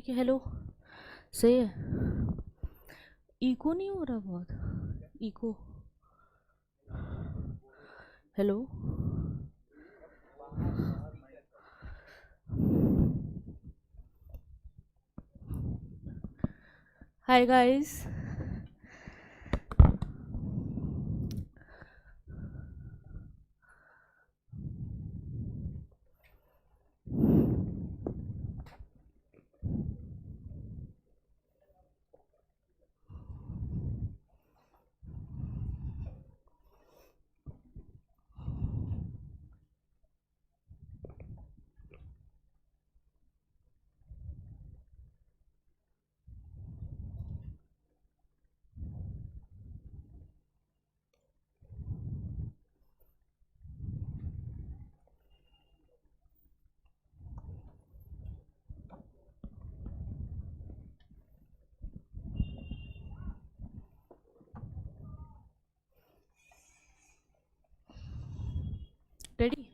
ठीक है. हेलो, सही है. इको नहीं हो रहा बहुत? Echo. Hello. Hi guys. Ready?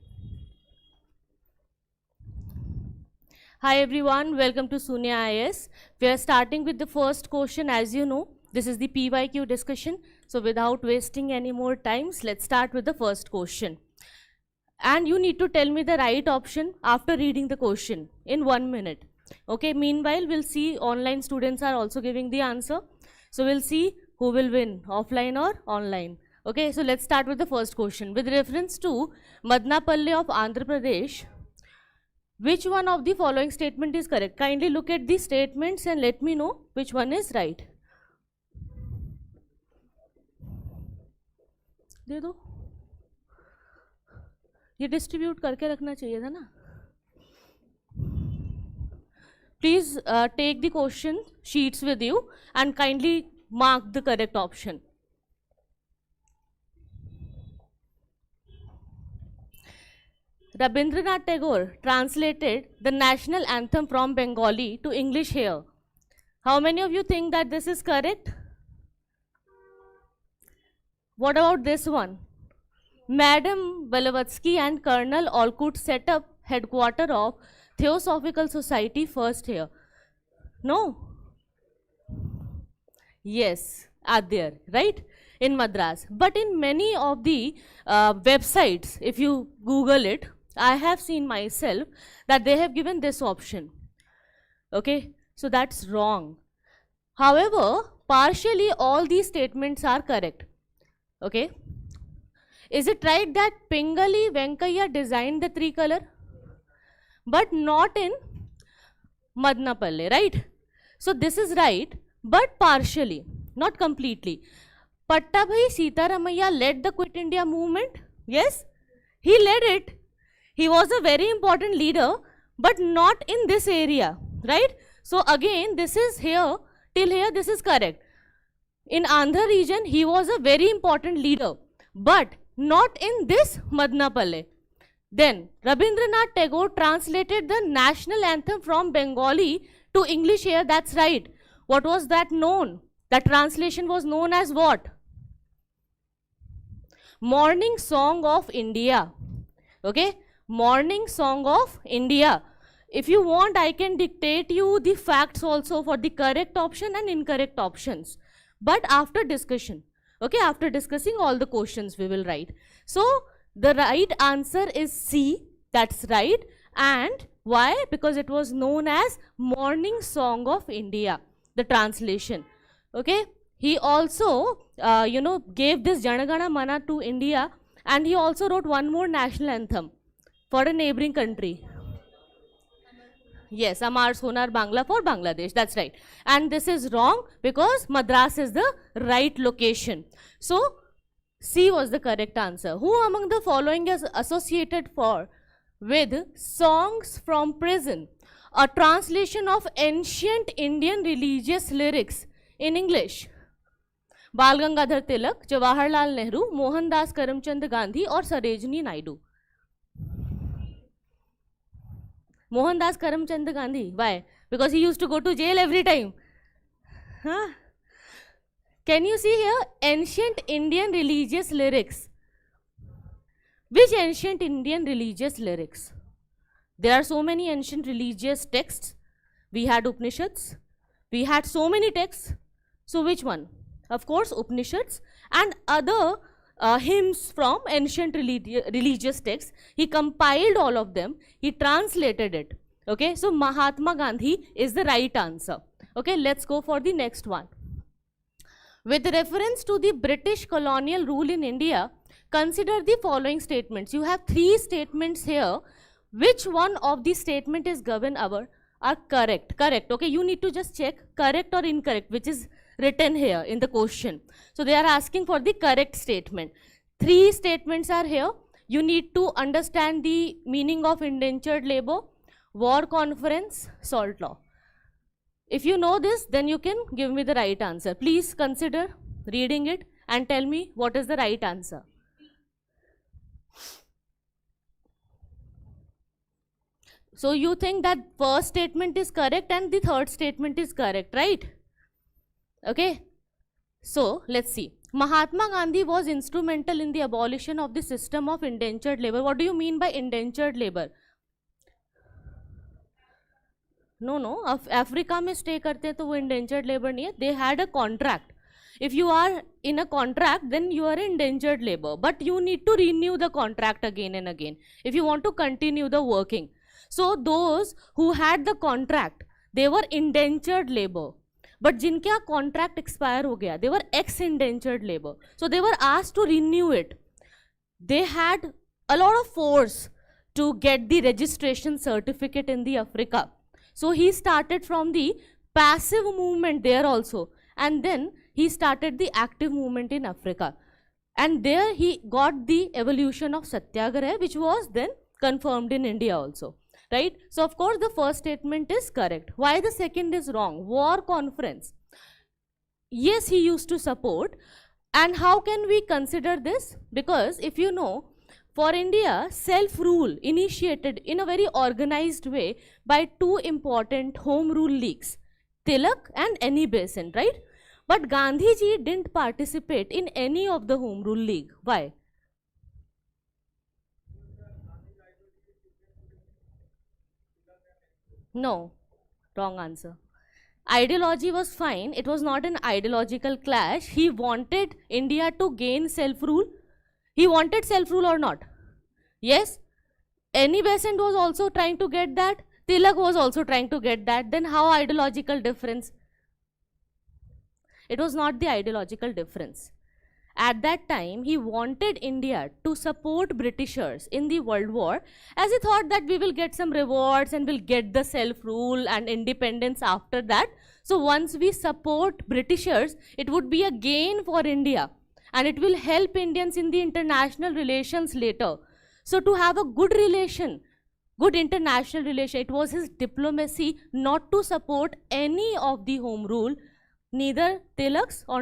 Hi everyone, welcome to Sunya IAS. We are starting with the first question. As you know, this is the PYQ discussion. So without wasting any more times, let's start with the first question. And you need to tell me the right option after reading the question in 1 minute. Okay, meanwhile, we'll see online students are also giving the answer. So we'll see who will win, offline or online. Okay, so let's start with the first question. With reference to Madnapalle of Andhra Pradesh, which one of the following statement is correct? Kindly look at the statements and let me know which one is right. दे दो. ये distribute करके रखना चाहिए था ना. Please take the question sheets with you and kindly mark the correct option. Rabindranath Tagore translated the national anthem from Bengali to English here. How many of you think that this is correct? What about this one? Madam Blavatsky and Colonel Olcott set up headquarters of Theosophical Society first here. No? Yes, are there, right? In Madras. But in many of the websites, if you Google it, I have seen myself that they have given this option. Okay, so that's wrong. However, partially all these statements are correct. Okay, is it right that Pingali Venkaiah designed the tricolor? But not in Madnapalle, right? So this is right, but partially, not completely. Pattabhai Sitaramaiah led the Quit India movement. Yes, he led it. He was a very important leader, but not in this area, right? So again, this is here, till here this is correct. In Andhra region, he was a very important leader, but not in this Madnapalle. Then, Rabindranath Tagore translated the national anthem from Bengali to English here, that's right. What was that known? That translation was known as what? Morning Song of India. Okay? Morning Song of India. If you want, I can dictate you the facts also for the correct option and incorrect options. But after discussion, okay, after discussing all the questions we will write. So, the right answer is C, that's right. And why? Because it was known as Morning Song of India, the translation. Okay, he also, gave this Janagana Mana to India, and he also wrote one more national anthem for a neighboring country. Yes, Amar Sonar Bangla for Bangladesh, that's right. And this is wrong because Madras is the right location. So, C was the correct answer. Who among the following is associated with Songs from Prison, a translation of ancient Indian religious lyrics in English? Bal Gangadhar Tilak, Jawaharlal Nehru, Mohandas Karamchand Gandhi or Sarojini Naidu? Mohandas Karamchand Gandhi. Why? Because he used to go to jail every time. Huh? Can you see here? Ancient Indian religious lyrics. Which ancient Indian religious lyrics? There are so many ancient religious texts, We had Upanishads, we had so many texts. So which one? Of course, Upanishads and other hymns from ancient religious texts. He compiled all of them, he translated it. Okay, so Mahatma Gandhi is the right answer. Okay, let's go for the next one. With reference to the British colonial rule in India, consider the following statements. You have 3 statements here. Which one of the statement is given are correct? Correct. Okay, you need to just check correct or incorrect, which is written here in the question. So they are asking for the correct statement. 3 statements are here. You need to understand the meaning of indentured labor, war conference, salt law. If you know this, then you can give me the right answer. Please consider reading it and tell me what is the right answer. So you think that first statement is correct and the third statement is correct, right? Okay. So let's see. Mahatma Gandhi was instrumental in the abolition of the system of indentured labor. What do you mean by indentured labor? No, Africa में stay करते हैं तो वो endangered labour नहीं है. They had a contract. If you are in a contract, then you are indentured labor. But you need to renew the contract again and again if you want to continue the working. So those who had the contract, they were indentured labor. But जिनका contract expire हो गया, they were ex-indentured labor. So they were asked to renew it. They had a lot of force to get the registration certificate in the Africa. So he started from the passive movement there also, and then he started the active movement in Africa. And there he got the evolution of Satyagraha, which was then confirmed in India also. Right? So of course the first statement is correct. Why the second is wrong? War conference. Yes, he used to support. And how can we consider this? Because if you know, for India, self-rule initiated in a very organized way by 2 important home rule leagues, Tilak and Annie Besant, right? But Gandhiji didn't participate in any of the home rule league. Why? No, wrong answer. Ideology was fine. It was not an ideological clash. He wanted India to gain self-rule. He wanted self-rule or not? Yes. Annie Besant was also trying to get that. Tilak was also trying to get that. Then how ideological difference? It was not the ideological difference. At that time, he wanted India to support Britishers in the World War, as he thought that we will get some rewards and will get the self-rule and independence after that. So once we support Britishers, it would be a gain for India and it will help Indians in the international relations later. So to have a good relation, good international relation, it was his diplomacy not to support any of the home rule, neither Tilak's or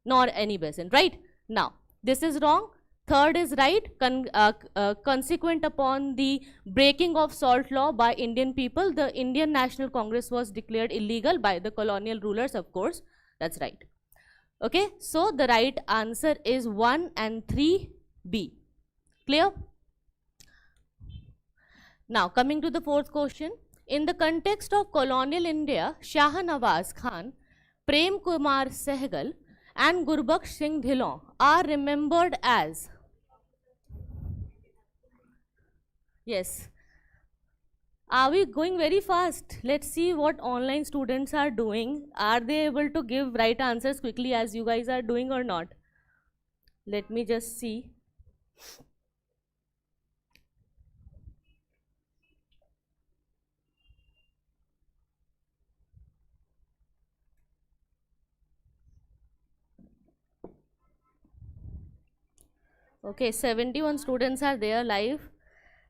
nor Annie Besant, right? Now, this is wrong. Third is right. Consequent upon the breaking of salt law by Indian people, the Indian National Congress was declared illegal by the colonial rulers, of course. That's right. Okay, so the right answer is 1 and 3B. Clear? Now, coming to the fourth question. In the context of colonial India, Shah Nawaz Khan, Prem Kumar Sehgal, and Gurbaksh Singh Dhillon are remembered as. Yes. Are we going very fast? Let's see what online students are doing. Are they able to give right answers quickly as you guys are doing or not? Let me just see. Okay, 71 students are there live,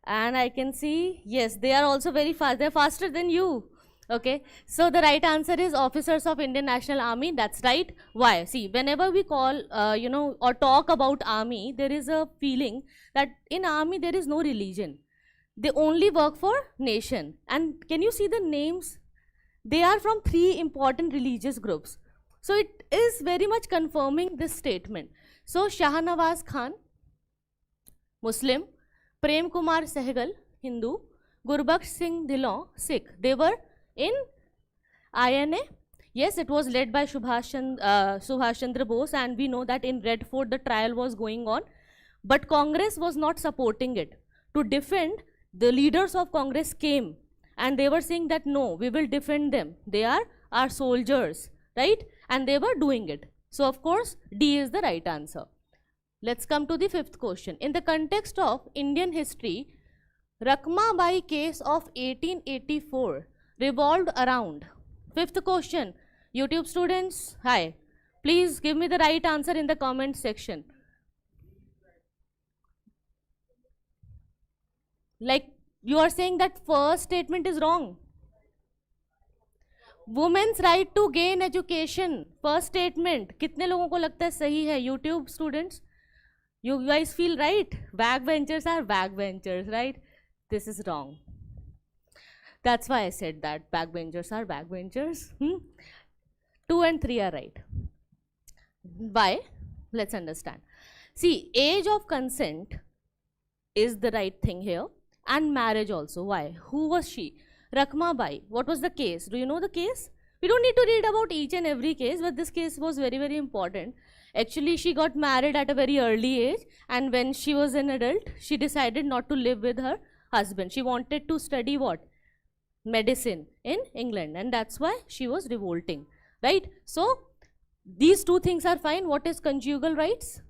and I can see, yes, they are also very fast. They're faster than you. Okay, so the right answer is officers of Indian National Army. That's right. Why? See, whenever we call, or talk about army, there is a feeling that in army there is no religion. They only work for nation. And can you see the names? They are from 3 important religious groups. So it is very much confirming this statement. So Shah Nawaz Khan, Muslim, Prem Kumar Sehgal, Hindu, Gurbaksh Singh Dhillon, Sikh. They were in INA? Yes, it was led by Subhash Chandra Bose, and we know that in Red Fort the trial was going on, but Congress was not supporting it. To defend, the leaders of Congress came and they were saying that no, we will defend them. They are our soldiers, right? And they were doing it. So of course, D is the right answer. Let's come to the fifth question. In the context of Indian history, Rakma Bai case of 1884 revolved around. Fifth question. YouTube students, hi. Please give me the right answer in the comment section. Like you are saying that first statement is wrong. Women's right to gain education. First statement. कितने लोगों को लगता है सही है? YouTube students, you guys feel right? Backbenchers are backbenchers, right? This is wrong. That's why I said that backbenchers are backbenchers. 2 and 3 are right. Why? Let's understand. See, age of consent is the right thing here, and marriage also. Why? Who was she? Rakma Bai. What was the case? Do you know the case? We don't need to read about each and every case, but this case was very, very important. Actually, she got married at a very early age, and when she was an adult, she decided not to live with her husband. She wanted to study what? Medicine in England, and that's why she was revolting, right? So, these two things are fine. What is conjugal rights?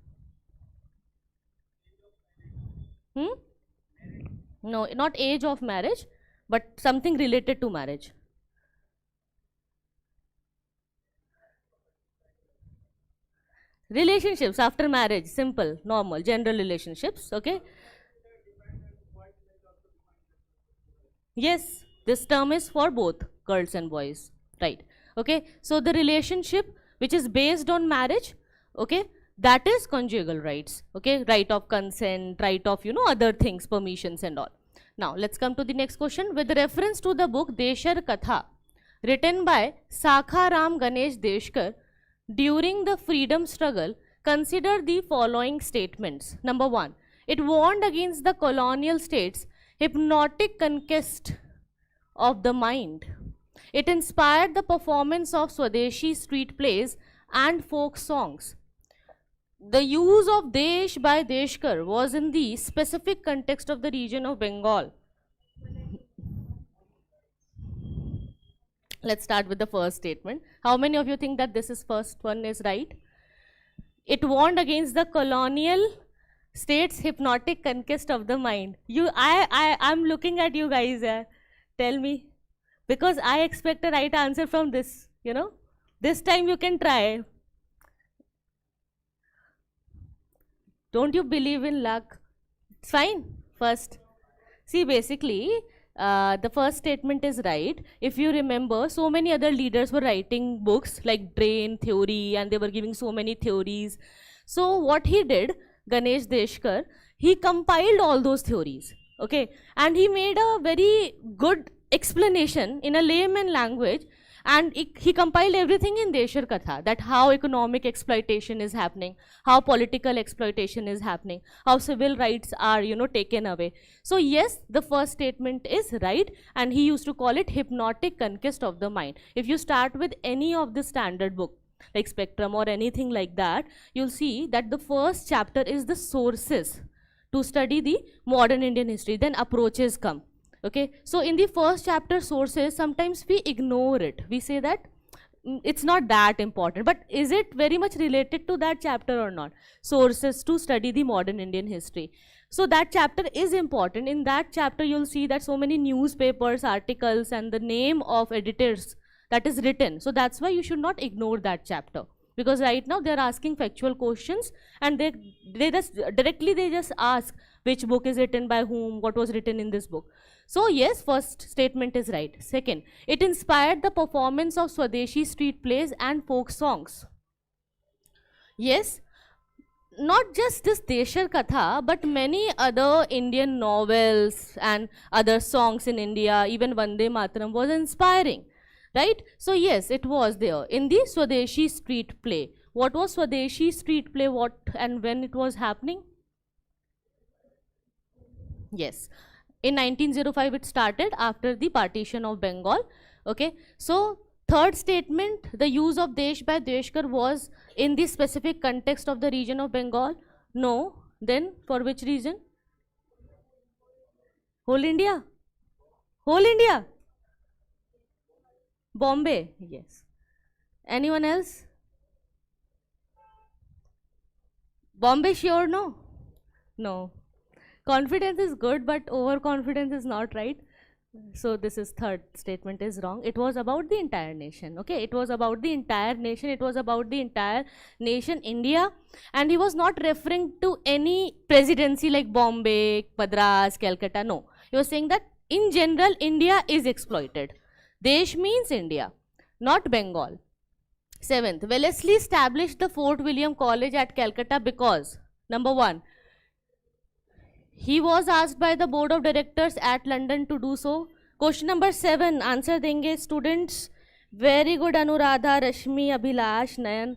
No, not age of marriage, but something related to marriage. Relationships after marriage, simple, normal, general relationships, okay? Yes, this term is for both girls and boys, right? Okay, so the relationship which is based on marriage, okay, that is conjugal rights, okay? Right of consent, right of, other things, permissions and all. Now, let's come to the next question. With reference to the book Deshar Katha, written by Sakha Ram Ganesh Deshkar, during the freedom struggle, consider the following statements. Number 1, it warned against the colonial states' hypnotic conquest of the mind. It inspired the performance of Swadeshi street plays and folk songs. The use of Desh by Deshkar was in the specific context of the region of Bengal. Let's start with the first statement. How many of you think that this is first one is right? It warned against the colonial state's hypnotic conquest of the mind. I'm looking at you guys. Tell me, because I expect a right answer from this. This time you can try. Don't you believe in luck? It's fine. First, see, basically, the first statement is right. If you remember, so many other leaders were writing books like Drain Theory, and they were giving so many theories. So what he did, Ganesh Deshkar, he compiled all those theories, okay, and he made a very good explanation in a layman language, and he compiled everything in Deshar Katha, that how economic exploitation is happening, how political exploitation is happening, how civil rights are, taken away. So yes, the first statement is right, and he used to call it hypnotic conquest of the mind. If you start with any of the standard book, like Spectrum or anything like that, you'll see that the first chapter is the sources to study the modern Indian history, then approaches come. Okay, so in the first chapter sources, sometimes we ignore it. We say that it's not that important, but is it very much related to that chapter or not? Sources to study the modern Indian history. So that chapter is important. In that chapter, you'll see that so many newspapers, articles, and the name of editors that is written. So that's why you should not ignore that chapter, because right now they're asking factual questions, and they just ask which book is written by whom, what was written in this book. So yes, first statement is right. Second, it inspired the performance of Swadeshi street plays and folk songs. Yes, not just this Deshar Katha, but many other Indian novels and other songs in India, even Vande Mataram was inspiring, right? So yes, it was there in the Swadeshi street play. What was Swadeshi street play, what and when it was happening? Yes. In 1905 it started after the partition of Bengal, Okay, so third statement, the use of Desh by Deshkar was in the specific context of the region of Bengal. No. Then for which region? Whole India. Whole India. Bombay. Yes. Anyone else? Bombay sure? No. No. Confidence is good, but overconfidence is not, right? So this is third statement is wrong. It was about the entire nation. Okay, it was about the entire nation. It was about the entire nation, India, and he was not referring to any presidency like Bombay, Madras, Calcutta. No, he was saying that in general, India is exploited. Desh means India, not Bengal. Seventh, Wellesley established the Fort William College at Calcutta because, number one, he was asked by the board of directors at London to do so. Question number 7, answer देंगे students. Very good, Anuradha, Rashmi, Abhilash, Nayan.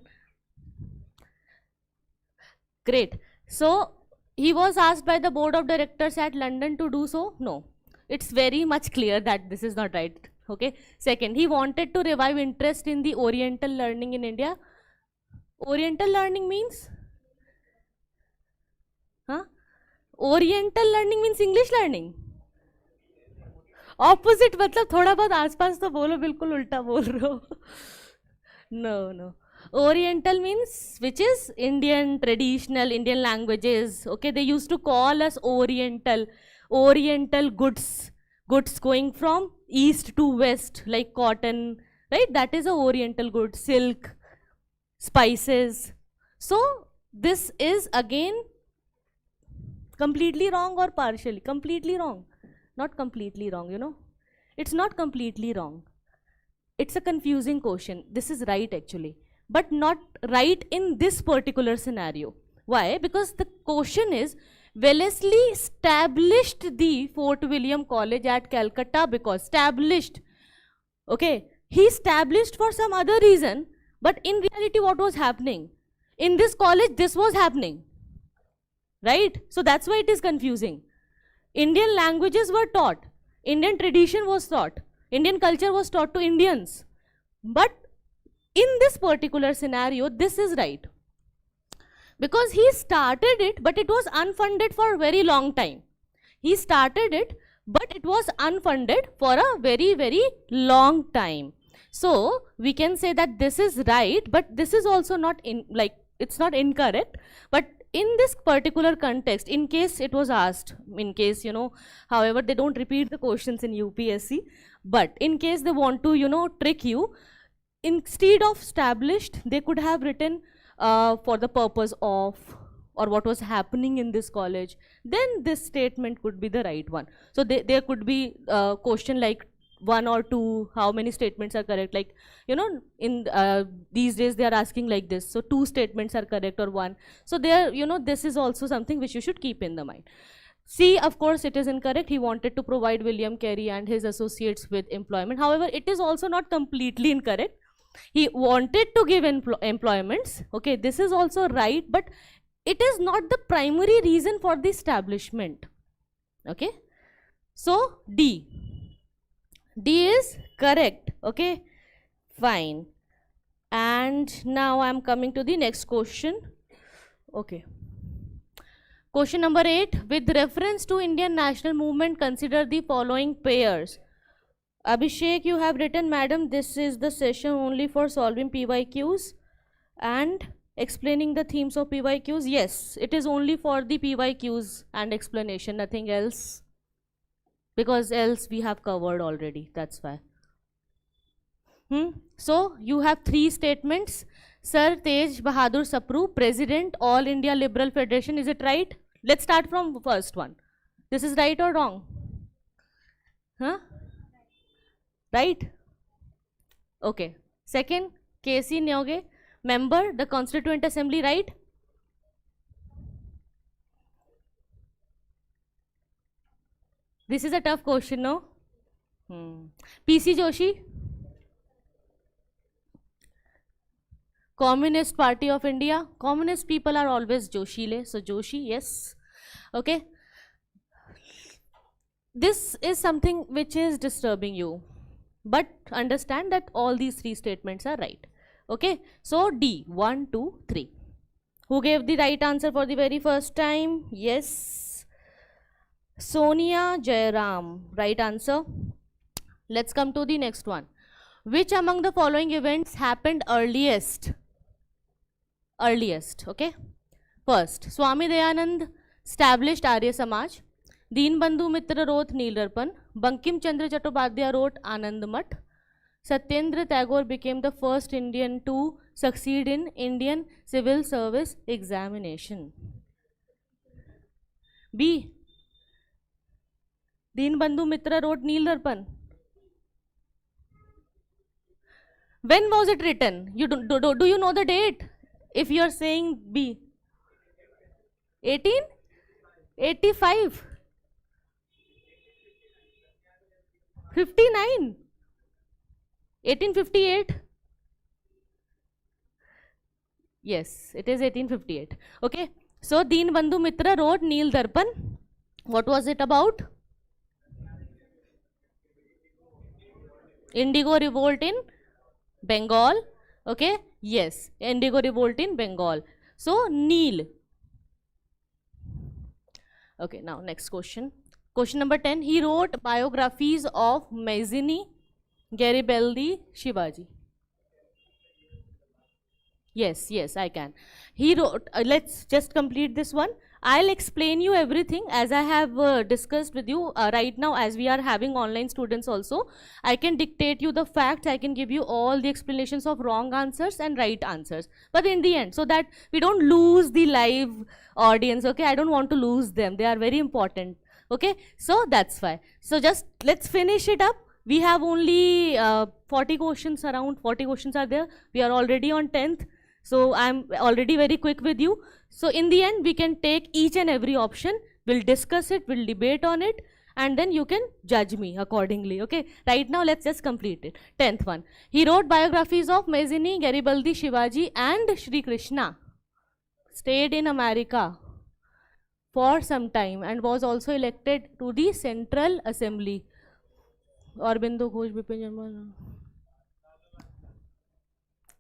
Great. So, he was asked by the board of directors at London to do so? No. It's very much clear that this is not right. Okay. Second, he wanted to revive interest in the Oriental learning in India. Oriental learning means? Huh? Oriental learning means English learning. Opposite, मतलब थोड़ा बहुत आसपास तो बोलो, बिल्कुल उल्टा बोल रहे हो. No, no. Oriental means which is Indian, traditional Indian languages. Okay, they used to call us Oriental. Oriental goods, goods going from east to west, like cotton, right? That is a Oriental good. Silk, spices. So this is again completely wrong or partially? Completely wrong. Not completely wrong, you know. It's not completely wrong. It's a confusing question. This is right actually, but not right in this particular scenario. Why? Because the question is, Wellesley established the Fort William College at Calcutta because established. Okay, he established for some other reason, but in reality what was happening? In this college, this was happening. Right? So that's why it is confusing. Indian languages were taught. Indian tradition was taught. Indian culture was taught to Indians. But in this particular scenario, this is right. Because he started it, but it was unfunded for a very long time. He started it, but it was unfunded for a very, very long time. So we can say that this is right, but this is also not it's not incorrect. But in this particular context, in case it was asked, in case, you know, however, they don't repeat the questions in UPSC, but in case they want to, you know, trick you, instead of established, they could have written for the purpose of, or what was happening in this college, then this statement could be the right one. So there could be a question like 1 or 2, how many statements are correct, like, you know, in these days they are asking like this, so 2 statements are correct or 1. So there, you know, this is also something which you should keep in the mind. C, of course, it is incorrect. He wanted to provide William Carey and his associates with employment. However, it is also not completely incorrect. He wanted to give employments. Okay, this is also right, but it is not the primary reason for the establishment. Okay, so D. D is correct. Okay, fine. And now I am coming to the next question. Okay. Question number 8. With reference to Indian national movement, consider the following pairs. Abhishek, you have written, madam, this is the session only for solving PYQs and explaining the themes of PYQs. Yes, it is only for the PYQs and explanation, nothing else. Because else we have covered already, that's why. So you have 3 statements. Sir Tej Bahadur Sapru, President, All India Liberal Federation. Is it right? Let's start from the first one. This is right or wrong? Huh? Right? Okay. Second, KC Nyoge, member, the Constituent Assembly, right? This is a tough question, no? PC Joshi, Communist Party of India. Communist people are always Joshile, so Joshi, yes. Okay. This is something which is disturbing you. but understand that all these three statements are right. Okay, so D, 1, 2, 3. Who gave the right answer for the very first time? Yes, Sonia Jairam, right answer. Let's come to the next one. Which among the following events happened earliest? Earliest, okay. First, Swami Dayanand established Arya Samaj. Deenbandhu Mitra wrote Neel Darpan. Bankim Chandra Chattopadhyay wrote Anand Math. Satyendra Tagore became the first Indian to succeed in Indian Civil Service examination. B. Deenbandhu Mitra wrote Neel Darpan. When was it written? You do you know the date? If you are saying B. 1885. 59. 1858. Yes, it is 1858. Okay. So Deenbandhu Mitra wrote Neel Darpan. What was it about? Indigo revolt in Bengal. Okay. Yes, Indigo revolt in Bengal. So Neel. Okay, now next question. Question number 10. He wrote biographies of Mazzini, Garibaldi, Shivaji. Yes, yes, I can. He wrote, let's just complete this one. I'll explain you everything as I have discussed with you right now, as we are having online students also. I can dictate you the facts, I can give you all the explanations of wrong answers and right answers. But in the end, so that we don't lose the live audience, okay, I don't want to lose them. They are very important, okay. So that's why. So just let's finish it up. We have only 40 questions, around 40 questions are there. We are already on 10th. So I'm already very quick with you. So in the end, we can take each and every option. We'll discuss it, we'll debate on it, and then you can judge me accordingly, okay. Right now, let's just complete it. 10th one. He wrote biographies of Mazzini, Garibaldi, Shivaji, and Shri Krishna. Stayed in America for some time and was also elected to the Central Assembly. Aurobindo Ghosh, Bipin Chandra.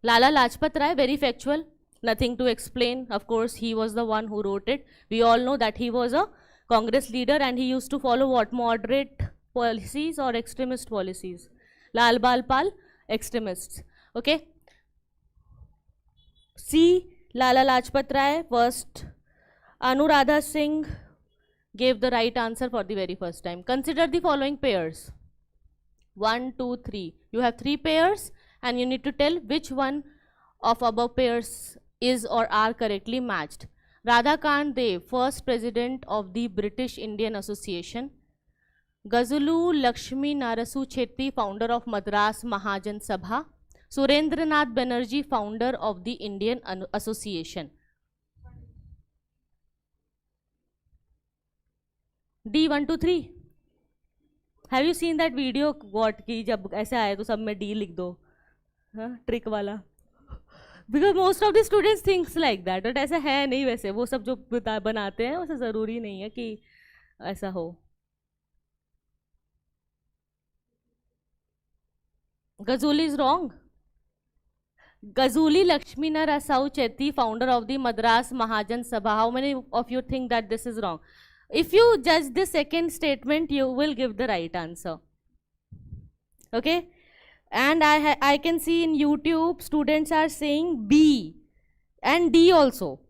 Lala Lajpat Rai, very factual, nothing to explain. Of course, he was the one who wrote it. We all know that he was a Congress leader and he used to follow what? Moderate policies or extremist policies. Lal Bal Pal, extremists. Okay. C. Lala Lajpat Rai, first. Anuradha Singh gave the right answer for the very first time. Consider the following pairs. 1, 2, 3. You have 3 pairs. And you need to tell which one of above pairs is or are correctly matched. Radhakant Dev, first president of the British Indian Association. Ghazulu Lakshmi Narasu Chetty, founder of Madras Mahajan Sabha. Surendranath Banerjee, founder of the Indian Association. D, 1, 2, 3. Have you seen that video? What ki jab aise आए तो सब में D लिख दो. Trick वाला. Because most of the students thinks like that, but ऐसा है नहीं. वैसे वो सब जो बनाते हैं वैसे ज़रूरी नहीं है कि ऐसा हो. Ghazuli is wrong. Ghazuli Lakshmi Narasu Chetty, founder of the Madras Mahajan Sabha. How many of you think that this is wrong? If you judge the second statement, you will give the right answer. Okay. And I can see in YouTube students are saying B and D also.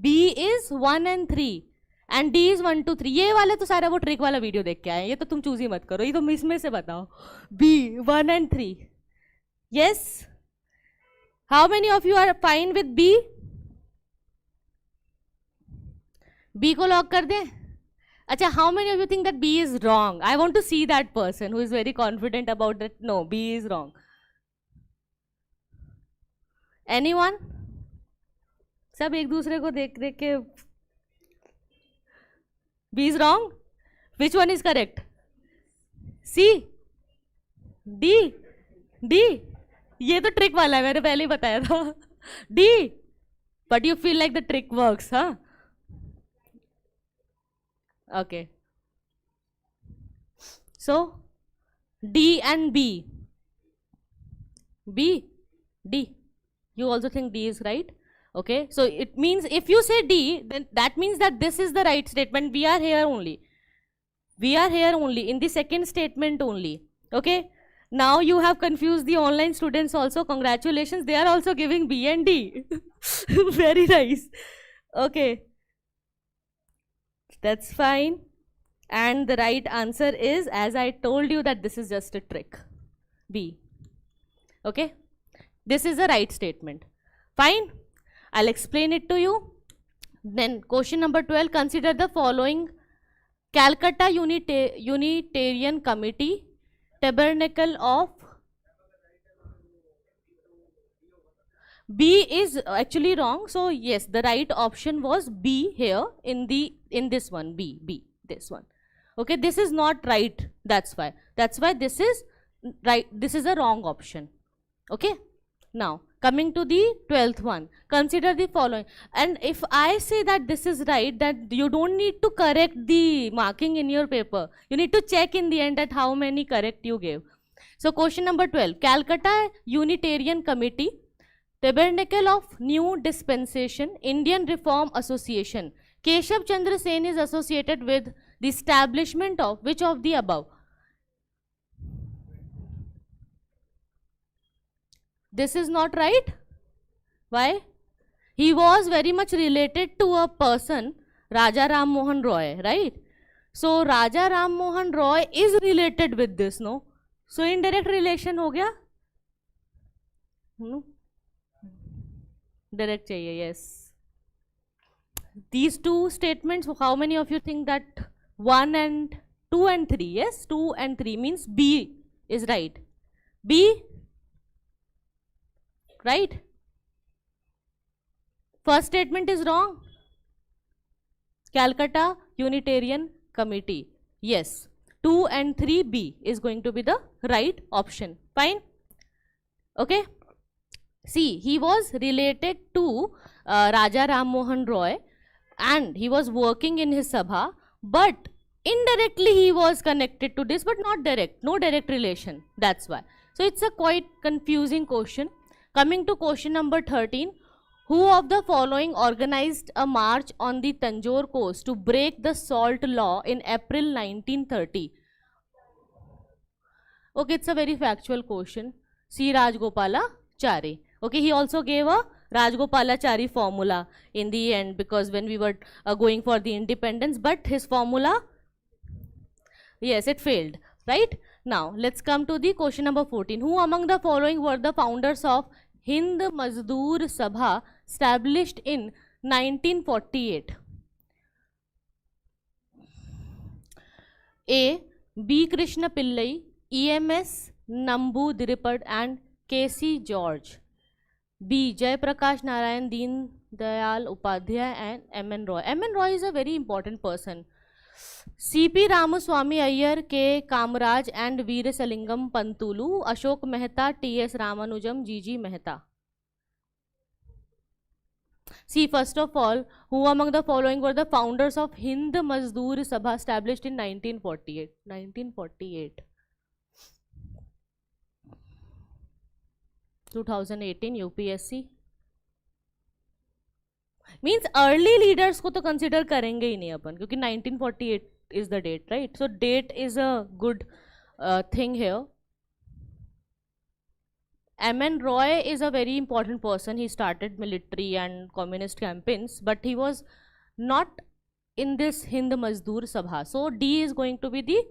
B is 1 and 3 and D is 1, 2, 3. ये वाले तो सारा वो trick वाला video देख के आए. ये तो तुम चूज ही मत करो. ये तो इसमें से बताओ. B, 1 and 3. Yes. How many of you are fine with B? B को लॉक कर दें. अच्छा, how many of you think that B is wrong? I want to see that person who is very confident about that. No, B is wrong. Anyone? सब एक दूसरे को देख देख के. B is wrong. Which one is correct? C, D, D. ये तो trick वाला है, मैंने पहले ही बताया था. D. But you feel like the trick works, huh? Okay. So D and B. B, D. You also think D is right? Okay, so it means if you say D, then that means that this is the right statement. We are here only. We are here only in the second statement only. Okay, now you have confused the online students also. Congratulations, they are also giving B and D. Very nice. Okay, that's fine. And the right answer is, as I told you, that this is just a trick. B. Okay, this is a right statement. Fine, I'll explain it to you. Then question number 12, consider the following: Calcutta Unitarian Committee, Tabernacle of. B is actually wrong, so yes, the right option was B here in this one. B, this one. Okay, this is not right, that's why this is right, this is a wrong option. Okay, now coming to the 12th one, consider the following. And if I say that this is right, that you don't need to correct the marking in your paper, you need to check in the end that how many correct you gave. So question number 12, Calcutta Unitarian Committee, Tabernacle of New Dispensation, Indian Reform Association. Keshav Chandra Sen is associated with the establishment of which of the above? This is not right. Why? He was very much related to a person, Raja Ram Mohan Roy, right? So Raja Ram Mohan Roy is related with this, no? So indirect relation हो गया? Direct चाहिए, yes. These two statements, how many of you think that 1 and 2 and 3? Yes, 2 and 3 means B is right. B, right? First statement is wrong. Calcutta Unitarian Committee. Yes, 2 and 3, B is going to be the right option. Fine. Okay. See, he was related to Raja Ram Mohan Roy and he was working in his sabha, but indirectly he was connected to this, but not direct, no direct relation. That's why. So it's a quite confusing question. Coming to question number 13, who of the following organized a march on the Tanjore coast to break the salt law in April 1930? Okay, it's a very factual question. C. Rajgopalachari. Okay, he also gave a Rajgopalachari formula in the end, because when we were going for the independence, but his formula, yes, it failed, right? Now, let's come to the question number 14. Who among the following were the founders of Hind Mazdoor Sabha established in 1948? A. B. Krishna Pillai, EMS Nambu Diripad and K.C. George. B. Jai Prakash Narayan, Deen Dayal Upadhyay and M.N. Roy. M.N. Roy is a very important person. C.P. Ramaswamy Iyer, K. Kamraj and Veerasalingam Pantulu, Ashok Mehta, T.S. Ramanujam, G.G. Mehta. See, first of all, who among the following were the founders of Hind Mazdoor Sabha established in 1948? 1948. 2018 UPSC. Means early leaders को तो consider करेंगे ही नहीं अपन, क्योंकि 1948 is the date, right? So date is a good thing here. M.N. Roy is a very important person. He started military and communist campaigns, but he was not in this Hind Mazdoor Sabha. So D is going to be the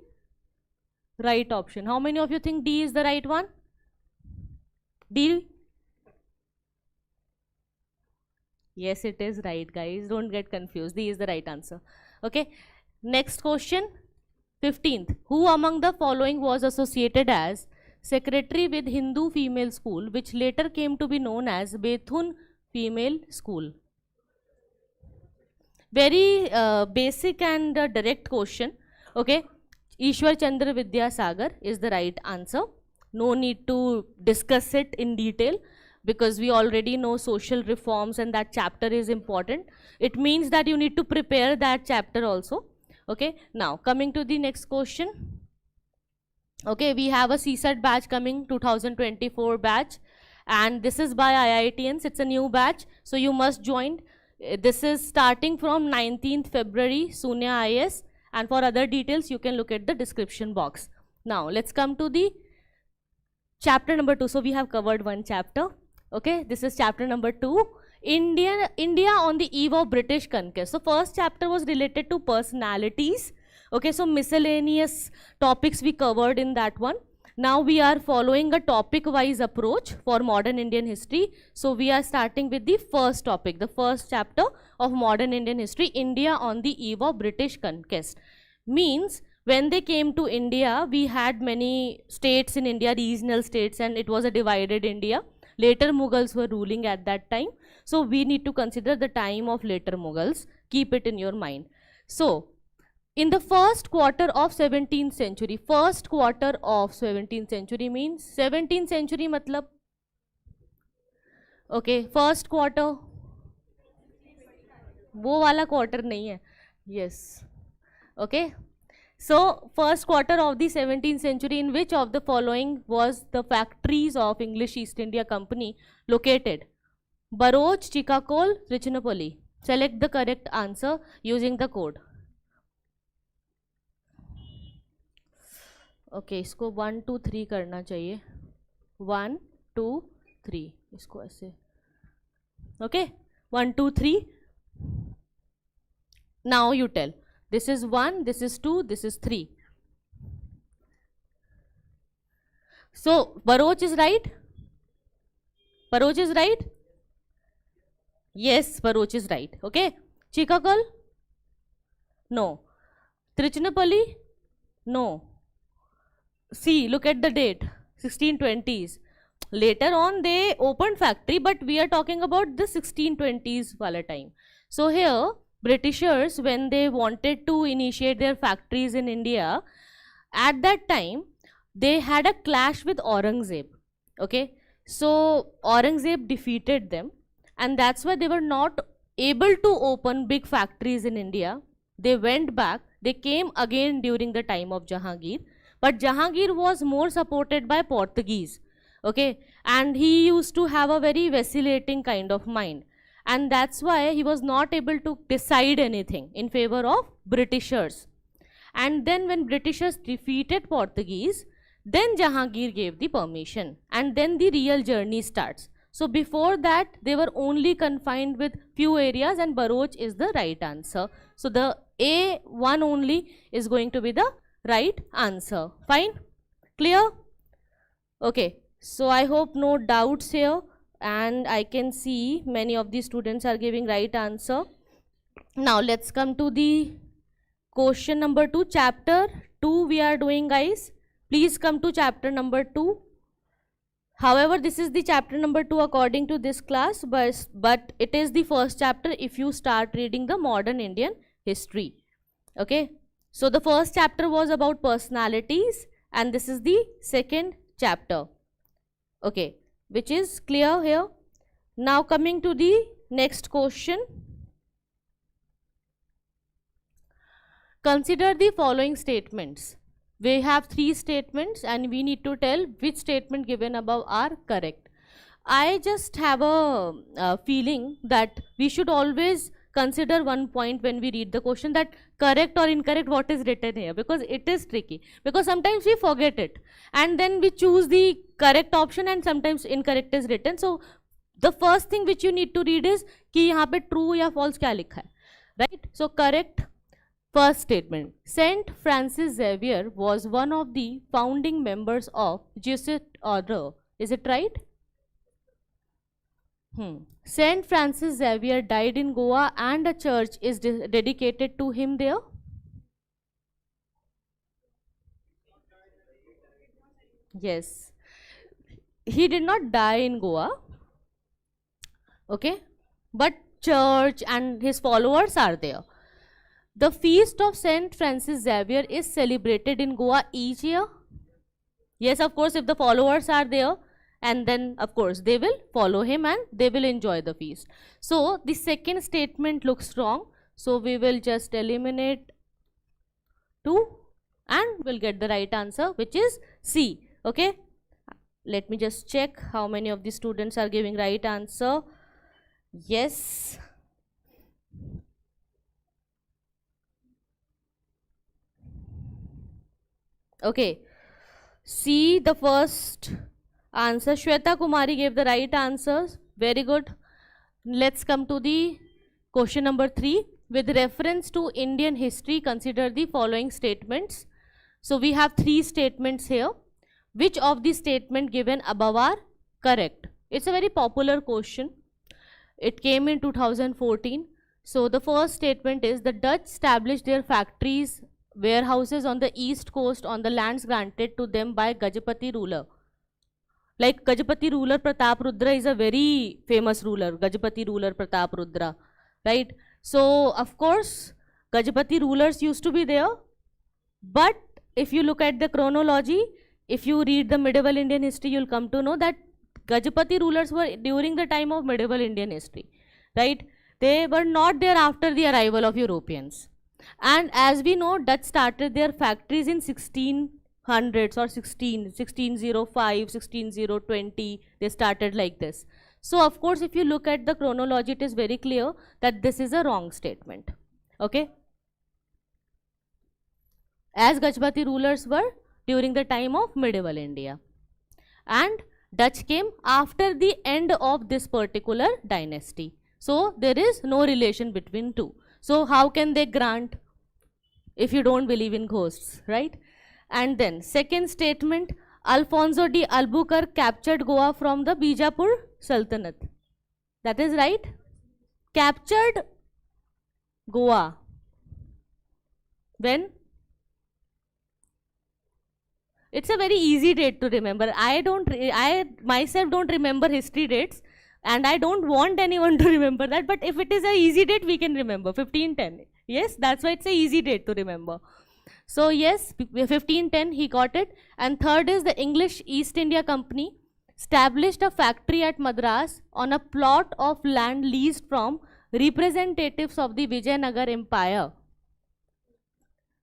right option. How many of you think D is the right one? D? Yes, it is right, guys. Don't get confused. D is the right answer. Okay. Next question, 15th. Who among the following was associated as secretary with Hindu Female School, which later came to be known as Bethune Female School? Very basic and direct question. Okay. Ishwar Chandra Vidyasagar is the right answer. No need to discuss it in detail, because we already know social reforms and that chapter is important. It means that you need to prepare that chapter also. Okay, now coming to the next question. Okay, we have a CSET batch coming, 2024 batch. and this is by IITians. It's a new batch, so you must join. This is starting from 19th February, Sunya IAS, and for other details you can look at the description box. Now let's come to the chapter number 2. So we have covered one chapter. Okay, this is chapter number 2. India on the eve of British conquest. So first chapter was related to personalities. Okay, so miscellaneous topics we covered in that one. Now we are following a topic wise approach for modern Indian history. So we are starting with the first topic, the first chapter of modern Indian history, India on the eve of British conquest. Means when they came to India, we had many states in India, regional states, and it was a divided India. Later Mughals were ruling at that time. So we need to consider the time of later Mughals. Keep it in your mind. So in the first quarter of 17th century, first quarter of 17th century means 17th century matlab, okay, first quarter, वो वाला quarter नहीं है, yes, okay. So first quarter of the 17th century, in which of the following was the factories of English East India Company located? Bharuch, Chikakol, Trichinopoly. Select the correct answer using the code. Okay, इसको 1 2 3 करना चाहिए. 1 2 3 इसको ऐसे. Okay, 1 2 3. Now you tell. This is 1, this is 2, this is 3. So Bharuch is right. Bharuch is right. Yes, Bharuch is right. Okay. Chikakal? No. Trichinopoly? No. See, look at the date, 1620s. Later on they opened factory, but we are talking about the 1620s wala time. So here Britishers, when they wanted to initiate their factories in India, at that time they had a clash with Aurangzeb. Okay, so Aurangzeb defeated them, and that's why they were not able to open big factories in India. They went back. They came again during the time of Jahangir. But Jahangir was more supported by Portuguese, okay, and he used to have a very vacillating kind of mind, and that's why he was not able to decide anything in favor of Britishers. And then when Britishers defeated Portuguese, then Jahangir gave the permission, and then the real journey starts. So before that they were only confined with few areas, and Bharuch is the right answer. So the A1 only is going to be the right answer. Fine? Clear? Okay. So I hope no doubts here, and I can see many of the students are giving right answer. Now let's come to the question number 2. Chapter 2 we are doing, guys. Please come to chapter number 2. However, this is the chapter number 2 according to this class, but it is the first chapter if you start reading the modern Indian history. Okay. So the first chapter was about personalities, and this is the second chapter. Okay, which is clear here. Now coming to the next question. Consider the following statements. We have 3 statements and we need to tell which statement given above are correct. I just have a feeling that we should always consider one point when we read the question, that correct or incorrect what is written here, because it is tricky, because sometimes we forget it and then we choose the correct option and sometimes incorrect is written. So the first thing which you need to read is कि यहाँ पे true या false क्या लिखा है, right? So correct first statement. Saint Francis Xavier was one of the founding members of Jesuit order. Is it right? Saint Francis Xavier died in Goa and a church is dedicated to him there. Yes. He did not die in Goa. Okay. But church and his followers are there. The feast of Saint Francis Xavier is celebrated in Goa each year. Yes, of course, if the followers are there, and then of course they will follow him and they will enjoy the feast. So the second statement looks wrong. So we will just eliminate 2 and we'll get the right answer, which is C. Okay. Let me just check how many of the students are giving right answer. Yes. Okay. See the first answer. Shweta Kumari gave the right answers. Very good. Let's come to the question number 3. With reference to Indian history, consider the following statements. So we have 3 statements here. Which of the statement given above are correct? It's a very popular question. It came in 2014. So the first statement is the Dutch established their factories, warehouses on the east coast on the lands granted to them by Gajapati ruler. Like Gajapati ruler Pratap Rudra is a very famous ruler, Gajapati ruler Pratap Rudra, right? So of course Gajapati rulers used to be there, but if you look at the chronology, if you read the medieval Indian history, you'll come to know that Gajapati rulers were during the time of medieval Indian history, right? They were not there after the arrival of Europeans. And as we know, Dutch started their factories in 1600s or 1605, 16020, they started like this. So of course, if you look at the chronology, it is very clear that this is a wrong statement, okay? As Gajapati rulers were during the time of medieval India. And Dutch came after the end of this particular dynasty. So there is no relation between two. So how can they grant if you don't believe in ghosts, right? And then second statement, Alfonso de Albuquerque captured Goa from the Bijapur Sultanate. That is right. Captured Goa. When? It's a very easy date to remember. I myself don't remember history dates, and I don't want anyone to remember that. But if it is an easy date, we can remember 1510. Yes, that's why it's an easy date to remember. So yes, 1510 he got it. And third is the English East India Company established a factory at Madras on a plot of land leased from representatives of the Vijayanagar Empire.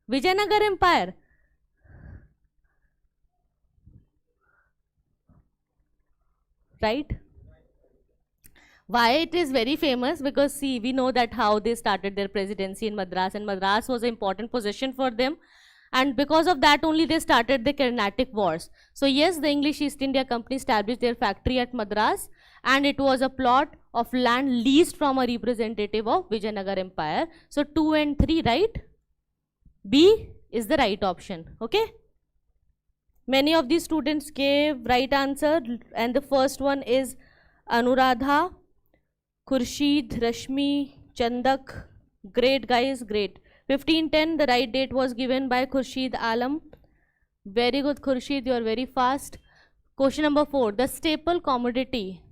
Vijayanagar Empire. Right? Why it is very famous? Because see, we know that how they started their presidency in Madras, and Madras was an important position for them, and because of that only they started the Carnatic Wars. So yes, the English East India Company established their factory at Madras, and it was a plot of land leased from a representative of Vijayanagar Empire. So 2 and 3, right? B is the right option, okay? Many of these students gave right answer, and the first one is Anuradha, Khurshid, Rashmi, Chandak. Great guys, great. 1510, the right date was given by Khurshid Alam. Very good, Khurshid, you are very fast. Question number 4, the staple commodity,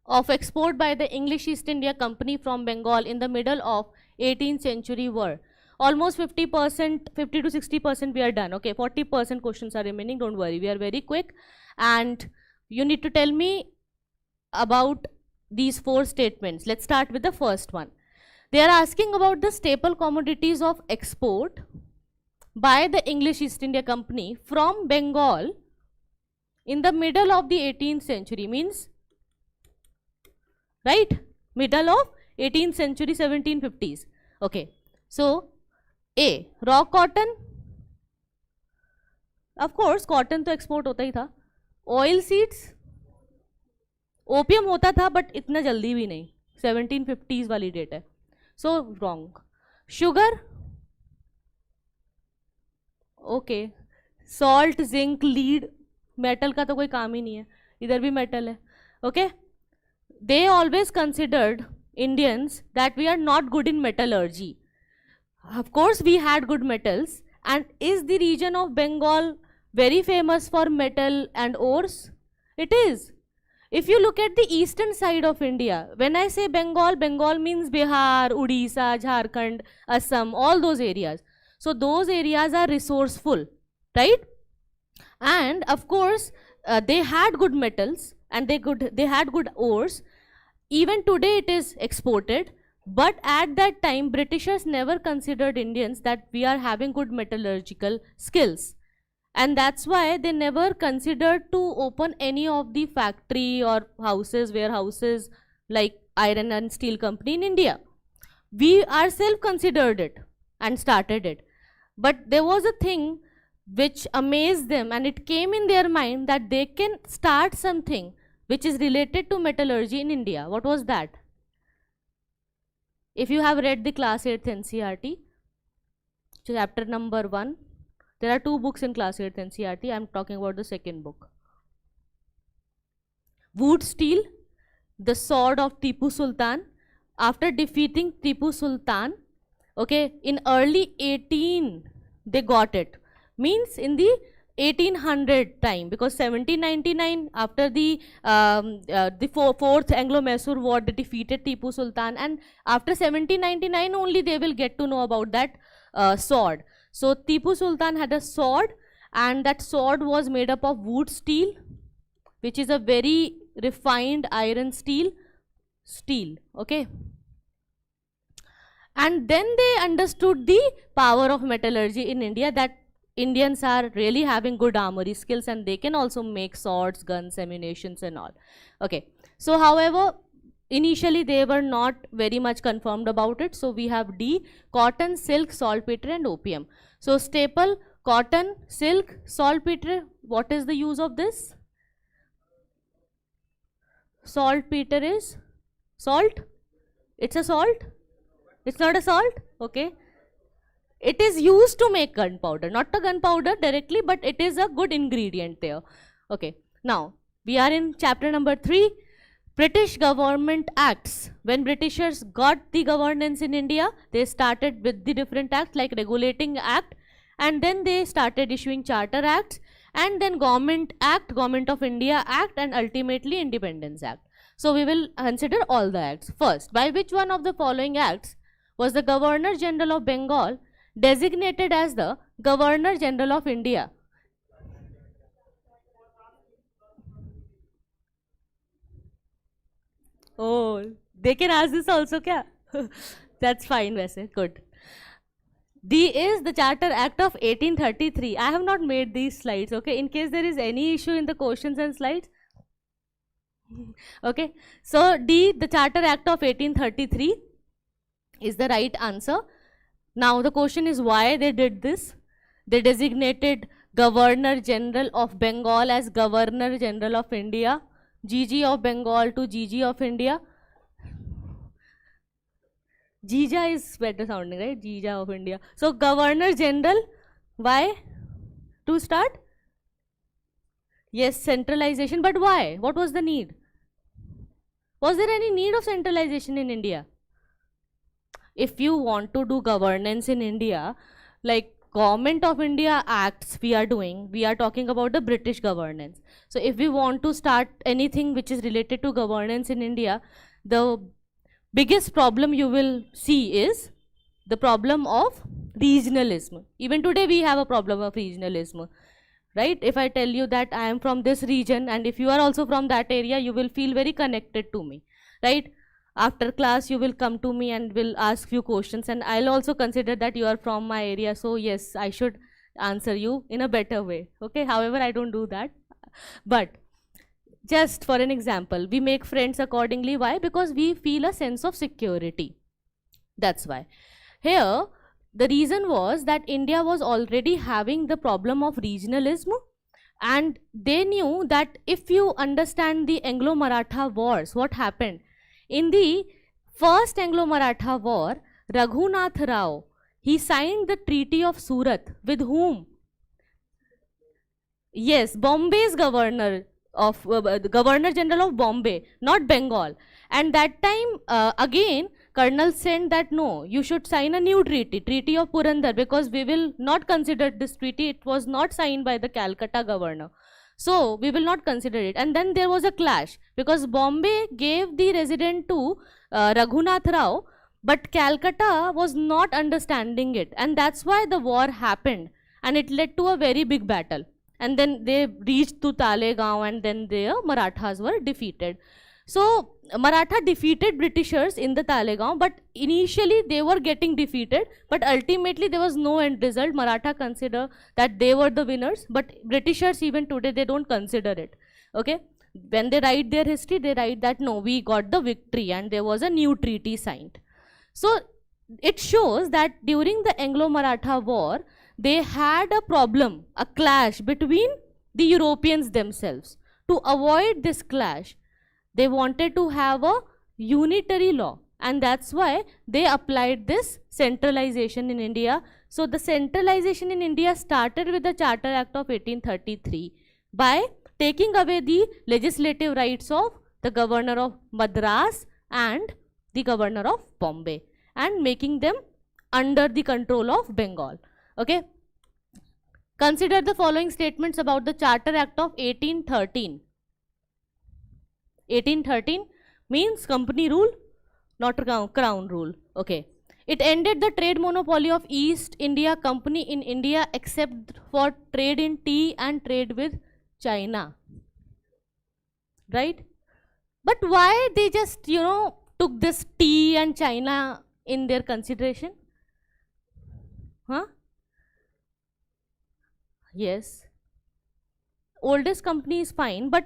of export by the English East India Company from Bengal in the middle of 18th century were. Almost 50%, 50 to 60% we are done. Okay, 40% questions are remaining. Don't worry, we are very quick. And you need to tell me about these 4 statements. Let's start with the first one. They are asking about the staple commodities of export by the English East India Company from Bengal in the middle of the 18th century. Means, right? Middle of 18th century, 1750s. Okay, so A, raw cotton. Of course, cotton तो export होता ही था. Oil seeds. Opium होता था, but इतना जल्दी भी नहीं. 1750s वाली डेट है. So wrong. Sugar. Okay. Salt, zinc, lead. Metal का तो कोई काम ही नहीं है. इधर भी metal है. Okay. They always considered Indians that we are not good in metallurgy. Of course, we had good metals. And is the region of Bengal very famous for metal and ores? It is. If you look at the eastern side of India, when I say Bengal, Bengal means Bihar, Odisha, Jharkhand, Assam, all those areas. So those areas are resourceful, right? And of course, they had good metals and they had good ores. Even today it is exported. But at that time, Britishers never considered Indians that we are having good metallurgical skills. and that's why they never considered to open any of the factory or houses, warehouses like iron and steel company in India. We ourselves considered it and started it, but there was a thing which amazed them, and it came in their mind that they can start something which is related to metallurgy in India. What was that? If you have read the class 8th NCERT, chapter number 1, there are 2 books in class 8th NCERT. I am talking about the second book. Wood steel, the sword of Tipu Sultan. After defeating Tipu Sultan, okay, in early 18 they got it. Means in the 1800 time, because 1799 after the fourth Anglo-Mysore war they defeated Tipu Sultan, and after 1799 only they will get to know about that sword. So Tipu Sultan had a sword, and that sword was made up of wood steel, which is a very refined iron steel, okay. And then they understood the power of metallurgy in India, that Indians are really having good armory skills and they can also make swords, guns, ammunitions and all. Okay. So however, initially they were not very much confirmed about it. So we have D, cotton, silk, saltpeter and opium. So staple, cotton, silk, saltpeter. What is the use of this? Saltpeter is salt? It's a salt? It's not a salt? Okay. It is used to make gunpowder, not a gunpowder directly, but it is a good ingredient there. Okay. Now, we are in chapter number 3, British Government Acts. When Britishers got the governance in India, they started with the different acts like Regulating Act, and then they started issuing Charter Acts, and then Government Act, Government of India Act, and ultimately Independence Act. So we will consider all the acts. First, by which one of the following acts was the Governor General of Bengal designated as the Governor General of India? Oh, they can ask this also, kya? That's fine, वैसे, good. D is the Charter Act of 1833. I have not made these slides, okay, in case there is any issue in the questions and slides. Okay, so D, the Charter Act of 1833 is the right answer. Now the question is why they did this. They designated Governor General of Bengal as Governor General of India, GG of Bengal to GG of India. Jija is better sounding, right? Jija of India. So Governor General, why? To start? Yes, centralization, but why? What was the need? Was there any need of centralization in India? If you want to do governance in India, like Government of India Acts we are doing, we are talking about the British governance. So if we want to start anything which is related to governance in India, the biggest problem you will see is the problem of regionalism. Even today we have a problem of regionalism, right? If I tell you that I am from this region and if you are also from that area, you will feel very connected to me, right? After class you will come to me and will ask few questions, and I'll also consider that you are from my area, so yes, I should answer you in a better way, okay? However, I don't do that, but just for an example, we make friends accordingly. Why? Because we feel a sense of security. That's why. Here, the reason was that India was already having the problem of regionalism, and they knew that if you understand the Anglo-Maratha wars, what happened? In the first Anglo-Maratha war, Raghunath Rao, he signed the Treaty of Surat with whom? Yes, Bombay's governor of the Governor General of Bombay, not Bengal. And that time again Colonel said that no, you should sign a new treaty, Treaty of Purandar, because we will not consider this treaty. It was not signed by the Calcutta governor. So we will not consider it. And then there was a clash because Bombay gave the resident to Raghunath Rao, but Calcutta was not understanding it. And that's why the war happened. And it led to a very big battle. And then they reached to Talegaon, and then the Marathas were defeated. So Maratha defeated Britishers in the Talegaon, but initially they were getting defeated, but ultimately there was no end result. Maratha consider that they were the winners, but Britishers even today they don't consider it. Okay, when they write their history, they write that no, we got the victory and there was a new treaty signed. So it shows that during the Anglo-Maratha war, they had a problem, a clash between the Europeans themselves. To avoid this clash, they wanted to have a unitary law, and that's why they applied this centralization in India. So the centralization in India started with the Charter Act of 1833 by taking away the legislative rights of the governor of Madras and the governor of Bombay and making them under the control of Bengal. Okay. Consider the following statements about the Charter Act of 1813. 1813 means company rule, not crown rule. Okay. It ended the trade monopoly of East India Company in India except for trade in tea and trade with China. Right? But why they just, took this tea and China in their consideration? Huh? Yes. Oldest company is fine, but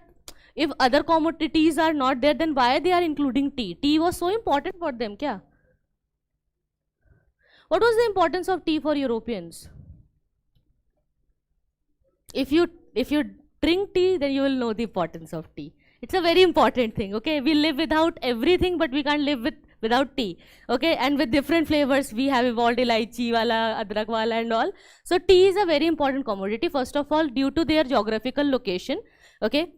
if other commodities are not there, then why they are including tea? Tea was so important for them, kya? What was the importance of tea for Europeans? If you drink tea, then you will know the importance of tea. It's a very important thing, okay? We live without everything, but we can't live without tea, okay? And with different flavors, we have evolved elaichi wala, adrak wala and all. So tea is a very important commodity, first of all, due to their geographical location, okay?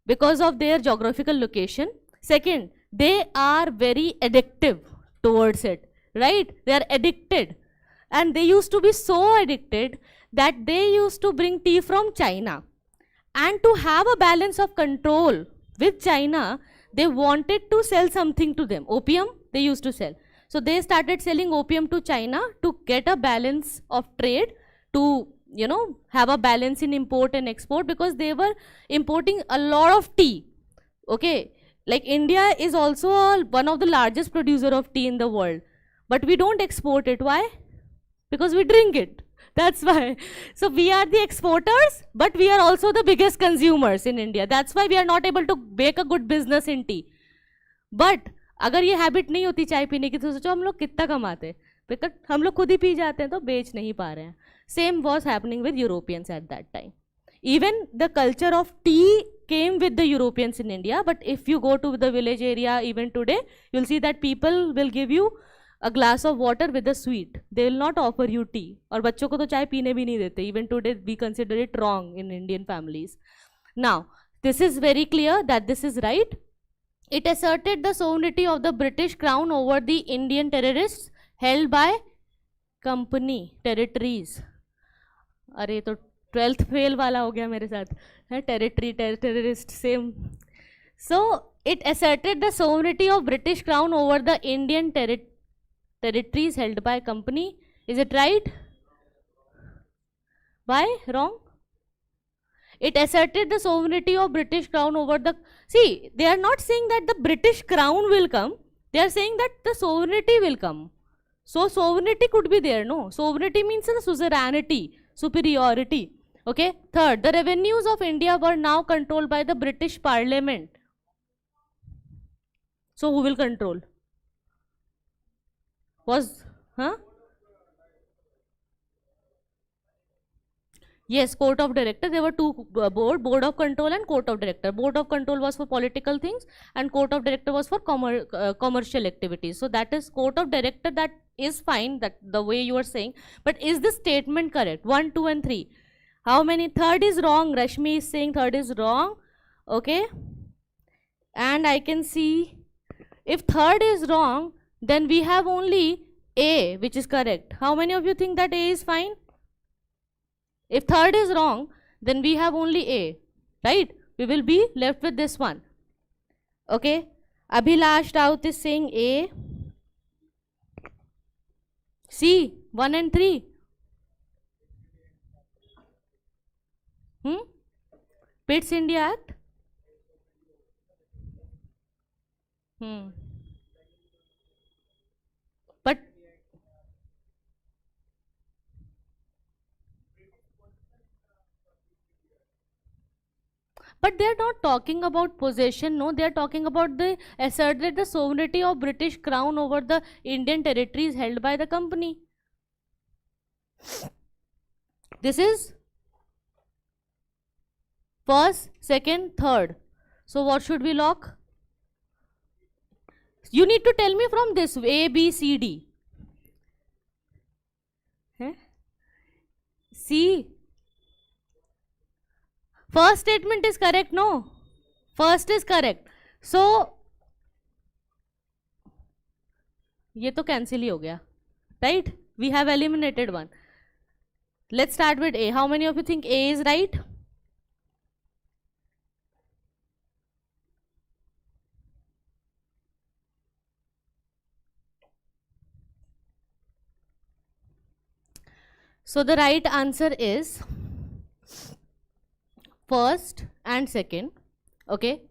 Because of their geographical location. Second, they are very addictive towards it, right? They are addicted. And they used to be so addicted that they used to bring tea from China. And to have a balance of control with China, they wanted to sell something to them. Opium, they used to sell. So they started selling opium to China to get a balance of trade, to have a balance in import and export, because they were importing a lot of tea. Okay, like India is also one of the largest producer of tea in the world, but we don't export it. Why? Because we drink it. That's why. So we are the exporters, but we are also the biggest consumers in India. That's why we are not able to make a good business in tea. But अगर ये habit नहीं होती चाय पीने की, तो सोचो हम लोग कितना कमाते, बिकॉज हम लोग खुद ही पी जाते हैं तो बेच नहीं पा रहे हैं. Same was happening with Europeans at that time. Even the culture of tea came with the Europeans in India, but if you go to the village area even today, you'll see that people will give you a glass of water with a sweet. They will not offer you tea. और बच्चों को तो चाय पीने भी नहीं देते. Even today we consider it wrong in Indian families. Now, this is very clear that this is right. It asserted the sovereignty of the British crown over the Indian territories held by company territories. अरे तो 12th fail वाला हो गया मेरे साथ. Territory, terrorist, same. So it asserted the sovereignty of British crown over the Indian territories held by company. Is it right? Why? Wrong? It asserted the sovereignty of British crown over the... See, they are not saying that the British crown will come. They are saying that the sovereignty will come. So sovereignty could be there, no? Sovereignty means the suzerainty, superiority. Okay. Third, the revenues of India were now controlled by the British Parliament. So who will control? Yes, court of director. There were two board of control and court of director. Board of control was for political things and court of director was for commercial activities. So that is court of director. That is fine, that the way you are saying. But is the statement correct? 1, 2 and 3. How many? Third is wrong. Rashmi is saying third is wrong. Okay. And I can see if third is wrong, then we have only A, which is correct. How many of you think that A is fine? If third is wrong, then we have only A, right? We will be left with this one. Okay. Abhilash Raut is saying A. C, 1 and 3. Pitt's India Act. Hmm. But But they are not talking about possession, no, they are talking about the asserted the sovereignty of British crown over the Indian territories held by the company. This is first, second, third. So what should we lock? You need to tell me from this A, B, C, D. Eh? C. First statement is correct, no? First is correct. So ये तो cancel ही हो गया, right? We have eliminated one. Let's start with A. How many of you think A is right? So the right answer is first and second. Okay,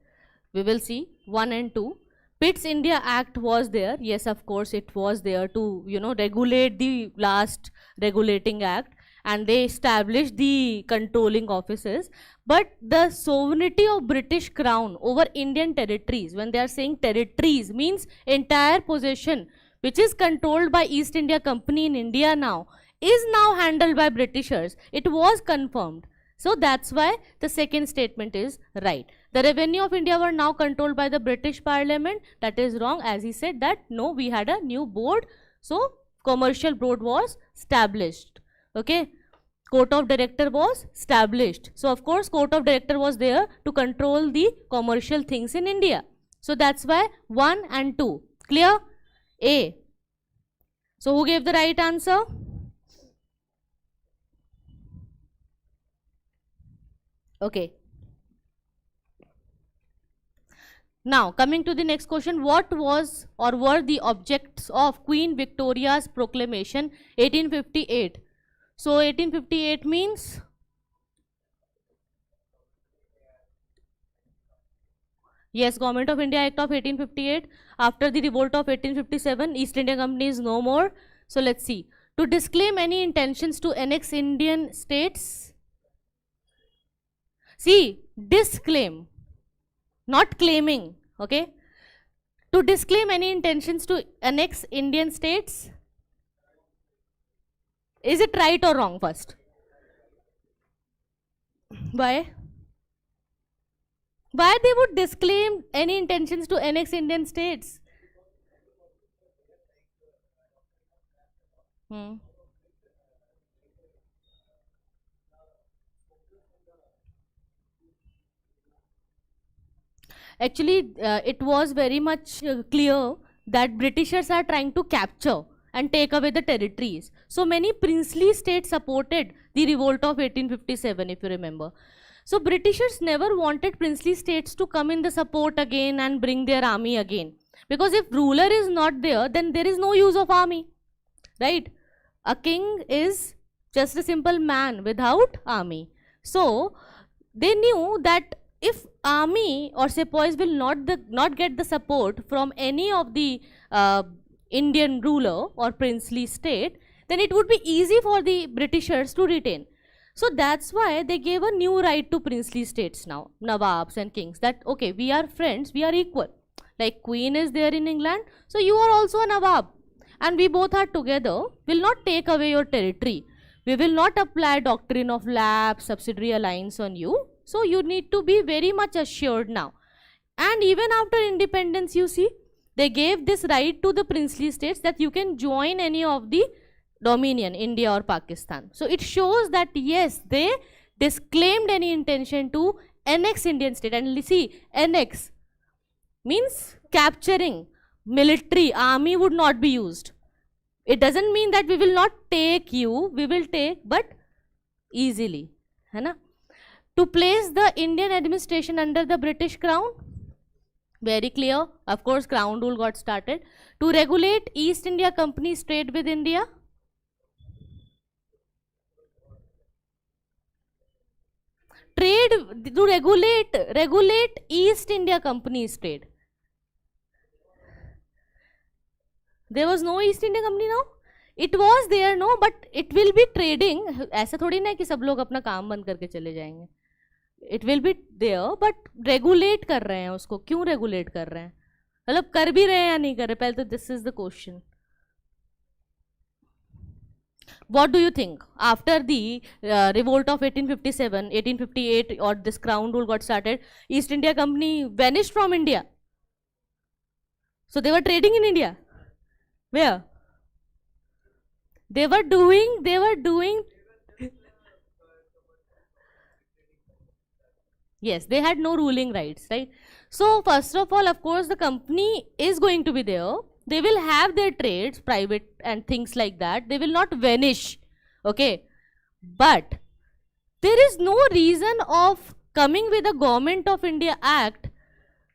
we will see 1 and 2. Pitt's India Act was there. Yes, of course, it was there to, regulate the last regulating act, and they established the controlling offices. But the sovereignty of British crown over Indian territories, when they are saying territories, means entire possession, which is controlled by East India Company in India now, is now handled by Britishers. It was confirmed. So that's why the second statement is right. The revenue of India were now controlled by the British Parliament. That is wrong, as he said that no, we had a new board. So commercial board was established. Okay. Court of Director was established. So of course Court of Director was there to control the commercial things in India. So that's why 1 and 2. Clear? A. So who gave the right answer? Okay. Now coming to the next question, what was or were the objects of Queen Victoria's proclamation 1858? So 1858 means yes, Government of India Act of 1858. After the revolt of 1857, East India Company is no more. So let's see. To disclaim any intentions to annex Indian states. See, disclaim, not claiming, okay? To disclaim any intentions to annex Indian states. Is it right or wrong first? Why? Why they would disclaim any intentions to annex Indian states? Hmm. Actually, it was very much clear that Britishers are trying to capture and take away the territories. So many princely states supported the revolt of 1857, if you remember. So Britishers never wanted princely states to come in the support again and bring their army again. Because if ruler is not there, then there is no use of army, right? A king is just a simple man without army. So they knew that if army or sepoys will not get the support from any of the Indian ruler or princely state, then it would be easy for the Britishers to retain. So that's why they gave a new right to princely states now, Nawabs and kings, that okay, we are friends, we are equal. Like Queen is there in England, so you are also a Nawab, and we both are together, will not take away your territory. We will not apply doctrine of lapse, subsidiary alliance on you. So you need to be very much assured now. And even after independence, you see, they gave this right to the princely states that you can join any of the dominion, India or Pakistan. So it shows that yes, they disclaimed any intention to annex Indian state. And see, annex means capturing. Military, army would not be used. It doesn't mean that we will not take you, we will take, but easily. है ना? To place the Indian administration under the British crown, very clear. Of course, crown rule got started. To regulate East India Company's trade with India. Trade, to regulate East India Company's trade. There was no East India Company now. It was there, no, but it will be trading. ऐसा थोड़ी ना है कि सब लोग अपना काम बंद करके चले जाएंगे. It will be there, but regulate कर रहे हैं उसको. क्यों regulate कर रहे हैं? मतलब कर भी रहे हैं या नहीं कर रहे? पहले तो this is the question. What do you think? After the revolt of 1857, 1858, or this crown rule got started, East India Company vanished from India. So they were trading in India. Where? They were doing. Yes, they had no ruling rights, right? So first of all, of course, the company is going to be there. They will have their trades, private and things like that. They will not vanish, okay? But there is no reason of coming with a Government of India Act,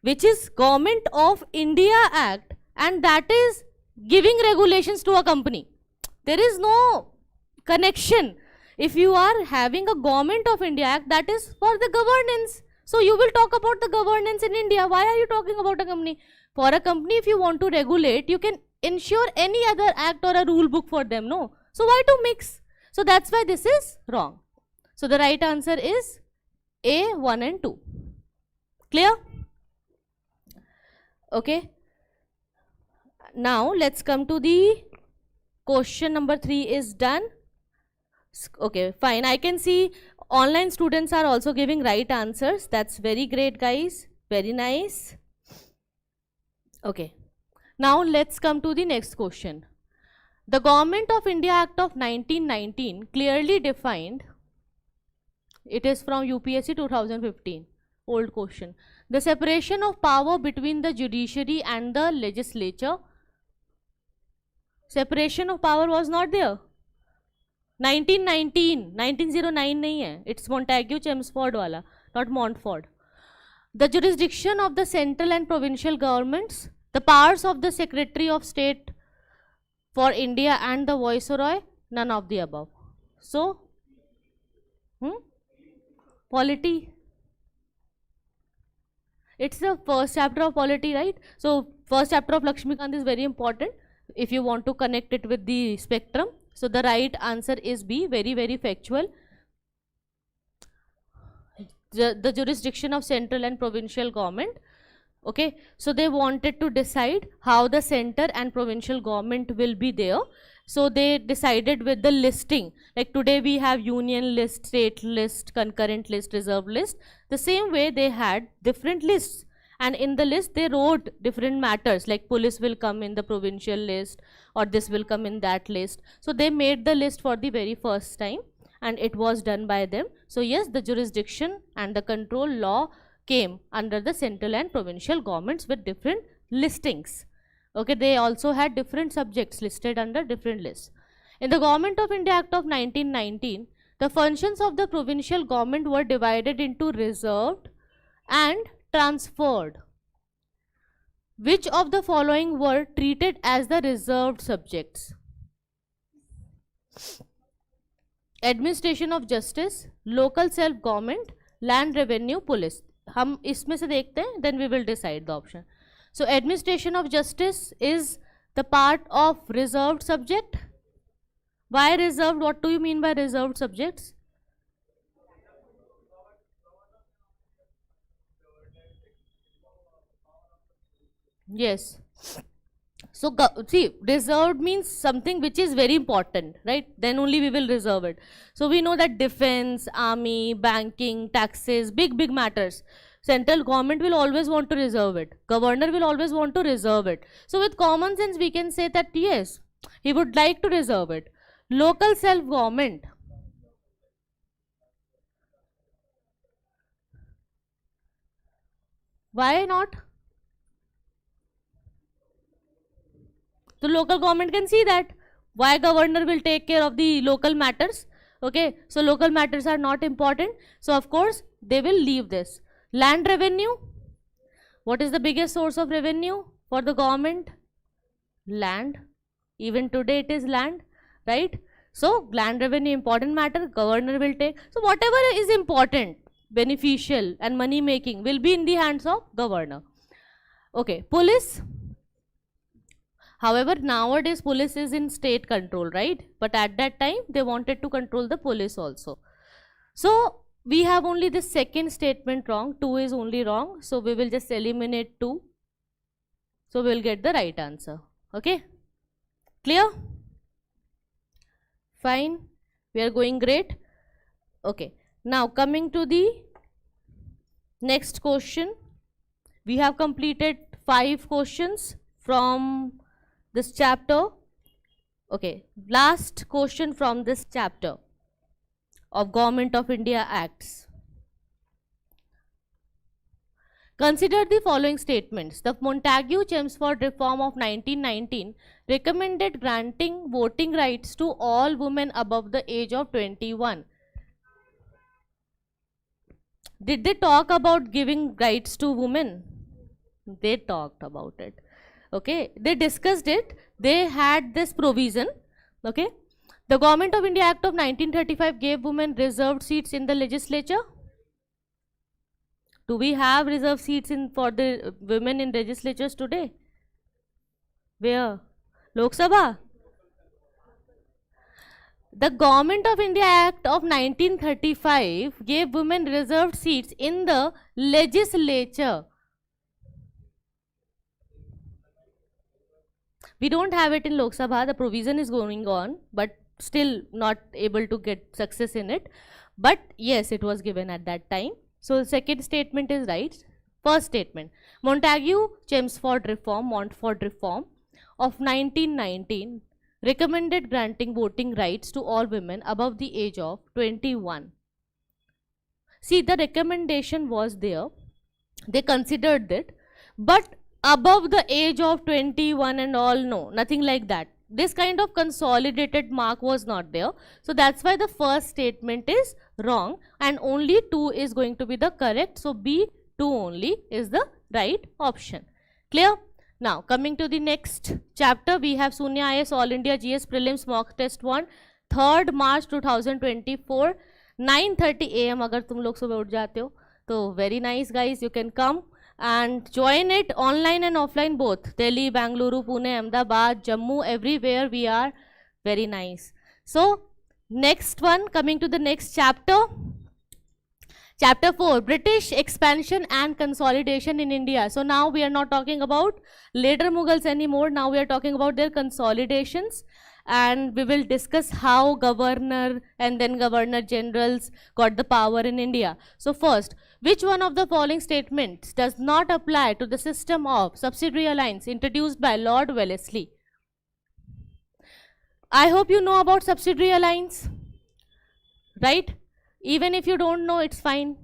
which is Government of India Act, and that is giving regulations to a company. There is no connection. If you are having a Government of India Act, that is for the governance. So you will talk about the governance in India. Why are you talking about a company? For a company, if you want to regulate, you can ensure any other act or a rule book for them, no? So why to mix? So that's why this is wrong. So the right answer is A, 1 and 2. Clear? Okay. Now let's come to the question number 3 is done. Okay, fine. I can see online students are also giving right answers. That's very great, guys. Very nice. Okay. Now let's come to the next question. The Government of India Act of 1919 clearly defined, it is from UPSC 2015, old question, the separation of power between the judiciary and the legislature. Separation of power was not there. 1919 नहीं है, it's Montagu Chelmsford वाला, not Montfort. The jurisdiction of the central and provincial governments, the powers of the Secretary of State for India and the Viceroy, none of the above. So, polity. It's the first chapter of polity, right? So, first chapter of Lakshmikant is very important if you want to connect it with the spectrum. So, the right answer is B, very, very factual. The jurisdiction of central and provincial government. Okay, so they wanted to decide how the center and provincial government will be there. So they decided with the listing, like today we have union list, state list, concurrent list, reserved list. The same way they had different lists, and in the list they wrote different matters, like police will come in the provincial list or this will come in that list. So they made the list for the very first time and it was done by them. So yes, the jurisdiction and the control law came under the central and provincial governments with different listings. Okay, they also had different subjects listed under different lists. In the Government of India Act of 1919, the functions of the provincial government were divided into reserved and transferred. Which of the following were treated as the reserved subjects? Administration of justice, local self-government, land revenue, police. हम इसमें से देखते हैं, then we will decide the option. So administration of justice is the part of reserved subject. Why reserved? What do you mean by reserved subjects? Yes. So see, reserved means something which is very important, right? Then only we will reserve it. So we know that defense, army, banking, taxes, big matters. Central government will always want to reserve it. Governor will always want to reserve it. So with common sense, we can say that yes, he would like to reserve it. Local self-government. Why not? The local government can see that. Why governor will take care of the local matters? Okay, so local matters are not important. So of course, they will leave this. Land revenue. What is the biggest source of revenue for the government? Land. Even today it is land, right? So land revenue, important matter, governor will take. So whatever is important, beneficial and money making will be in the hands of governor. Okay, police. However, nowadays police is in state control, right? But at that time they wanted to control the police also. So we have only the second statement wrong, 2 is only wrong, so we will just eliminate 2. So we will get the right answer. Okay, clear? Fine, we are going great. Okay, now coming to the next question. We have completed 5 questions from this chapter. Okay, last question from this chapter of Government of India Acts. Consider the following statements. The Montagu-Chelmsford reform of 1919 recommended granting voting rights to all women above the age of 21. Did they talk about giving rights to women? They talked about it. Okay, they discussed it. They had this provision. Okay, the Government of India Act of 1935 gave women reserved seats in the legislature. Do we have reserved seats for the women in legislatures today? Where? Lok Sabha? The Government of India Act of 1935 gave women reserved seats in the legislature. We don't have it in Lok Sabha, the provision is going on, but still not able to get success in it. But yes, it was given at that time. So the second statement is right. First statement, Montagu-Chelmsford reform, Montfort reform of 1919 recommended granting voting rights to all women above the age of 21. See, the recommendation was there. They considered it, but above the age of 21 and all, no, nothing like that. This kind of consolidated mark was not there. So that's why the first statement is wrong and only 2 is going to be the correct. So B, 2 only is the right option. Clear? Now coming to the next chapter, we have Sunya IAS All India GS Prelims Mock Test 1, 3rd March 2024, 9:30 AM. अगर तुम लोग सुबह उठ जाते हो तो very nice guys, you can come and join it online and offline both. Delhi, Bangalore, Pune, Ahmedabad, Jammu, everywhere we are. Very nice. So next one, coming to the next chapter. Chapter 4, British expansion and consolidation in India. So now we are not talking about later Mughals anymore. Now we are talking about their consolidations, and we will discuss how governor and then governor generals got the power in India. So first, which one of the following statements does not apply to the system of subsidiary alliance introduced by Lord Wellesley? I hope you know about subsidiary alliance, right? Even if you don't know, it's fine.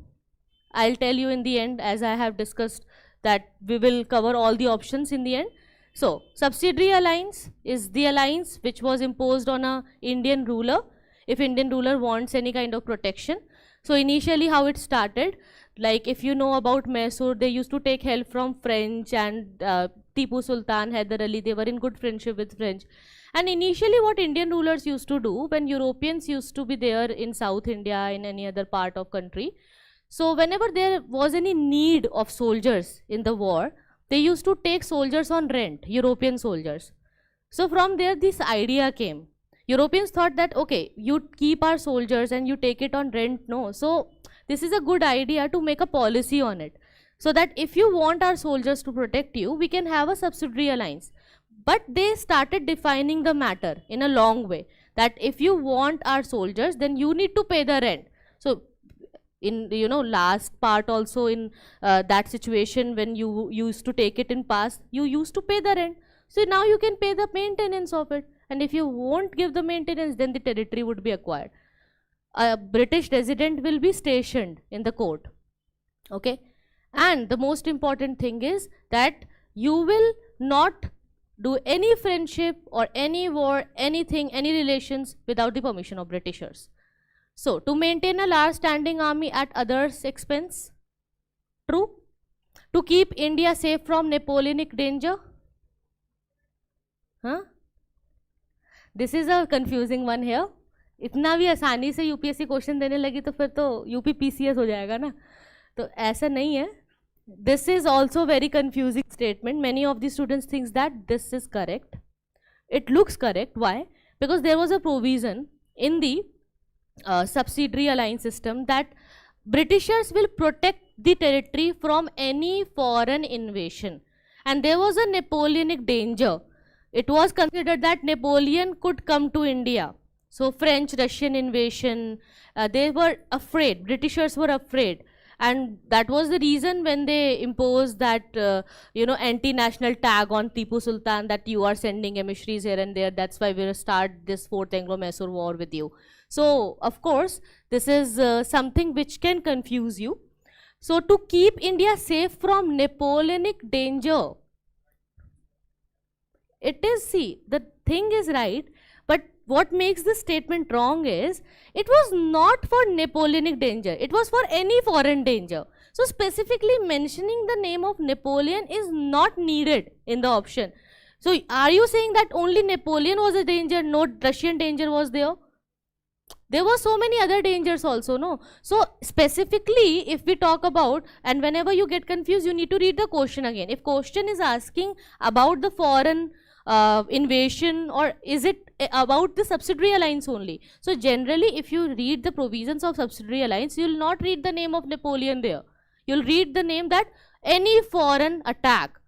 I'll tell you in the end, as I have discussed that we will cover all the options in the end. So, subsidiary alliance is the alliance which was imposed on a Indian ruler if Indian ruler wants any kind of protection. So, initially how it started, like if you know about Mysore, they used to take help from French, and Tipu Sultan, Hyder Ali, they were in good friendship with French. And initially what Indian rulers used to do when Europeans used to be there in South India, in any other part of country, so whenever there was any need of soldiers in the war, they used to take soldiers on rent, European soldiers. So from there this idea came. Europeans thought that, okay, you keep our soldiers and you take it on rent, no. So this is a good idea to make a policy on it, so that if you want our soldiers to protect you, we can have a subsidiary alliance. But they started defining the matter in a long way, that if you want our soldiers, then you need to pay the rent. So in last part also, in that situation when you used to take it in past, you used to pay the rent. So now you can pay the maintenance of it, and if you won't give the maintenance, then the territory would be acquired. A British resident will be stationed in the court. Okay, and the most important thing is that you will not do any friendship or any war, anything, any relations without the permission of Britishers. So, to maintain a large standing army at others' expense. True. To keep India safe from Napoleonic danger. Huh? This is a confusing one here. इतना भी आसानी से UPSC question देने लगी तो फिर तो UP PCS हो जाएगा ना, तो ऐसा नहीं है. This is also very confusing statement. Many of the students thinks that this is correct. It looks correct. Why? Because there was a provision in the subsidiary alliance system that Britishers will protect the territory from any foreign invasion. And there was a Napoleonic danger. It was considered that Napoleon could come to India. So French-Russian invasion, they were afraid, Britishers were afraid. And that was the reason when they imposed that, anti-national tag on Tipu Sultan, that you are sending emissaries here and there. That's why we'll start this Fourth Anglo-Mysore War with you. So, of course, this is something which can confuse you. So, to keep India safe from Napoleonic danger, it is, see, the thing is right, but what makes this statement wrong is, it was not for Napoleonic danger, it was for any foreign danger. So, specifically mentioning the name of Napoleon is not needed in the option. So, are you saying that only Napoleon was a danger, no Russian danger was there? There were so many other dangers also, no? So, specifically, if we talk about, and whenever you get confused, you need to read the question again. If question is asking about the foreign invasion, or is it about the subsidiary alliance only? So, generally, if you read the provisions of subsidiary alliance, you will not read the name of Napoleon there. You will read the name that any foreign attack,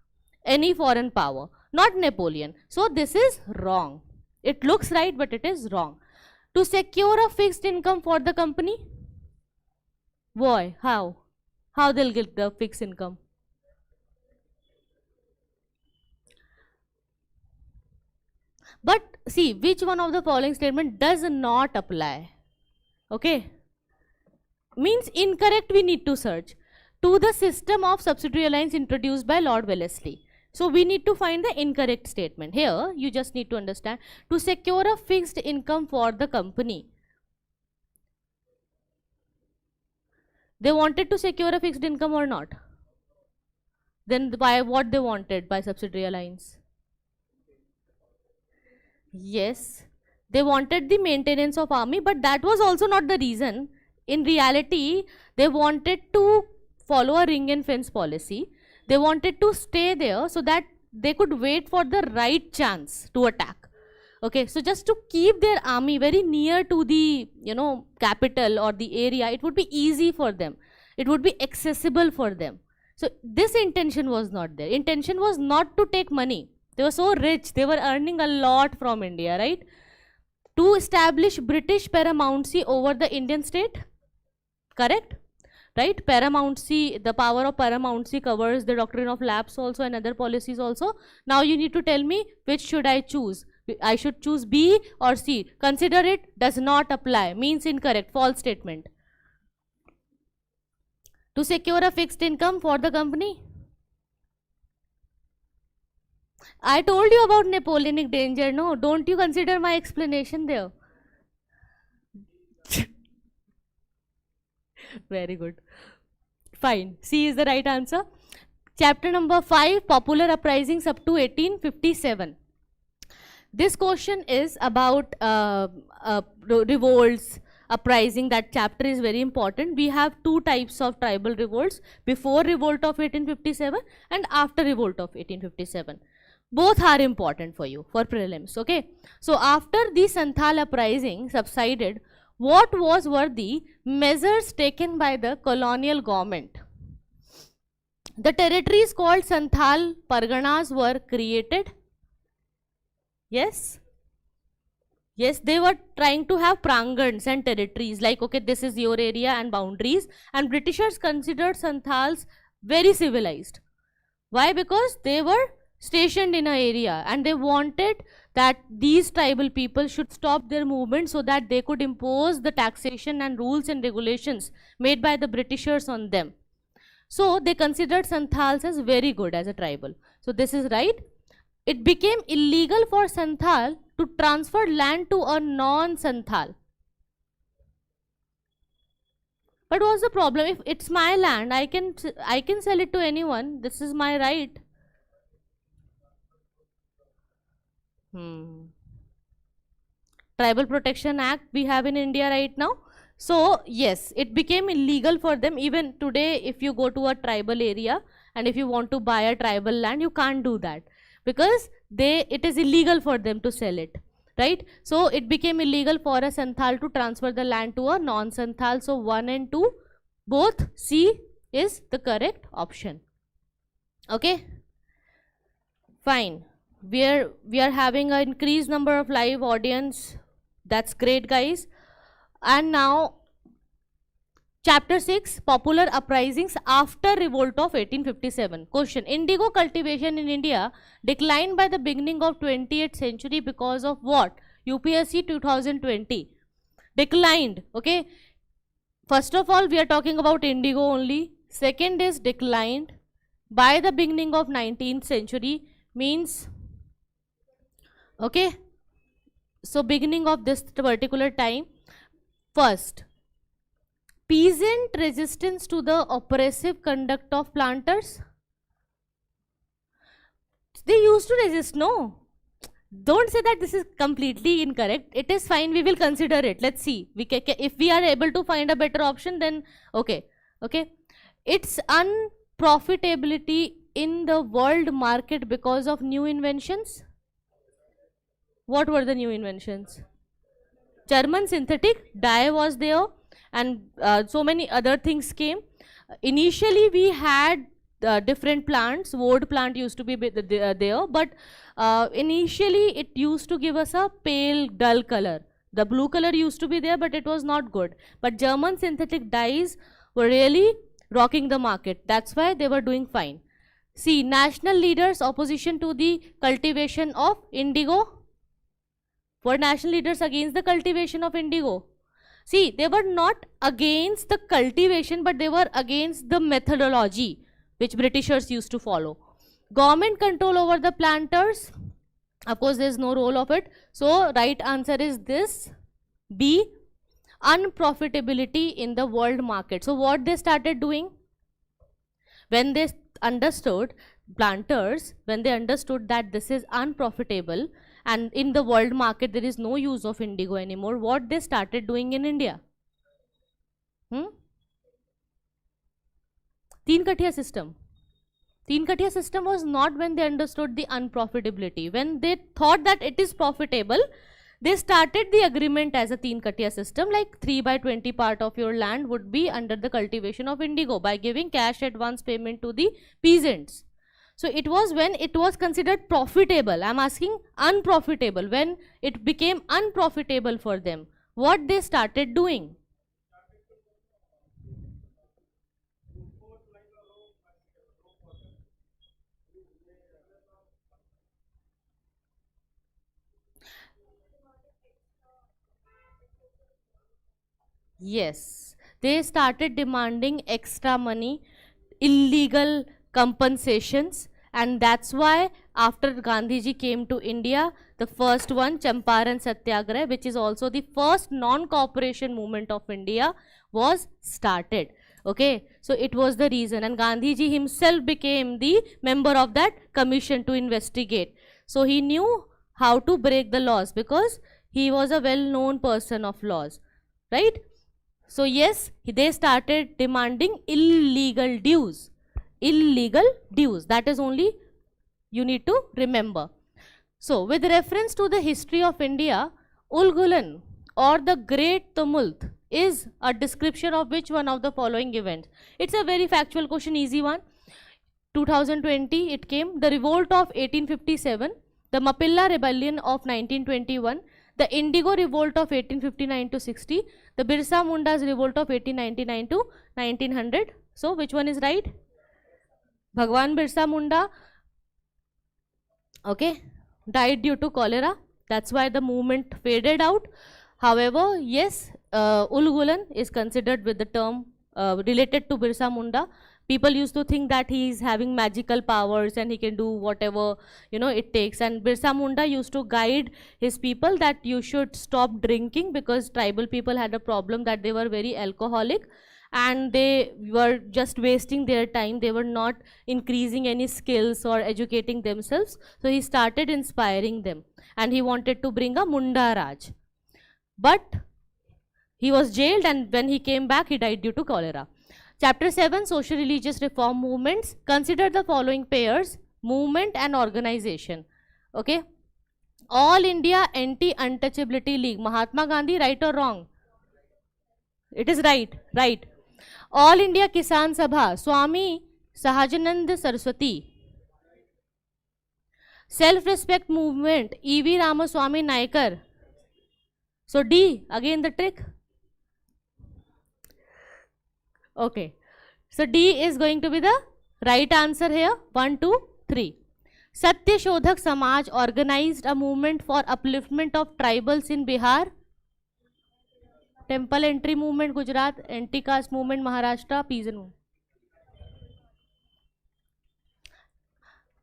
any foreign power, not Napoleon. So, this is wrong. It looks right, but it is wrong. To secure a fixed income for the company? Why? How? How they'll get the fixed income? But see, which one of the following statement does not apply? Okay. Means incorrect, we need to search. To the system of subsidiary alliance introduced by Lord Wellesley. So, we need to find the incorrect statement. Here, you just need to understand, to secure a fixed income for the company. They wanted to secure a fixed income or not? Then by what they wanted by subsidiary alliance? Yes, they wanted the maintenance of army, but that was also not the reason. In reality, they wanted to follow a ring and fence policy. They wanted to stay there so that they could wait for the right chance to attack. Okay, so just to keep their army very near to the, capital or the area, it would be easy for them. It would be accessible for them. So this intention was not there. Intention was not to take money. They were so rich, they were earning a lot from India, right? To establish British paramountcy over the Indian state, correct? Right, paramountcy, the power of paramountcy covers the doctrine of lapse also and other policies also. Now you need to tell me which should I choose. I should choose B or C. Consider it does not apply, means incorrect, false statement. To secure a fixed income for the company. I told you about Napoleonic danger, no? Don't you consider my explanation there? Very good. Fine. C is the right answer. Chapter number 5, Popular Uprisings up to 1857. This question is about revolts, uprising. That chapter is very important. We have two types of tribal revolts, before revolt of 1857 and after revolt of 1857. Both are important for you, for prelims, okay? So, after the Santhal uprising subsided, what were the measures taken by the colonial government? The territories called Santhal Parganas were created. Yes? Yes, they were trying to have prangans and territories, like, okay, this is your area and boundaries, and Britishers considered Santhals very civilized. Why? Because they were stationed in an area and they wanted that these tribal people should stop their movement so that they could impose the taxation and rules and regulations made by the Britishers on them. So they considered Santhals as very good as a tribal. So this is right. It became illegal for Santhal to transfer land to a non-Santhal. But what's the problem? If it's my land, I can sell it to anyone. This is my right. Tribal Protection Act we have in India right now. So yes, it became illegal for them. Even today, if you go to a tribal area and if you want to buy a tribal land, you can't do that, because it is illegal for them to sell it, right? So it became illegal for a Santhal to transfer the land to a non-Santhal. So 1 and 2, both C is the correct option. Okay, fine. We are having an increased number of live audience. That's great, guys. And now chapter 6, popular uprisings after revolt of 1857. Question: indigo cultivation in India declined by the beginning of 20th century because of what? UPSC 2020. Declined. Okay, first of all, we are talking about indigo only. Second is declined by the beginning of 19th century means, okay, so beginning of this particular time. First, peasant resistance to the oppressive conduct of planters. They used to resist, no? Don't say that this is completely incorrect. It is fine, we will consider it. Let's see. If we are able to find a better option, then okay. Okay. Its unprofitability in the world market because of new inventions. What were the new inventions? German synthetic dye was there, and so many other things came. Initially we had different plants. Woad plant used to be there, but initially it used to give us a pale dull color. The blue color used to be there, but it was not good. But German synthetic dyes were really rocking the market. That's why they were doing fine. See, national leaders opposition to the cultivation of indigo. Were national leaders against the cultivation of indigo? See, they were not against the cultivation, but they were against the methodology which Britishers used to follow. Government control over the planters. Of course, there is no role of it. So, right answer is this, B. Unprofitability in the world market. So, what they started doing? When they understood, planters, when they understood that this is unprofitable, and in the world market there is no use of indigo anymore, what they started doing in India? Teen Kathia system. Teen Kathia system was not when they understood the unprofitability. When they thought that it is profitable, they started the agreement as a Teen Kathia system, like 3/20 part of your land would be under the cultivation of indigo by giving cash advance payment to the peasants. So it was when it was considered profitable. I am asking unprofitable. When it became unprofitable for them, what they started doing? Yes, they started demanding extra money, illegal compensations, and that's why after Gandhiji came to India, the first one, Champaran Satyagraha, which is also the first non-cooperation movement of India, was started. Okay, so it was the reason, and Gandhiji himself became the member of that commission to investigate. So he knew how to break the laws because he was a well-known person of laws, right? So yes, they started demanding illegal dues. Illegal dues, that is only you need to remember. So with reference to the history of India, Ulgulan or the Great Tumult is a description of which one of the following events? It's a very factual question, easy one. 2020 it came, the revolt of 1857, the Mapilla rebellion of 1921, the Indigo revolt of 1859 to 60, the Birsa Munda's revolt of 1899 to 1900. So which one is right? Bhagwan Birsa Munda, okay, died due to cholera. That's why the movement faded out. However, yes, Ulgulan is considered with the term related to Birsa Munda. People used to think that he is having magical powers and he can do whatever it takes. And Birsa Munda used to guide his people that you should stop drinking because tribal people had a problem that they were very alcoholic and they were just wasting their time. They were not increasing any skills or educating themselves. So he started inspiring them and he wanted to bring a Munda Raj. But he was jailed and when he came back, he died due to cholera. Chapter 7, Social Religious Reform Movements. Consider the following pairs, movement and organization. Okay. All India Anti-Untouchability League, Mahatma Gandhi, right or wrong? It is right, right. All India Kisan Sabha, Swami Sahajanand Saraswati. Self-respect movement, E.V. Ramaswamy Naikar. So D, again the trick. Okay. So D is going to be the right answer here. 1, 2, 3. Satya Shodhak Samaj organized a movement for upliftment of tribals in Bihar. Temple entry movement Gujarat, anti-caste movement Maharashtra, peasant movement.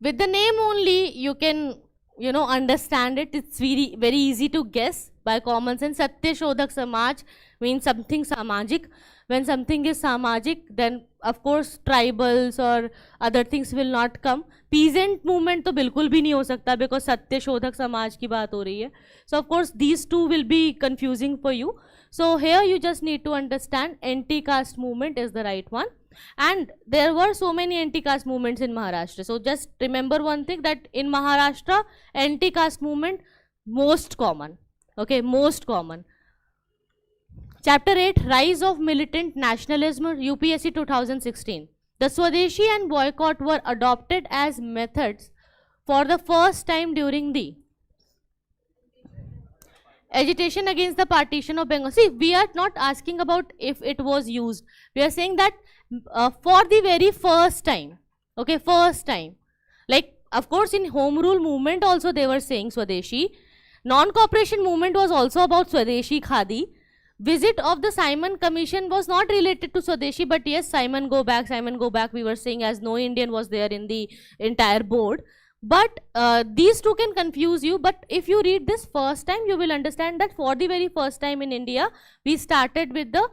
With the name only, you can, understand it. It's very easy to guess by common sense. Satya Shodhak Samaj means something samajik. When something is samajik, then of course tribals or other things will not come. Peasant movement तो बिल्कुल भी नहीं हो सकता because सत्य शोधक समाज की बात हो रही है. So of course these two will be confusing for you. So here you just need to understand anti-caste movement is the right one. And there were so many anti-caste movements in Maharashtra. So just remember one thing, that in Maharashtra, anti-caste movement most common. Okay, most common. Chapter 8, Rise of Militant Nationalism, UPSC 2016. The Swadeshi and boycott were adopted as methods for the first time during the agitation against the partition of Bengal. See, we are not asking about if it was used. We are saying that for the very first time. Okay, first time. Like, of course, in Home Rule movement also they were saying Swadeshi. Non-cooperation movement was also about Swadeshi Khadi. Visit of the Simon Commission was not related to Swadeshi, but yes, Simon go back, we were saying, as no Indian was there in the entire board. But these two can confuse you, but if you read this first time, you will understand that for the very first time in India, we started with the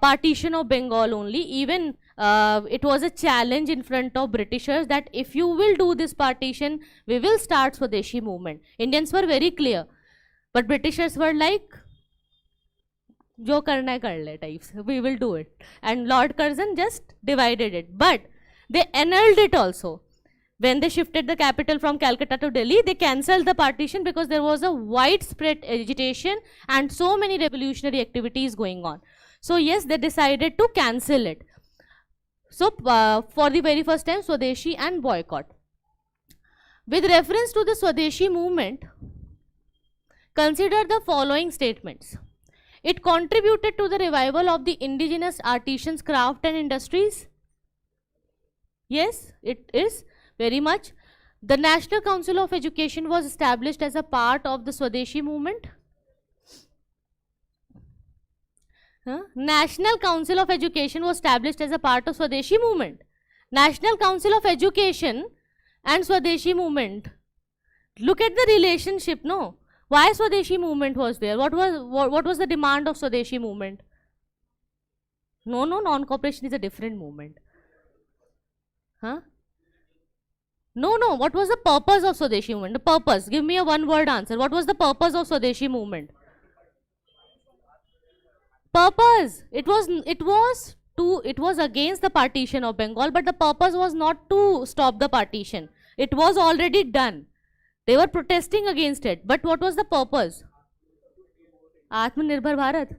partition of Bengal only. Even it was a challenge in front of Britishers that if you will do this partition, we will start Swadeshi movement. Indians were very clear, but Britishers were like, jo karna hai kar le types, we will do it. And Lord Curzon just divided it, but they annulled it also. When they shifted the capital from Calcutta to Delhi, they cancelled the partition because there was a widespread agitation and so many revolutionary activities going on. So yes, they decided to cancel it. So for the very first time, Swadeshi and boycott. With reference to the Swadeshi movement, consider the following statements. It contributed to the revival of the indigenous artisans, craft and industries. Yes, it is very much. The National Council of Education was established as a part of the Swadeshi movement. National Council of Education was established as a part of Swadeshi movement. National Council of Education and Swadeshi movement. Look at the relationship, no? Why Swadeshi movement was there? What was the demand of Swadeshi movement? No, non-cooperation is a different movement. Huh? No, what was the purpose of Swadeshi movement? The purpose, give me a one-word answer. What was the purpose of Swadeshi movement? Purpose, it was against the partition of Bengal, but the purpose was not to stop the partition. It was already done. They were protesting against it. But what was the purpose? Atmanirbhar Bharat.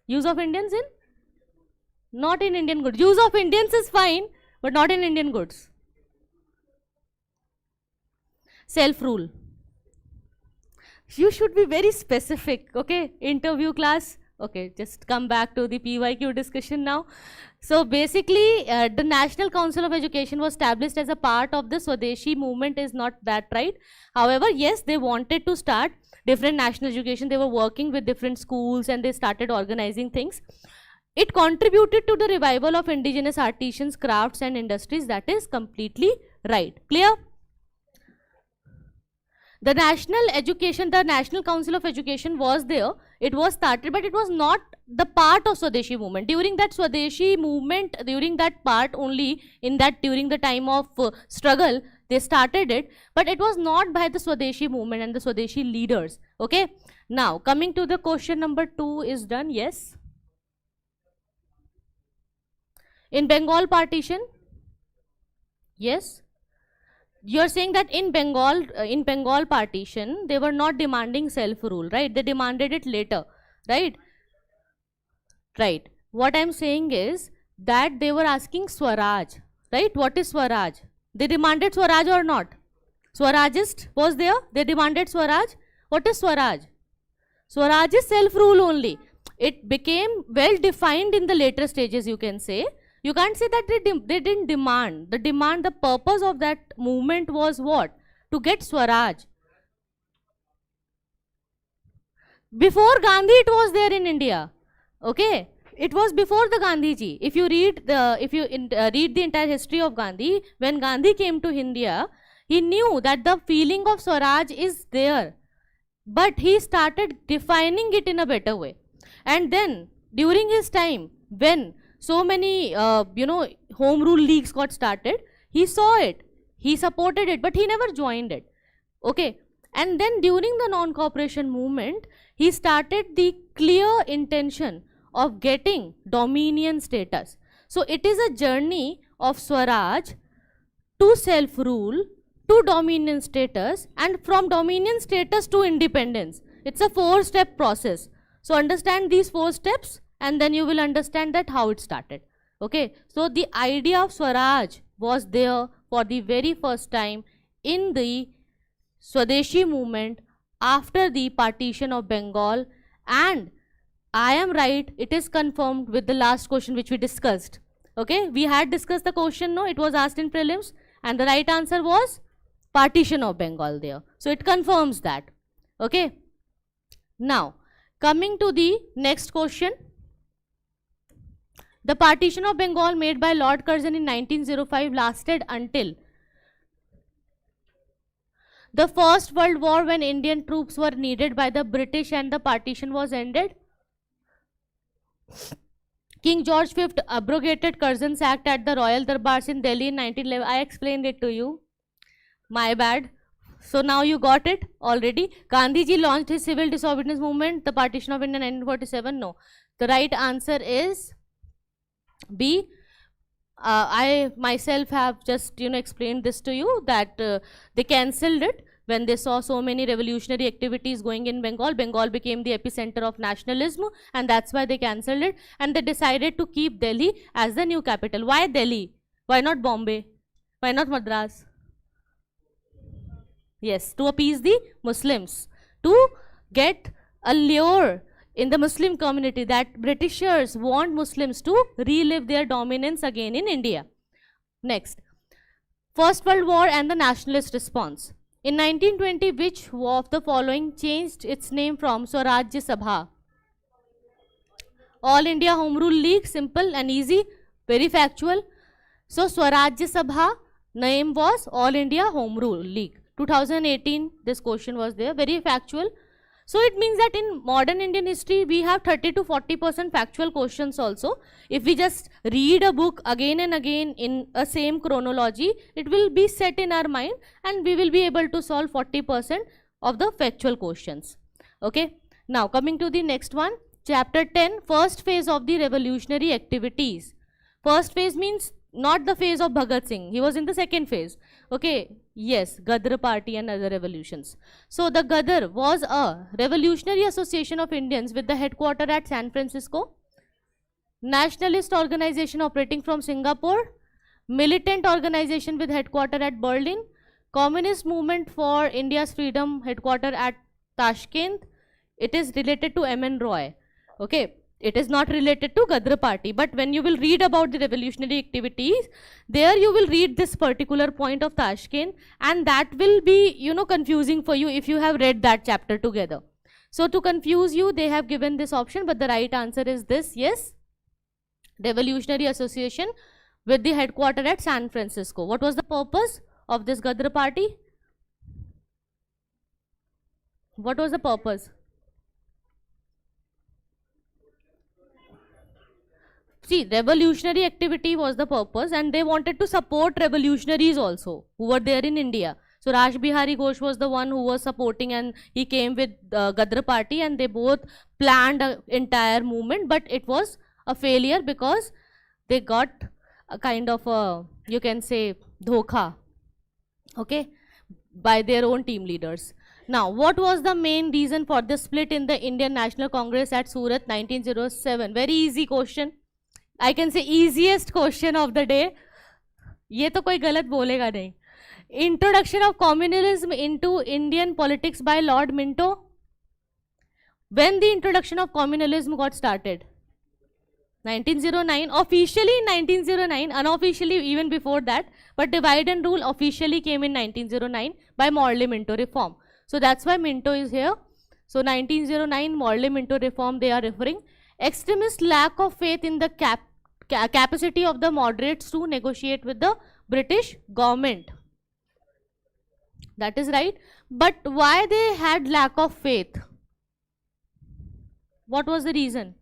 Use of Indians in? Not in Indian goods. Use of Indians is fine, but not in Indian goods. Self-rule. You should be very specific, okay? Interview class. Okay, just come back to the PYQ discussion now. So basically, the National Council of Education was established as a part of the Swadeshi movement is not that right. However, yes, they wanted to start different national education. They were working with different schools and they started organizing things. It contributed to the revival of indigenous artisans, crafts and industries. That is completely right. Clear? The National Council of Education was there. It was started, but it was not the part of Swadeshi movement. During that Swadeshi movement, during that part only, during the time of struggle, they started it, but it was not by the Swadeshi movement and the Swadeshi leaders. Okay. Now, coming to the question number 2 is done. Yes. In Bengal partition, Yes. You're saying that in Bengal partition, they were not demanding self-rule, right? They demanded it later, right? Right. What I'm saying is that they were asking Swaraj, right? What is Swaraj? They demanded Swaraj or not? Swarajist was there? They demanded Swaraj. What is Swaraj? Swaraj is self-rule only. It became well defined in the later stages, you can say. You can't say that they didn't demand. The purpose of that movement was what? To get Swaraj. Before Gandhi, it was there in India. Okay, it was before the Gandhiji. If you read read the entire history of Gandhi, when Gandhi came to India, he knew that the feeling of Swaraj is there, but he started defining it in a better way. And then during his time, when so many home rule leagues got started, he saw it, he supported it, but he never joined it. Okay, and then during the non-cooperation movement, he started the clear intention of getting dominion status. So it is a journey of Swaraj to self-rule, to dominion status, and from dominion status to independence. It's a 4-step process. So understand these 4 steps and then you will understand that how it started. Okay, so the idea of Swaraj was there for the very first time in the Swadeshi movement after the partition of Bengal, and I am right, it is confirmed with the last question which we discussed. Okay, we had discussed the question, no, it was asked in prelims and the right answer was partition of Bengal there. So it confirms that. Okay, now coming to the next question. The partition of Bengal made by Lord Curzon in 1905 lasted until the First World War, when Indian troops were needed by the British and the partition was ended. King George V abrogated Curzon's Act at the Royal Darbars in Delhi in 1911. I explained it to you. My bad. So now you got it already. Gandhiji launched his civil disobedience movement, the partition of India in 1947. No. The right answer is B. I myself have just explained this to you that they cancelled it when they saw so many revolutionary activities going in Bengal. Bengal became the epicenter of nationalism and that's why they cancelled it, and they decided to keep Delhi as the new capital. Why Delhi? Why not Bombay? Why not Madras? Yes, to appease the Muslims, to get a lure in the Muslim community that Britishers want Muslims to relive their dominance again in India. Next, First World War and the nationalist response. In 1920, which of the following changed its name from Swarajya Sabha? All India Home Rule League, simple and easy, very factual. So Swarajya Sabha name was All India Home Rule League. 2018, this question was there, very factual. So it means that in modern Indian history, we have 30 to 40% factual questions also. If we just read a book again and again in a same chronology, it will be set in our mind and we will be able to solve 40% of the factual questions. Okay. Now coming to the next one, chapter 10, first phase of the revolutionary activities. First phase means not the phase of Bhagat Singh. He was in the second phase. Okay. Yes, Gadar party and other revolutions. So the Gadar was a revolutionary association of Indians with the headquarters at San Francisco, nationalist organization operating from Singapore, militant organization with headquarters at Berlin, communist movement for India's freedom headquarters at Tashkent. It is related to M.N. Roy. Okay. It is not related to Gadar party, but when you will read about the revolutionary activities, there you will read this particular point of Tashkent, and that will be, confusing for you if you have read that chapter together. So to confuse you, they have given this option, but the right answer is this, yes, revolutionary association with the headquarters at San Francisco. What was the purpose of this Gadar party? What was the purpose? See, revolutionary activity was the purpose, and they wanted to support revolutionaries also who were there in India. So Raj Bihari Ghosh was the one who was supporting, and he came with Gadar party, and they both planned an entire movement, but it was a failure because they got a kind of a, you can say, dhokha, okay, by their own team leaders. Now, what was the main reason for the split in the Indian National Congress at Surat 1907? Very easy question. I can say easiest question of the day. ये तो कोई गलत बोलेगा नहीं. Introduction of communalism into Indian politics by Lord Minto. When the introduction of communalism got started? 1909. Officially in 1909, unofficially even before that, but divide and rule officially came in 1909 by Morley Minto reform. So that's why Minto is here. So 1909 Morley Minto reform they are referring. Extremist lack of faith in the capacity of the moderates to negotiate with the British government. That is right. But why they had lack of faith? What was the reason?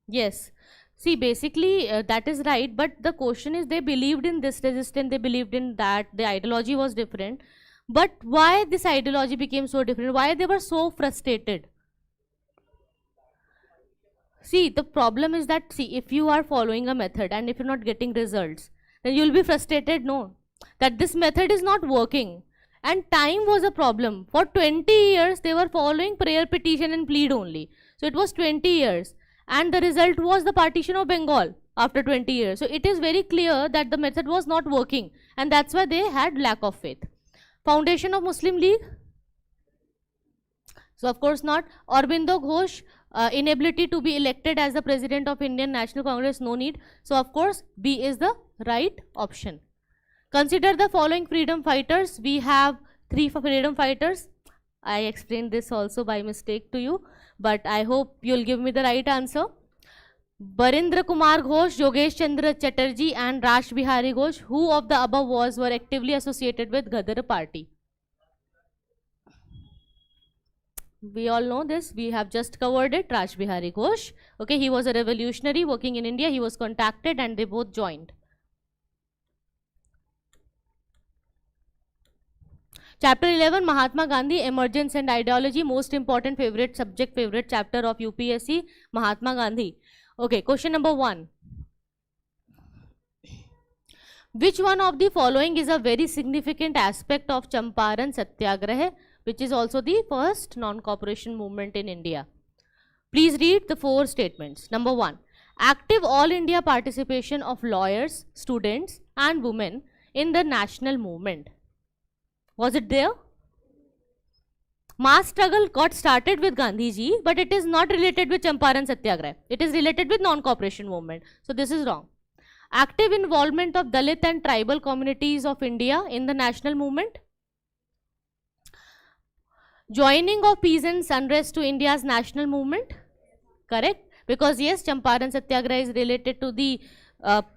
Yes. See, basically that is right, but the question is they believed in this resistance, they believed in that, the ideology was different. But why this ideology became so different? Why they were so frustrated? See, the problem is that, see, if you are following a method and if you're not getting results, then you'll be frustrated, no, that this method is not working. And time was a problem. For 20 years, they were following prayer, petition and plead only. So it was 20 years. And the result was the partition of Bengal after 20 years. So it is very clear that the method was not working. And that's why they had lack of faith. Foundation of Muslim League? So of course not. Aurobindo Ghosh, inability to be elected as the president of Indian National Congress, no need. So of course B is the right option. Consider the following freedom fighters. We have 3 freedom fighters. I explained this also by mistake to you, but I hope you'll give me the right answer. Barindra Kumar Ghosh, Yogesh Chandra Chatterjee and Rash Bihari Ghosh. Who of the above were actively associated with Ghadar party? We all know this. We have just covered it. Rash Bihari Ghosh. Okay, he was a revolutionary working in India. He was contacted and they both joined. Chapter 11, Mahatma Gandhi, Emergence and Ideology. Most important favorite subject, favorite chapter of UPSC, Mahatma Gandhi. Okay, question number 1. Which one of the following is a very significant aspect of Champaran Satyagraha, which is also the first non-cooperation movement in India? Please read the 4 statements. Number 1. Active all India participation of lawyers, students and women in the national movement. Was it there? Mass struggle got started with Gandhiji, but it is not related with Champaran Satyagraha. It is related with non-cooperation movement. So this is wrong. Active involvement of Dalit and tribal communities of India in the national movement. Joining of peasants unrest to India's national movement. Correct? Because yes, Champaran Satyagraha is related to the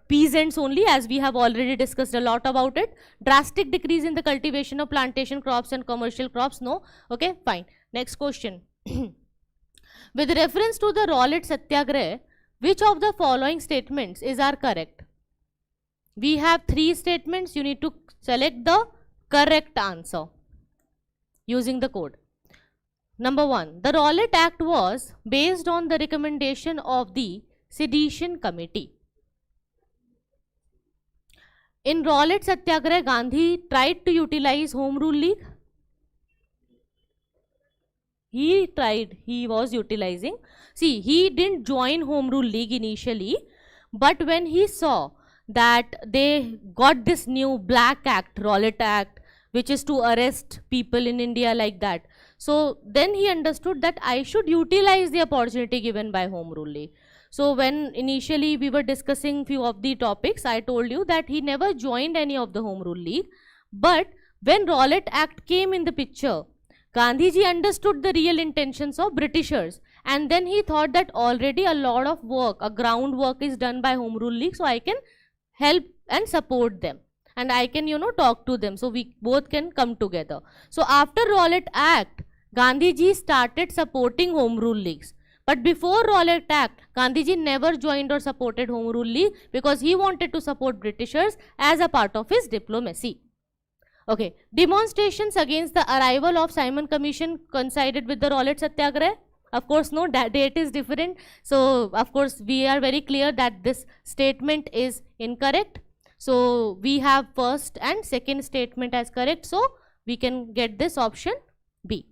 peasants only, as we have already discussed a lot about it. Drastic decrease in the cultivation of plantation crops and commercial crops, no. Okay, fine. Next question. With reference to the Rowlatt Satyagraha, which of the following statements is are correct? We have 3 statements. You need to select the correct answer using the code. Number 1. The Rowlatt Act was based on the recommendation of the Sedition Committee. In Rowlatt Satyagraha, Gandhi tried to utilize Home Rule League. He was utilizing. See, he didn't join Home Rule League initially, but when he saw that they got this new Black Act, Rowlatt Act, which is to arrest people in India like that. So then he understood that I should utilize the opportunity given by Home Rule League. So when initially we were discussing few of the topics, I told you that he never joined any of the Home Rule League. But when Rowlatt Act came in the picture, Gandhiji understood the real intentions of Britishers. And then he thought that already a lot of work, a groundwork is done by Home Rule League, so I can help and support them. And I can, talk to them. So we both can come together. So after Rowlatt Act, Gandhiji started supporting Home Rule Leagues. But before Rowlatt Act, Gandhiji never joined or supported Home Rule League because he wanted to support Britishers as a part of his diplomacy. Okay, demonstrations against the arrival of Simon Commission coincided with the Rowlatt Satyagraha. Of course, no, that date is different. So, of course, we are very clear that this statement is incorrect. So, we have first and second statement as correct. So, we can get this option B.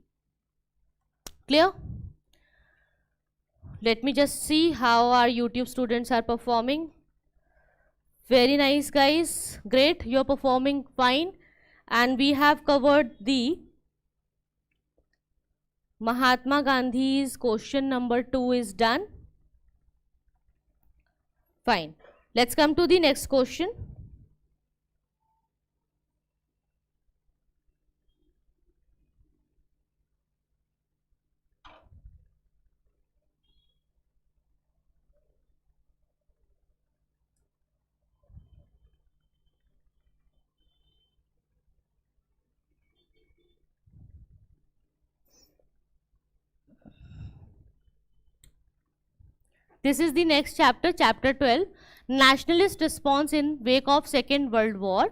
Clear? Let me just see how our YouTube students are performing. Very nice, guys. Great. You're performing fine. And we have covered the Mahatma Gandhi's question number 2 is done. Fine. Let's come to the next question. This is the next chapter, chapter 12, Nationalist Response in Wake of Second World War.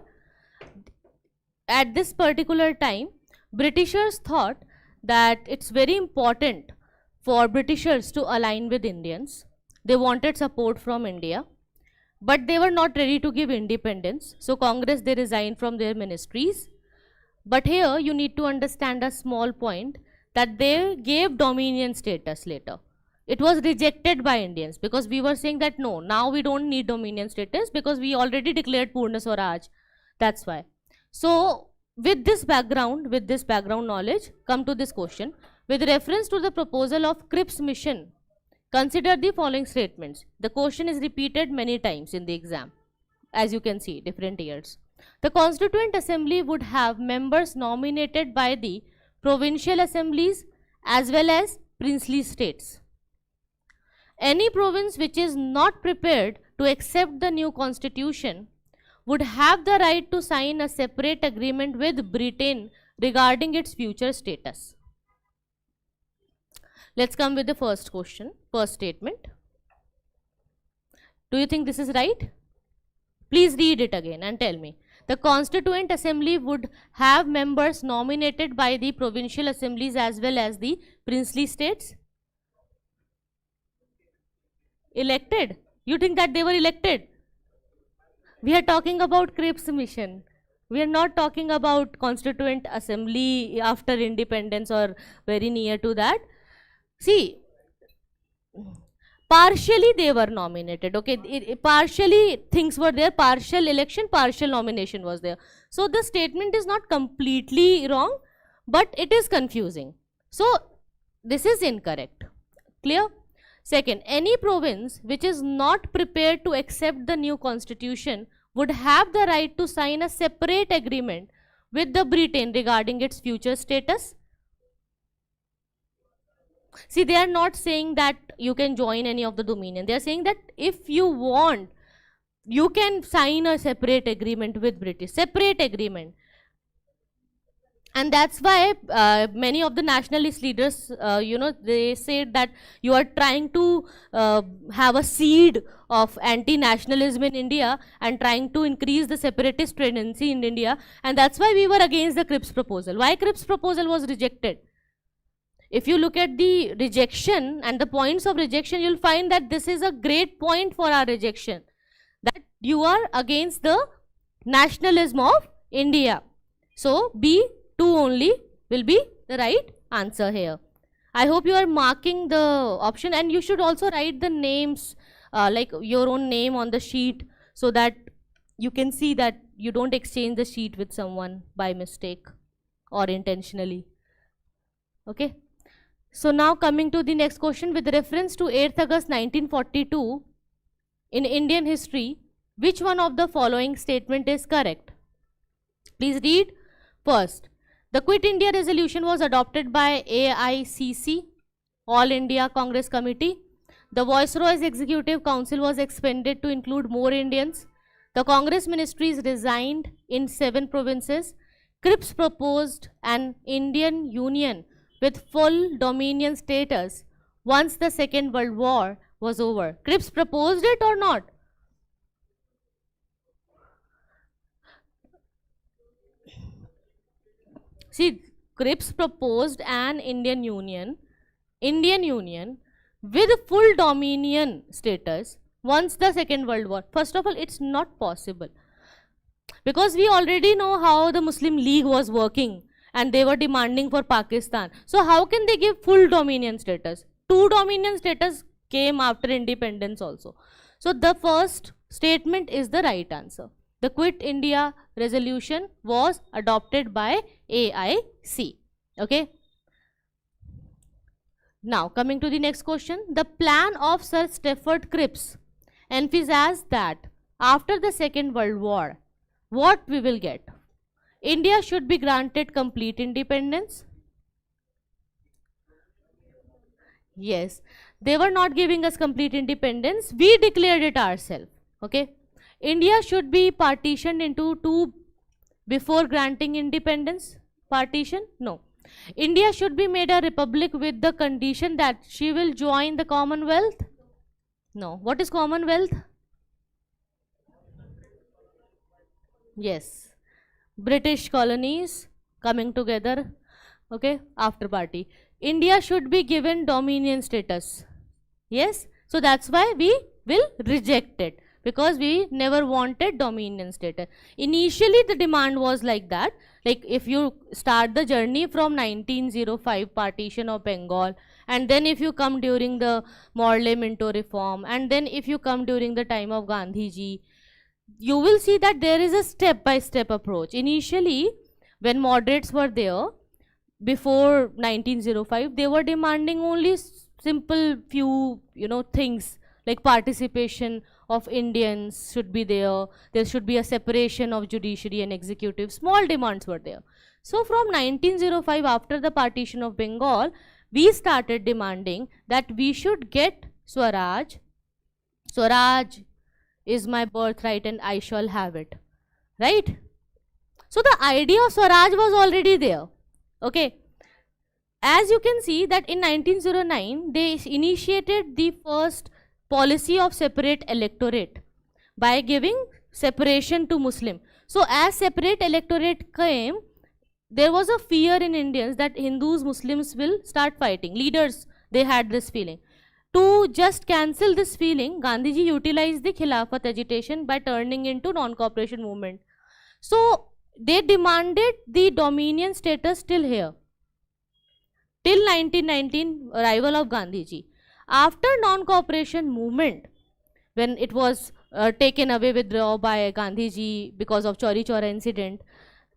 At this particular time, Britishers thought that it's very important for Britishers to align with Indians. They wanted support from India, but they were not ready to give independence. So Congress, they resigned from their ministries. But here you need to understand a small point, that they gave dominion status later. It was rejected by Indians because we were saying that no, now we don't need dominion status because we already declared Purna Swaraj. That's why. So with this background knowledge, come to this question. With reference to the proposal of Cripps mission, consider the following statements. The question is repeated many times in the exam, as you can see, different years. The Constituent Assembly would have members nominated by the provincial assemblies as well as princely states. Any province which is not prepared to accept the new constitution would have the right to sign a separate agreement with Britain regarding its future status. Let's come with the first question, first statement. Do you think this is right? Please read it again and tell me. The Constituent Assembly would have members nominated by the provincial assemblies as well as the princely states. Elected? You think that they were elected? We are talking about Cripps mission. We are not talking about Constituent Assembly after independence or very near to that. See, partially they were nominated, okay, partially things were there, partial election, partial nomination was there. So the statement is not completely wrong, but it is confusing. So this is incorrect. Clear? Second, any province which is not prepared to accept the new constitution would have the right to sign a separate agreement with the Britain regarding its future status. See, they are not saying that you can join any of the dominion. They are saying that if you want, you can sign a separate agreement with British, separate agreement. And that's why many of the nationalist leaders, they said that you are trying to have a seed of anti-nationalism in India and trying to increase the separatist tendency in India. And that's why we were against the Cripps proposal. Why Cripps proposal was rejected? If you look at the rejection and the points of rejection, you'll find that this is a great point for our rejection. That you are against the nationalism of India. So, B2 only will be the right answer here. I hope you are marking the option, and you should also write the names, like your own name on the sheet, so that you can see that you don't exchange the sheet with someone by mistake or intentionally. Okay. So now coming to the next question, with reference to 8th August 1942 in Indian history, which one of the following statement is correct? Please read. First, the Quit India resolution was adopted by AICC, All India Congress Committee. The Viceroy's Executive Council was expanded to include more Indians. The Congress ministries resigned in 7 provinces. Cripps proposed an Indian Union with full dominion status once the Second World War was over. Cripps proposed it or not? See, Cripps proposed an Indian Union Indian Union with full dominion status once the Second World War? First of all, it's not possible, because we already know how the Muslim League was working and they were demanding for Pakistan. So how can they give full dominion status? Two dominion status came after independence also. So the first statement is the right answer. The Quit India resolution was adopted by AIC. Okay. Now coming to the next question. The plan of Sir Stafford Cripps emphasized that after the Second World War, what we will get? India should be granted complete independence. Yes, they were not giving us complete independence. We declared it ourselves. Okay. India should be partitioned into two before granting independence. Partition? No. India should be made a republic with the condition that she will join the Commonwealth. No. What is Commonwealth? Yes. British colonies coming together. Okay. After party. India should be given dominion status. Yes. So that's why we will reject it, because we never wanted dominion status. Initially the demand was like that, like if you start the journey from 1905 partition of Bengal, and then if you come during the Morley-Minto reform, and then if you come during the time of Gandhiji, you will see that there is a step-by-step approach. Initially, when moderates were there, before 1905, they were demanding only simple few, things like participation of Indians should be there. There should be a separation of judiciary and executive. Small demands were there. So from 1905, after the partition of Bengal, we started demanding that we should get Swaraj. Swaraj is my birthright and I shall have it. Right? So the idea of Swaraj was already there. Okay. As you can see that in 1909, they initiated the first policy of separate electorate by giving separation to Muslim. So as separate electorate came, there was a fear in Indians that Hindus, Muslims will start fighting. Leaders, they had this feeling. To just cancel this feeling, Gandhiji utilized the Khilafat agitation by turning into non-cooperation movement. So they demanded the dominion status till here, till 1919, arrival of Gandhiji. After non-cooperation movement, when it was taken away, withdraw by Gandhiji because of Chauri Chaura incident,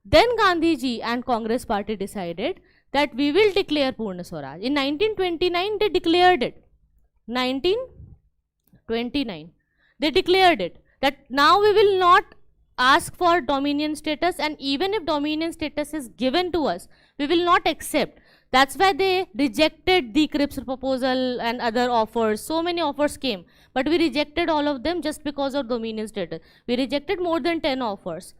then Gandhiji and Congress party decided that we will declare Purna Swaraj. In 1929, they declared it. 1929, they declared it, that now we will not ask for dominion status, and even if dominion status is given to us, we will not accept. That's why they rejected the Cripps proposal and other offers. So many offers came, but we rejected all of them just because of dominion status. We rejected more than 10 offers.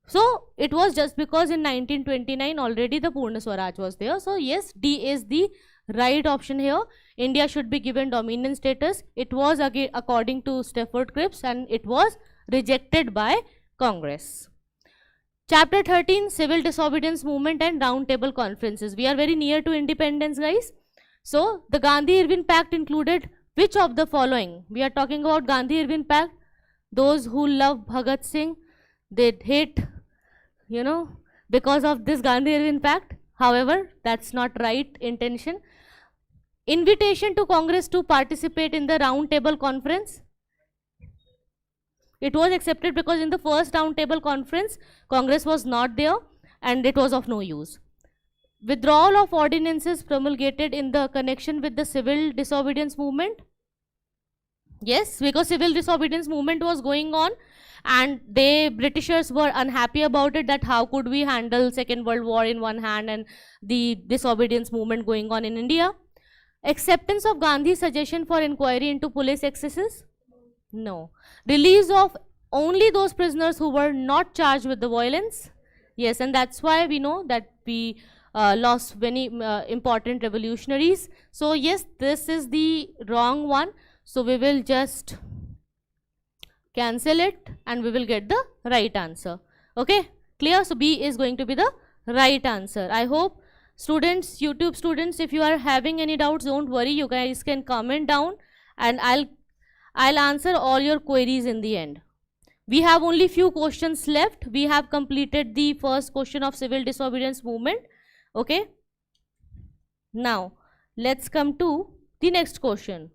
So it was just because in 1929 already the Purna Swaraj was there. So yes, D is the right option here. India should be given dominion status. It was again according to Stafford Cripps, and it was rejected by Congress. Chapter 13, Civil Disobedience Movement and Round Table Conferences. We are very near to independence, guys. So the Gandhi-Irvin Pact included which of the following? We are talking about Gandhi-Irvin Pact. Those who love Bhagat Singh, they hate, because of this Gandhi-Irvin Pact. However, that's not right intention. Invitation to Congress to participate in the Round Table Conference. It was accepted because in the first Round Table Conference, Congress was not there and it was of no use. Withdrawal of ordinances promulgated in the connection with the civil disobedience movement. Yes, because civil disobedience movement was going on and Britishers were unhappy about it, that how could we handle Second World War in one hand and the disobedience movement going on in India. Acceptance of Gandhi's suggestion for inquiry into police excesses. No. Release of only those prisoners who were not charged with the violence. Yes, and that's why we know that we lost many important revolutionaries. So yes, this is the wrong one. So we will just cancel it and we will get the right answer. Okay, clear? So B is going to be the right answer. I hope Students, YouTube students, if you are having any doubts, don't worry, you guys can comment down and I'll answer all your queries in the end. We have only few questions left. We have completed the first question of civil disobedience movement. Okay. Now, let's come to the next question.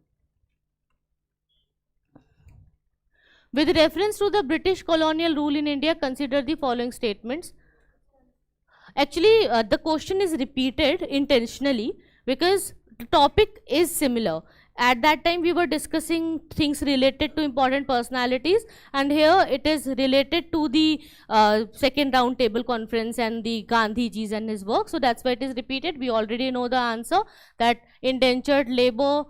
With reference to the British colonial rule in India, consider the following statements. Actually, the question is repeated intentionally because the topic is similar. At that time, we were discussing things related to important personalities, and here it is related to the second round table conference and the Gandhiji's and his work. So that's why it is repeated. We already know the answer, that indentured labor,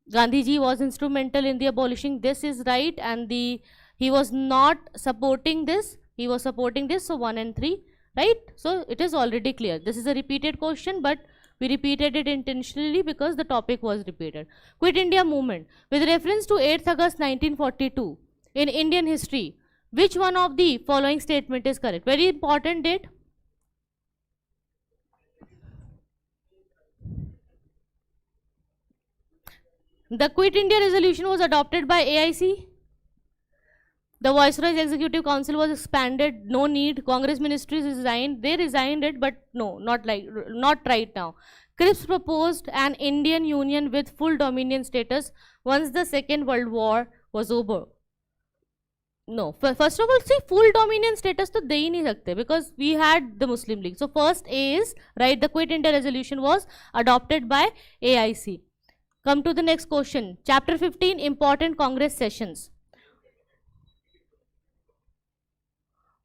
Gandhiji was instrumental in the abolishing. This is right, and he was not supporting this. He was supporting this. So 1 and 3. Right? So it is already clear. This is a repeated question, but we repeated it intentionally because the topic was repeated. Quit India movement. With reference to 8th August 1942 in Indian history, which one of the following statement is correct? Very important date. The Quit India resolution was adopted by AIC. The Viceroy's Executive Council was expanded. No need. Congress ministries resigned. They resigned it, but no, not right now. Cripps proposed an Indian Union with full dominion status once the Second World War was over. No. First of all, see, full dominion status to de hi nahi sakte because we had the Muslim League. So first A is right. The Quit India resolution was adopted by AIC. Come to the next question. Chapter 15, important Congress sessions.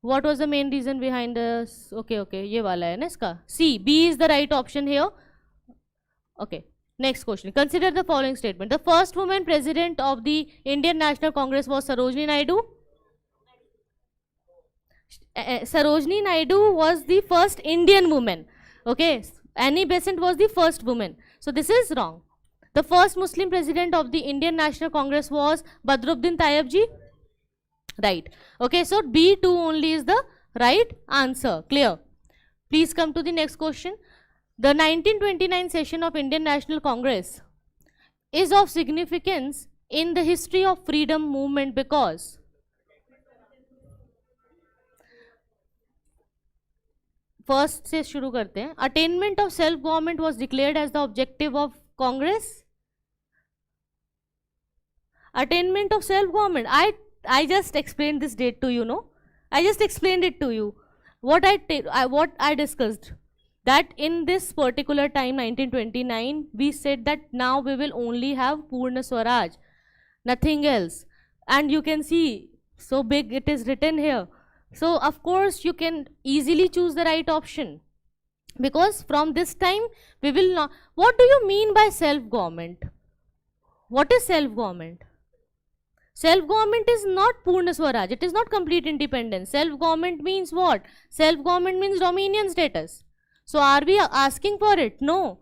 What was the main reason behind this? Okay, ये वाला है ना इसका. C, B is the right option here. Okay, next question. Consider the following statement. The first woman president of the Indian National Congress was Sarojini Naidu. Sarojini Naidu was the first Indian woman. Okay, Annie Besant was the first woman. So this is wrong. The first Muslim president of the Indian National Congress was Badruddin Tayyib. Right. Okay, so B2 only is the right answer. Clear? Please come to the next question. The 1929 session of Indian National Congress is of significance in the history of freedom movement because first से शुरू करते हैं. Attainment of self-government was declared as the objective of Congress. Attainment of self-government. I just explained this date to you, no? I just explained it to you. What I discussed, that in this particular time, 1929, we said that now we will only have Purna Swaraj, nothing else. And you can see, so big it is written here. So, of course, you can easily choose the right option. Because from this time, we will not. What do you mean by self-government? What is self-government? Self-government is not Purna Swaraj. It is not complete independence. Self-government means what? Self-government means dominion status. So are we asking for it? No.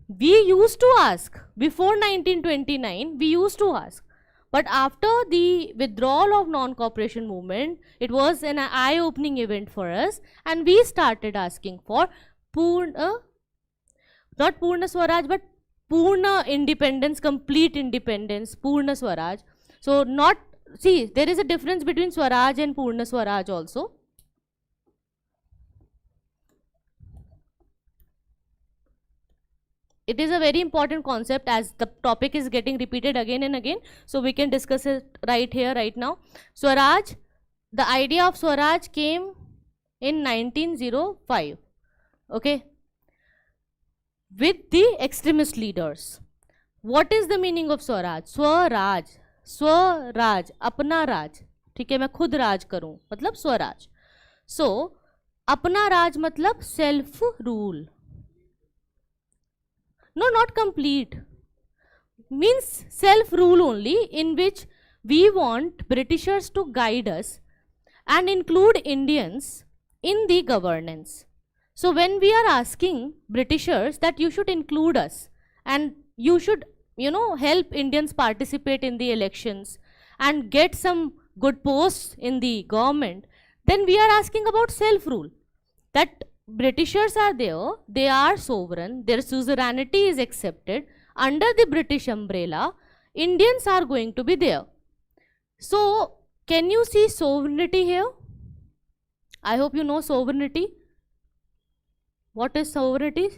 We used to ask. Before 1929, we used to ask. But after the withdrawal of non-cooperation movement, it was an eye-opening event for us. And we started asking for not Purna Swaraj, but Purna independence, complete independence, Purna Swaraj. So not, see, there is a difference between Swaraj and Purna Swaraj also. It is a very important concept as the topic is getting repeated again and again. So we can discuss it right here, right now. Swaraj, the idea of Swaraj came in 1905. Okay. With the extremist leaders. What is the meaning of Swaraj? Swaraj, Swaraj, अपना राज. ठीक है, मैं खुद राज करूं, मतलब Swaraj. So, अपना राज मतलब self rule. No, not complete. Means self rule only, in which we want Britishers to guide us and include Indians in the governance. So when we are asking Britishers that you should include us and you should, help Indians participate in the elections and get some good posts in the government, then we are asking about self-rule. That Britishers are there, they are sovereign, their suzerainty is accepted. Under the British umbrella, Indians are going to be there. So, can you see sovereignty here? I hope you know sovereignty. What is sovereignty?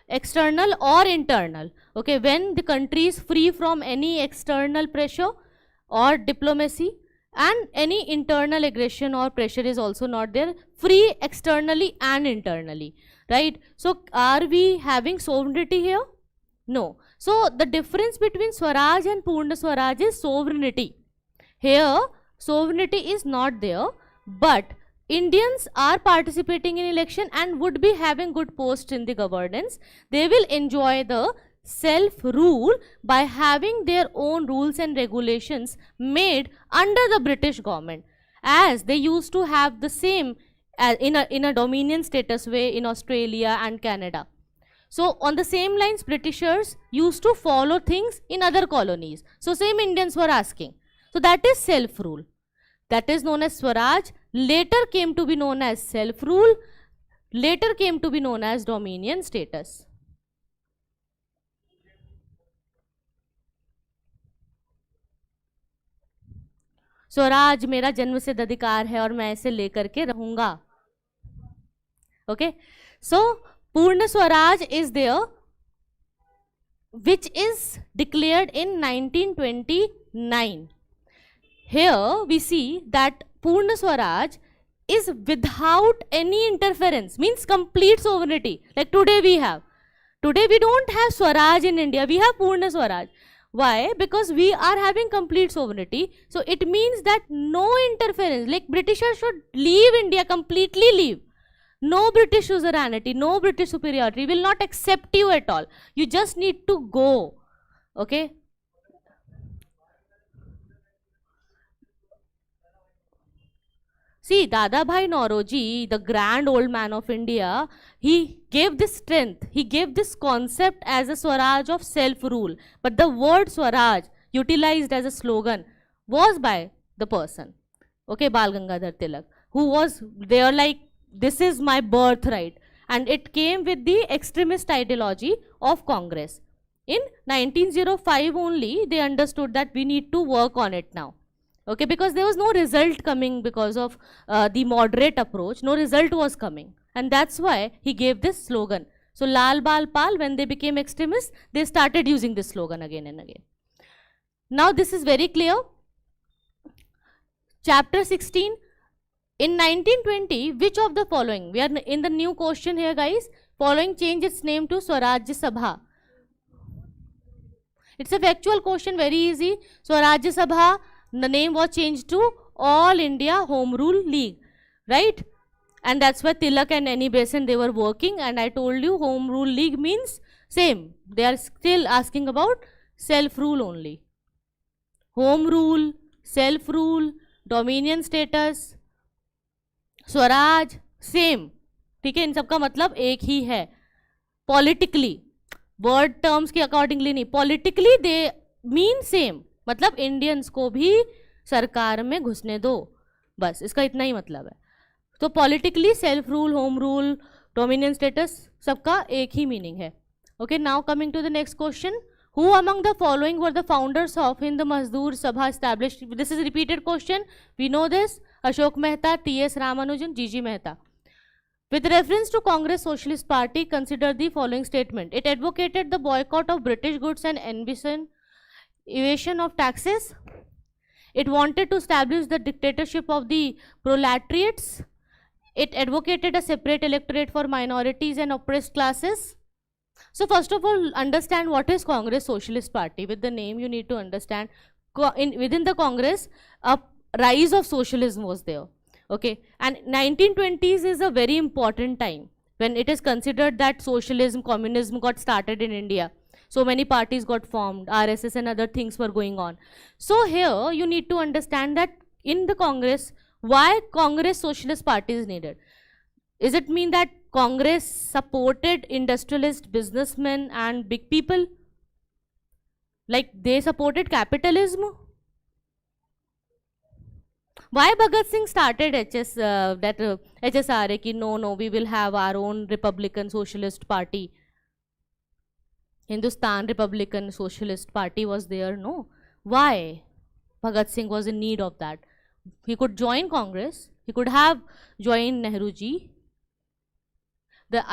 External or internal. Okay, when the country is free from any external pressure or diplomacy, and any internal aggression or pressure is also not there, free externally and internally, right? So, are we having sovereignty here? No. So, the difference between Swaraj and Purna Swaraj is sovereignty. Here, sovereignty is not there, but Indians are participating in election and would be having good posts in the governance. They will enjoy the self-rule by having their own rules and regulations made under the British government, as they used to have the same in a dominion status way in Australia and Canada. So, on the same lines, Britishers used to follow things in other colonies. So, same Indians were asking. So, that is self-rule. That is known as Swaraj. Later came to be known as self-rule. Later came to be known as dominion status. Swaraj मेरा जन्म सिद्ध अधिकार है और मैं इसे लेकर के रहूंगा. Okay, so Purna Swaraj is there, which is declared in 1929. Here we see that Purna Swaraj is without any interference, means complete sovereignty. Like today we have. Today we don't have Swaraj in India, we have Purna Swaraj. Why? Because we are having complete sovereignty. So it means that no interference, like Britishers should leave India, completely leave. No British suzerainty, no British superiority, will not accept you at all. You just need to go. Okay. See, Dadabhai Nauroji, the grand old man of India, he gave this strength, he gave this concept as a Swaraj of self-rule. But the word Swaraj, utilized as a slogan, was by the person, okay, Bal Gangadhar Tilak, who was there like, this is my birthright. And it came with the extremist ideology of Congress. In 1905 only, they understood that we need to work on it now. Okay, because there was no result coming because of the moderate approach, no result was coming. And that's why he gave this slogan. So, Lal Bal Pal, when they became extremists, they started using this slogan again and again. Now, this is very clear. Chapter 16. In 1920, which of the following, we are in the new question here guys, following change its name to Swarajya Sabha. It's a factual question, very easy. Swarajya Sabha, the name was changed to All India Home Rule League, right? And that's why Tilak and Annie Besant, they were working, and I told you Home Rule League means same. They are still asking about self-rule only. Home rule, self-rule, dominion status, Swaraj same, ठीक है, इन सबका मतलब एक ही है. Politically, word terms के accordingly नहीं, politically they mean same, मतलब Indians को भी सरकार में घुसने दो, बस इसका इतना ही मतलब है. तो politically self rule, home rule, dominion status, सबका एक ही मीनिंग है. Okay, now coming to the next question. Who among the following were the founders of Hind Mazdoor Sabha established? This is a repeated question. We know this. Ashok Mehta, T.S. Ramanujan, G.G. Mehta. With reference to Congress Socialist Party, consider the following statement. It advocated the boycott of British goods and ambition evasion of taxes. It wanted to establish the dictatorship of the proletariats. It advocated a separate electorate for minorities and oppressed classes. So first of all, understand what is Congress Socialist Party. With the name, you need to understand. Within the Congress, a rise of socialism was there. Okay, and 1920s is a very important time when it is considered that socialism, communism got started in India. So many parties got formed, RSS and other things were going on. So here you need to understand that in the Congress, why Congress Socialist Party is needed. Is it mean that Congress supported industrialist businessmen and big people? Like they supported capitalism? Why Bhagat Singh started HSRA ki no, we will have our own Republican Socialist Party. Hindustan Republican Socialist Party was there, no. Why? Bhagat Singh was in need of that. He could join Congress, he could have joined Nehru ji. The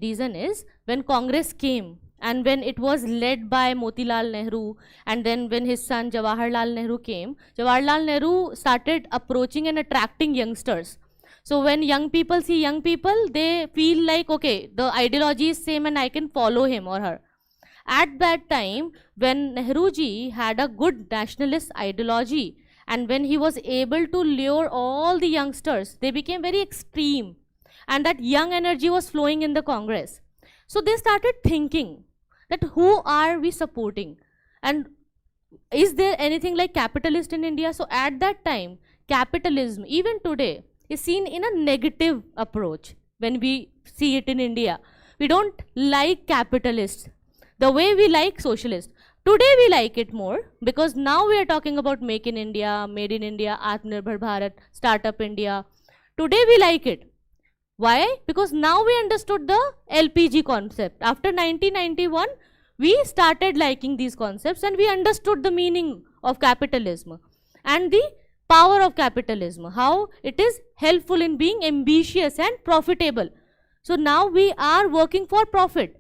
reason is, when Congress came and when it was led by Motilal Nehru, and then when his son Jawaharlal Nehru came, Jawaharlal Nehru started approaching and attracting youngsters. So when young people see young people, they feel like, okay, the ideology is same and I can follow him or her. At that time, when Nehru ji had a good nationalist ideology, and when he was able to lure all the youngsters, they became very extreme, and that young energy was flowing in the Congress. So they started thinking that who are we supporting, and is there anything like capitalist in India? So at that time, capitalism, even today, is seen in a negative approach. When we see it in India, we don't like capitalists the way we like socialists. Today we like it more, because now we are talking about Make in India, Made in India, Atmanirbhar Bharat, Startup India. Today we like it. Why? Because now we understood the LPG concept. After 1991, we started liking these concepts and we understood the meaning of capitalism and the power of capitalism, how it is helpful in being ambitious and profitable. So now we are working for profit.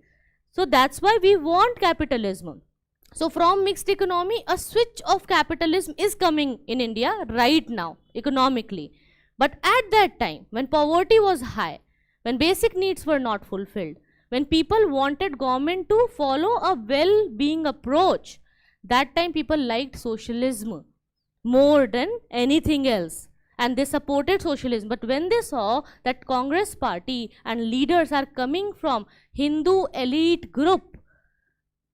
So that's why we want capitalism. So from mixed economy, a switch of capitalism is coming in India right now, economically. But at that time, when poverty was high, when basic needs were not fulfilled, when people wanted government to follow a well-being approach, that time people liked socialism more than anything else. And they supported socialism. But when they saw that Congress party and leaders are coming from Hindu elite group,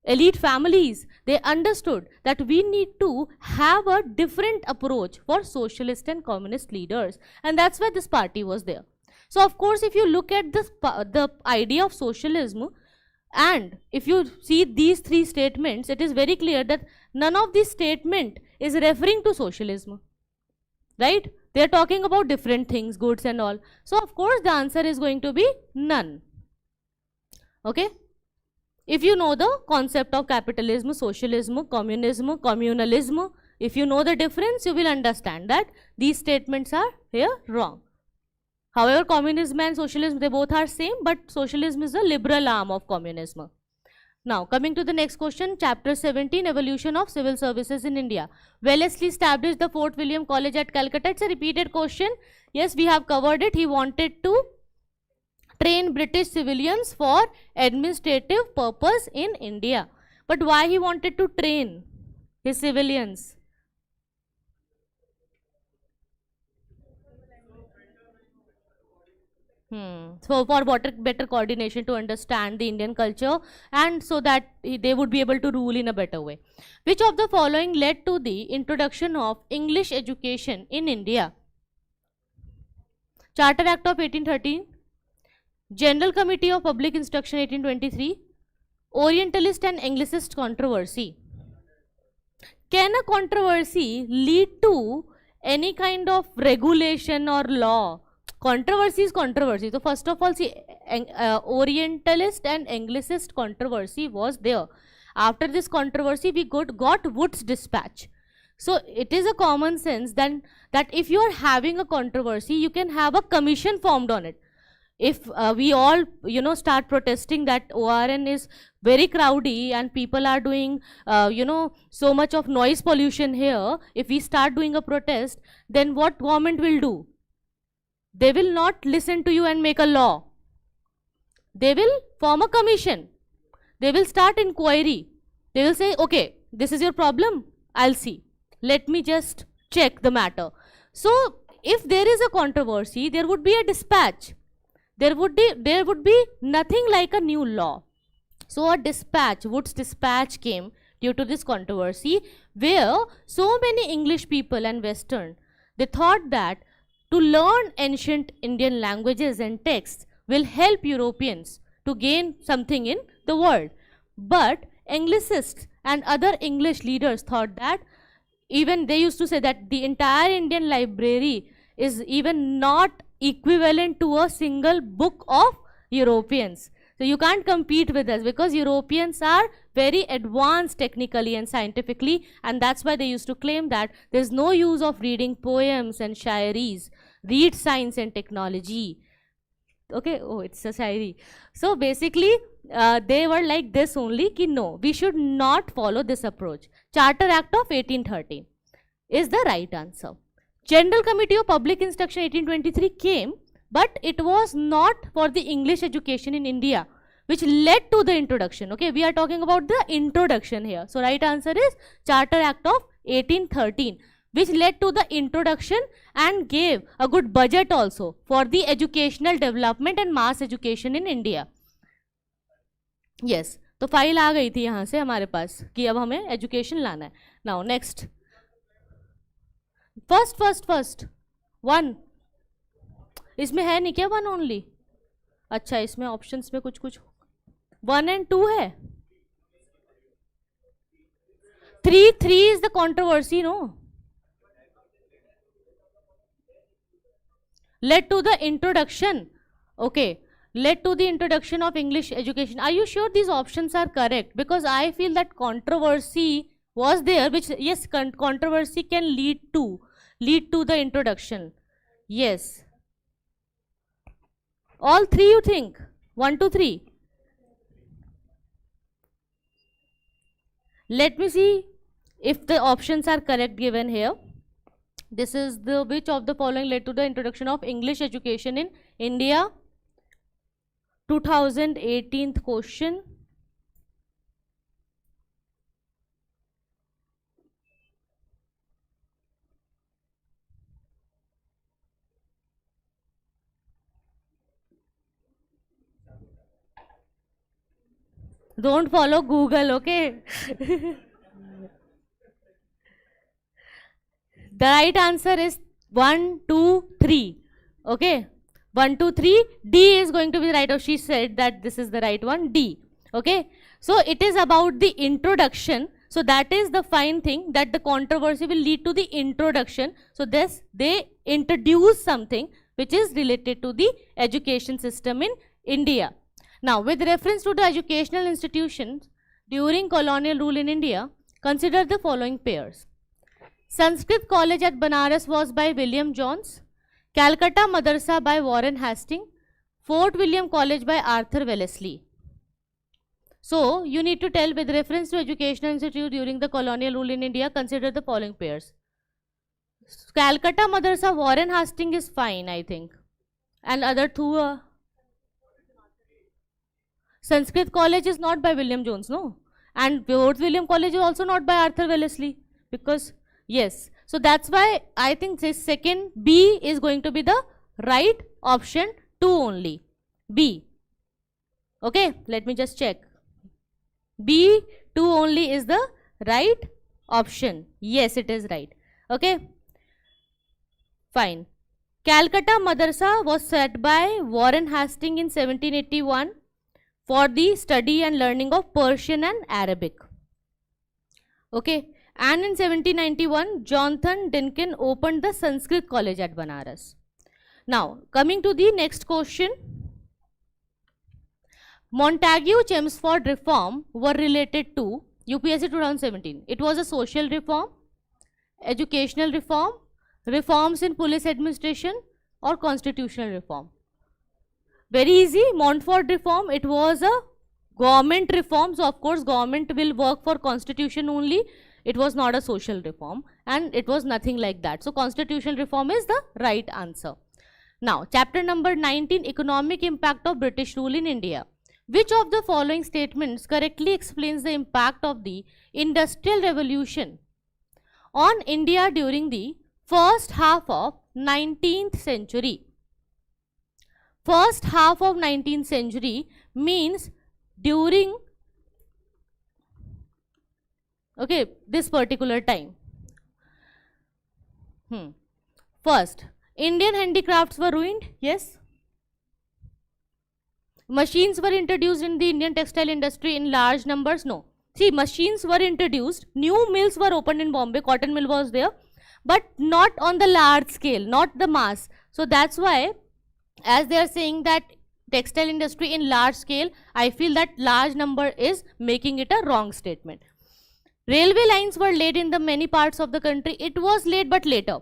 elite families, they understood that we need to have a different approach for socialist and communist leaders. And that's why this party was there. So of course, if you look at this, the idea of socialism, and if you see these three statements, it is very clear that none of these statement is referring to socialism, right? They are talking about different things, goods and all. So of course the answer is going to be none. Okay? If you know the concept of capitalism, socialism, communism, communalism, if you know the difference, you will understand that these statements are here wrong. However, communism and socialism, they both are same, but socialism is a liberal arm of communism. Now, coming to the next question, chapter 17, evolution of civil services in India. Wellesley established the Fort William College at Calcutta. It's a repeated question. Yes, we have covered it. He wanted to train British civilians for administrative purpose in India. But why he wanted to train his civilians? So for better coordination, to understand the Indian culture, and so that they would be able to rule in a better way. Which of the following led to the introduction of English education in India? Charter Act of 1813, General Committee of Public Instruction 1823, Orientalist and Anglicist controversy. Can a controversy lead to any kind of regulation or law? Controversy is controversy. So first of all, see, Orientalist and Anglicist controversy was there. After this controversy, we got Wood's dispatch. So it is a common sense then that if you are having a controversy, you can have a commission formed on it. If we all, start protesting that ORN is very crowdy and people are doing, so much of noise pollution here, if we start doing a protest, then what government will do? They will not listen to you and make a law. They will form a commission. They will start inquiry. They will say, okay, this is your problem. I'll see. Let me just check the matter. So if there is a controversy, there would be a dispatch. There would be nothing like a new law. So a dispatch, Wood's dispatch came due to this controversy, where so many English people and Western, they thought that to learn ancient Indian languages and texts will help Europeans to gain something in the world. But Anglicists and other English leaders thought that even they used to say that the entire Indian library is even not equivalent to a single book of Europeans. So you can't compete with us because Europeans are very advanced technically and scientifically, and that's why they used to claim that there's no use of reading poems and shairis. Read science and technology. Okay, oh, it's a shairi. So basically, they were like this only, ki no, we should not follow this approach. Charter Act of 1813 is the right answer. General Committee of Public Instruction 1823 came, but it was not for the English education in India, which led to the introduction. Okay, we are talking about the introduction here. So right answer is Charter Act of 1813, which led to the introduction and gave a good budget also for the educational development and mass education in India. Yes, तो file आ गई थी यहाँ से हमारे पास कि अब हमें education लाना है. नाउ नेक्स्ट, फर्स्ट वन, इसमें है नहीं क्या वन ओनली? अच्छा, इसमें ऑप्शंस में कुछ 1 and 2 है. 3 is the controversy, no? Led to the introduction. Okay, led to the introduction of English education. Are you sure these options are correct? Because I feel that controversy was there, which, yes, controversy can lead to the introduction. Yes. All three you think? 1, 2, 3. Let me see if the options are correct given here. This is the which of the following led to the introduction of English education in India? 2018 question. Don't follow Google, okay? The right answer is 1, 2, 3. Okay, 1, 2, 3. D is going to be the right. Or she said that this is the right one. D. Okay, so it is about the introduction. So that is the fine thing, that the controversy will lead to the introduction. So this, they introduce something which is related to the education system in India. Now, with reference to the educational institutions during colonial rule in India, consider the following pairs. Sanskrit College at Banaras was by William Jones, Calcutta Madrasa by Warren Hastings, Fort William College by Arthur Wellesley. So, you need to tell, with reference to educational institute during the colonial rule in India, consider the following pairs. Calcutta Madrasa, Warren Hastings is fine, I think. And other two, Sanskrit College is not by William Jones, no. And Fort William College is also not by Arthur Wellesley, because, yes. So that's why I think this second B is going to be the right option 2 only. B. Okay, let me just check. B 2 only is the right option. Yes, it is right. Okay, fine. Calcutta Madrasa was set by Warren Hastings in 1781 for the study and learning of Persian and Arabic. Okay, and in 1791, Jonathan Dinkin opened the Sanskrit College at Banaras. Now, coming to the next question. Montagu-Chelmsford reform were related to UPSC 2017. It was a social reform, educational reform, reforms in police administration, or constitutional reform. Very easy. Montfort reform, it was a government reform. So, of course, government will work for constitution only. It was not a social reform, and it was nothing like that. So, constitutional reform is the right answer. Now, chapter number 19, economic impact of British rule in India. Which of the following statements correctly explains the impact of the Industrial Revolution on India during the first half of 19th century? First half of 19th century means during, okay, this particular time. First, Indian handicrafts were ruined. Yes. Machines were introduced in the Indian textile industry in large numbers. No. See, machines were introduced, new mills were opened in Bombay, cotton mill was there, but not on the large scale, not the mass. So that's why, as they are saying that textile industry in large scale, I feel that large number is making it a wrong statement. Railway lines were laid in the many parts of the country. It was laid but later.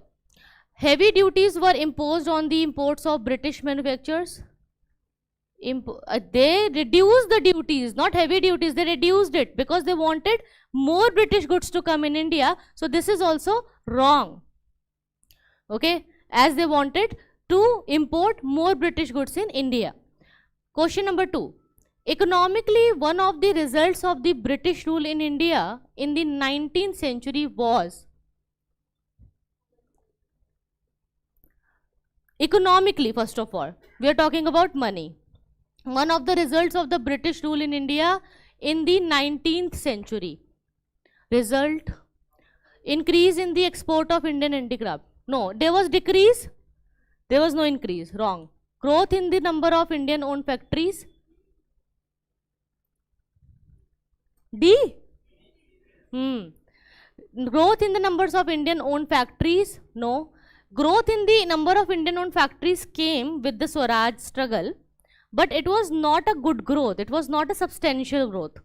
Heavy duties were imposed on the imports of British manufacturers. They reduced the duties, not heavy duties, they reduced it because they wanted more British goods to come in India. So this is also wrong. Okay, as they wanted to import more British goods in India. Question number 2. Economically, one of the results of the British rule in India in the 19th century was, economically, first of all, we are talking about money. One of the results of the British rule in India in the 19th century. Result, increase in the export of Indian handicraft. No, there was decrease. There was no increase. Wrong. Growth in the number of Indian owned factories. D. Growth in the numbers of Indian owned factories. No. Growth in the number of Indian owned factories came with the Swaraj struggle, but it was not a good growth. It was not a substantial growth.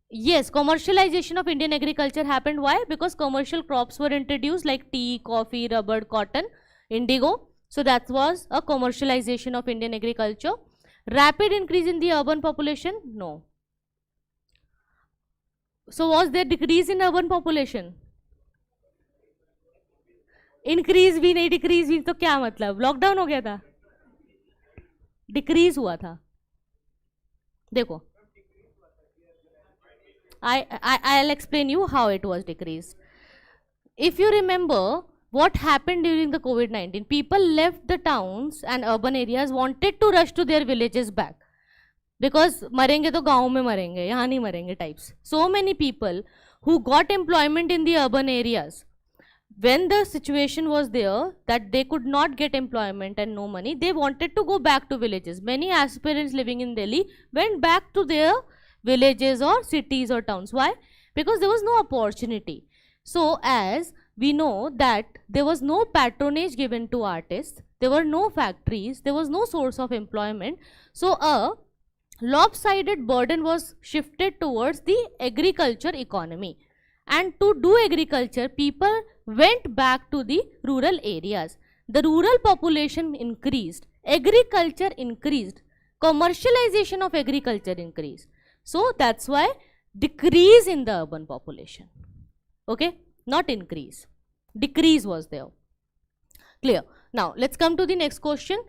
Yes, commercialization of Indian agriculture happened. Why? Because commercial crops were introduced like tea, coffee, rubber, cotton, indigo. So that was a commercialization of Indian agriculture. Rapid increase in the urban population? No. So was there decrease in urban population? Increase भी नहीं decrease भी, तो क्या मतलब, lockdown हो गया था, decrease हुआ था. देखो, I'll explain you how it was decreased. If you remember what happened during the COVID-19, people left the towns and urban areas, wanted to rush to their villages back because मरेंगे तो गाँव में मरेंगे, यहाँ नहीं मरेंगे types. So many people who got employment in the urban areas, when the situation was there that they could not get employment and no money, they wanted to go back to villages. Many aspirants living in Delhi went back to their villages or cities or towns. Why? Because there was no opportunity. So as we know that there was no patronage given to artists, there were no factories, there was no source of employment. So a lopsided burden was shifted towards the agriculture economy. And to do agriculture, people went back to the rural areas. The rural population increased, agriculture increased, commercialization of agriculture increased. So that's why decrease in the urban population. Okay, not increase. Decrease was there. Clear. Now let's come to the next question.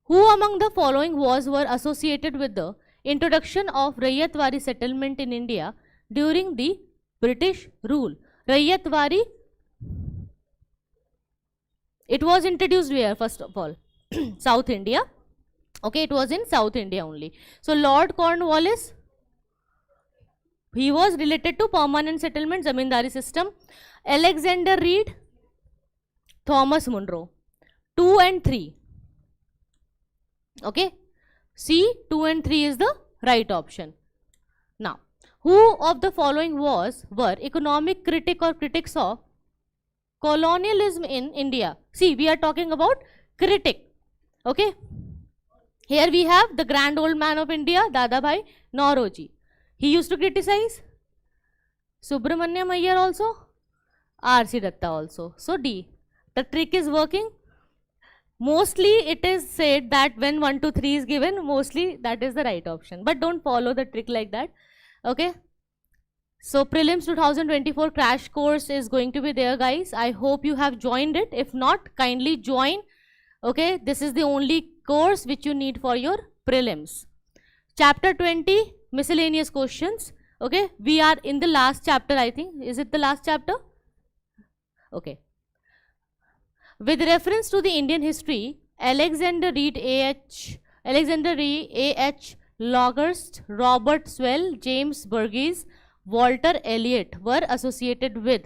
Who among the following were associated with the introduction of Raiyatwari settlement in India during the British rule? Raiyatwari, it was introduced where, first of all? South India. Okay, it was in South India only. So Lord Cornwallis, he was related to permanent settlement, zamindari system. Alexander Reed, Thomas Munro. 2 and 3. Okay, C, 2 and 3 is the right option. Now, who of the following were economic critic or critics of colonialism in India? See, we are talking about critic. Okay, here we have the grand old man of India, Dadabhai Nauroji. He used to criticize. Subramanyam Iyer also, R.C. Datta also. So D, the trick is working. Mostly it is said that when 1, 2, 3 is given, mostly that is the right option. But don't follow the trick like that. Okay. So Prelims 2024 crash course is going to be there, guys. I hope you have joined it. If not, kindly join. Okay. This is the only course which you need for your prelims. Chapter 20, miscellaneous questions. Okay. We are in the last chapter, I think. Is it the last chapter? Okay. With reference to the Indian history, Alexander Reed A.H. Logarst, Robert Swell, James Burgess, Walter Elliot were associated with.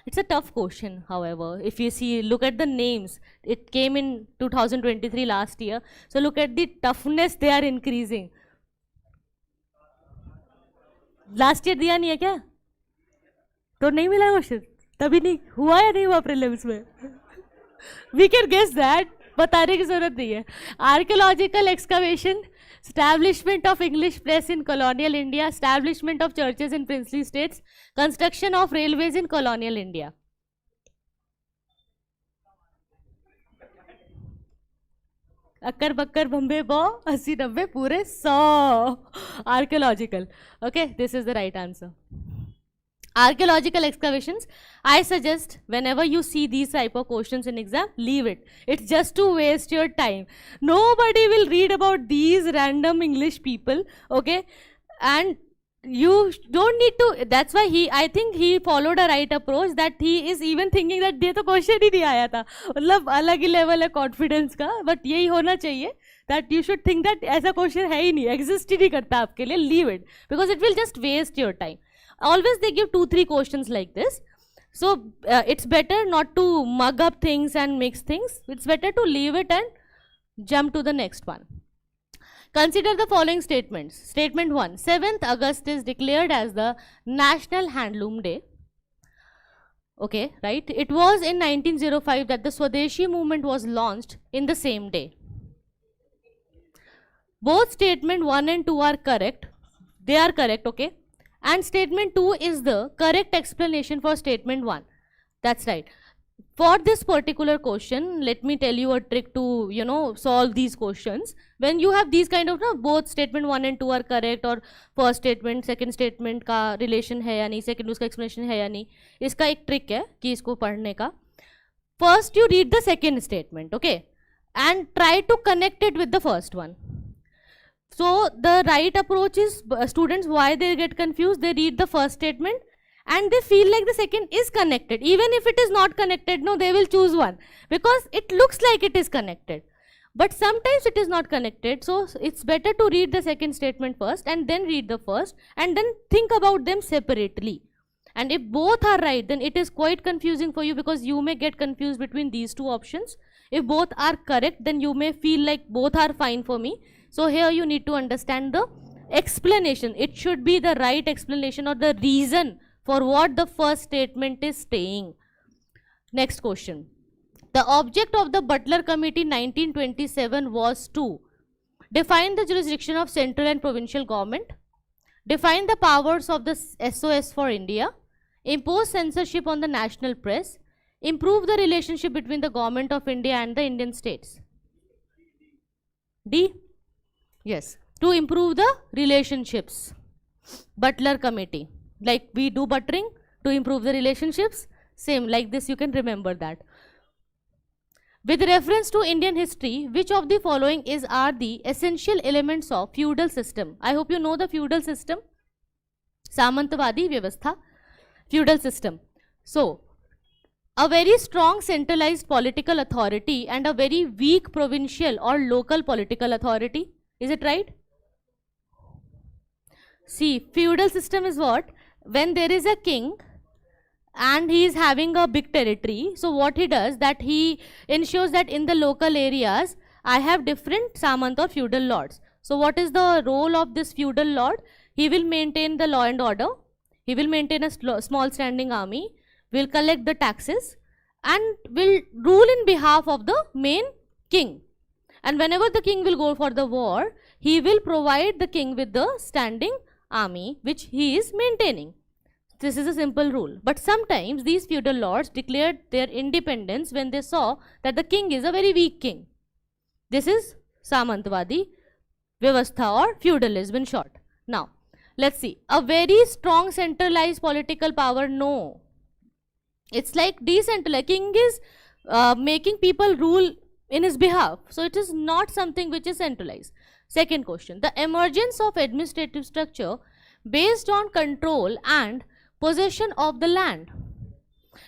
It's a tough question, however. If you see, look at the names. It came in 2023 last year. So look at the toughness they are increasing. Last year दिया नहीं है क्या? तो नहीं मिला question, तभी नहीं हुआ या नहीं हुआ प्रीलिम्स में? वी कैन गेस दैट, बताने की जरूरत नहीं है. Archaeological excavation, establishment of English press in colonial India, establishment of churches in princely states, construction of railways in colonial India. Occur Bakkar Bombay बो 80-90 पूरे 100. Archaeological. Okay, this is the right answer. Archaeological excavations, I suggest whenever you see these type of questions in exam, leave it. It's just to waste your time. Nobody will read about these random English people, okay? And you don't need to, that's why I think he followed a right approach, that he is even thinking that ये तो question ही नहीं आया था. मतलब अलग ही level है confidence का, but यही होना चाहिए that you should think that ऐसा question है ही नहीं, exist ही नहीं करता आपके लिए. Leave it, because it will just waste your time. Always they give 2-3 questions like this. So it's better not to mug up things and mix things. It's better to leave it and jump to the next one. Consider the following statements. Statement 1. 7th August is declared as the National Handloom Day. Okay, right? It was in 1905 that the Swadeshi movement was launched in the same day. Both statement 1 and 2 are correct. They are correct, okay? And statement 2 is the correct explanation for statement 1. That's right. For this particular question, let me tell you a trick to, you know, solve these questions. When you have these kind of, no, both statement 1 and 2 are correct, or first statement, second statement का relation है या नहीं, second उसका explanation है या नहीं, इसका एक trick है कि इसको पढ़ने का. First you read the second statement, okay, and try to connect it with the first one. So the right approach is, students, why they get confused, they read the first statement and they feel like the second is connected. Even if it is not connected, no, they will choose one because it looks like it is connected. But sometimes it is not connected, so it's better to read the second statement first and then read the first and then think about them separately. And if both are right, then it is quite confusing for you because you may get confused between these two options. If both are correct, then you may feel like both are fine for me. So here you need to understand the explanation. It should be the right explanation or the reason for what the first statement is saying. Next question. The object of the Butler Committee 1927 was to define the jurisdiction of central and provincial government, define the powers of the SOS for India, impose censorship on the national press, improve the relationship between the government of India and the Indian states. D. Yes, to improve the relationships. Butler Committee, like we do buttering to improve the relationships, same like this, you can remember that. With reference to Indian history, which of the following are the essential elements of feudal system? I hope you know the feudal system. Samantavadi Vyavastha, feudal system. So, a very strong centralized political authority and a very weak provincial or local political authority. Is it right? See, feudal system is what? When there is a king and he is having a big territory, so what he does, that he ensures that in the local areas I have different Samant or feudal lords. So what is the role of this feudal lord? He will maintain the law and order, he will maintain a small standing army, will collect the taxes and will rule in behalf of the main king. And whenever the king will go for the war, he will provide the king with the standing army which he is maintaining. This is a simple rule. But sometimes these feudal lords declared their independence when they saw that the king is a very weak king. This is Samantavadi Vyavastha or feudalism in short. Now, let's see. A very strong centralized political power, no. It's like decentralized. King is making people rule in his behalf. So it is not something which is centralized. Second question. The emergence of administrative structure based on control and possession of the land.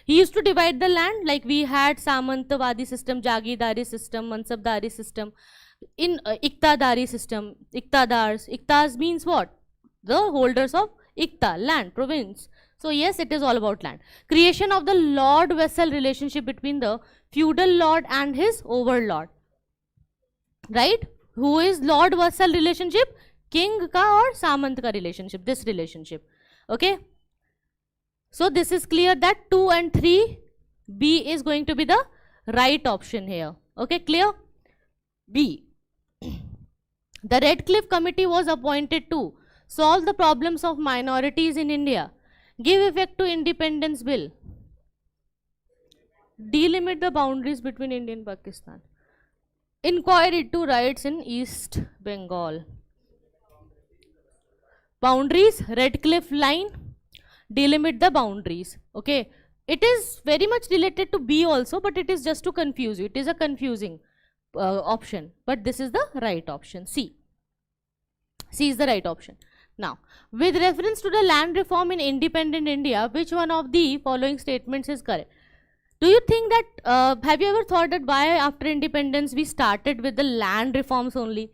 He used to divide the land, like we had Samantavadi system, Jagidari system, Mansabdari system, in Iktadari system, Iktadars. Iktas means what? The holders of Ikta, land, province. So yes, it is all about land. Creation of the lord-vassal relationship between the feudal lord and his overlord. Right? Who is lord-vassal relationship? King ka or Samant ka relationship, this relationship. Okay. So this is clear that 2 and 3, B is going to be the right option here. Okay, clear? B. The Redcliffe Committee was appointed to solve the problems of minorities in India, give effect to Independence Bill, delimit the boundaries between India and Pakistan, inquire into rights in East Bengal. Boundaries, Redcliffe line, delimit the boundaries. Okay, it is very much related to B also, but it is just to confuse you. It is a confusing option, but this is the right option. C. C is the right option. Now, with reference to the land reform in independent India, which one of the following statements is correct? Do you think that, have you ever thought that why after independence we started with the land reforms only?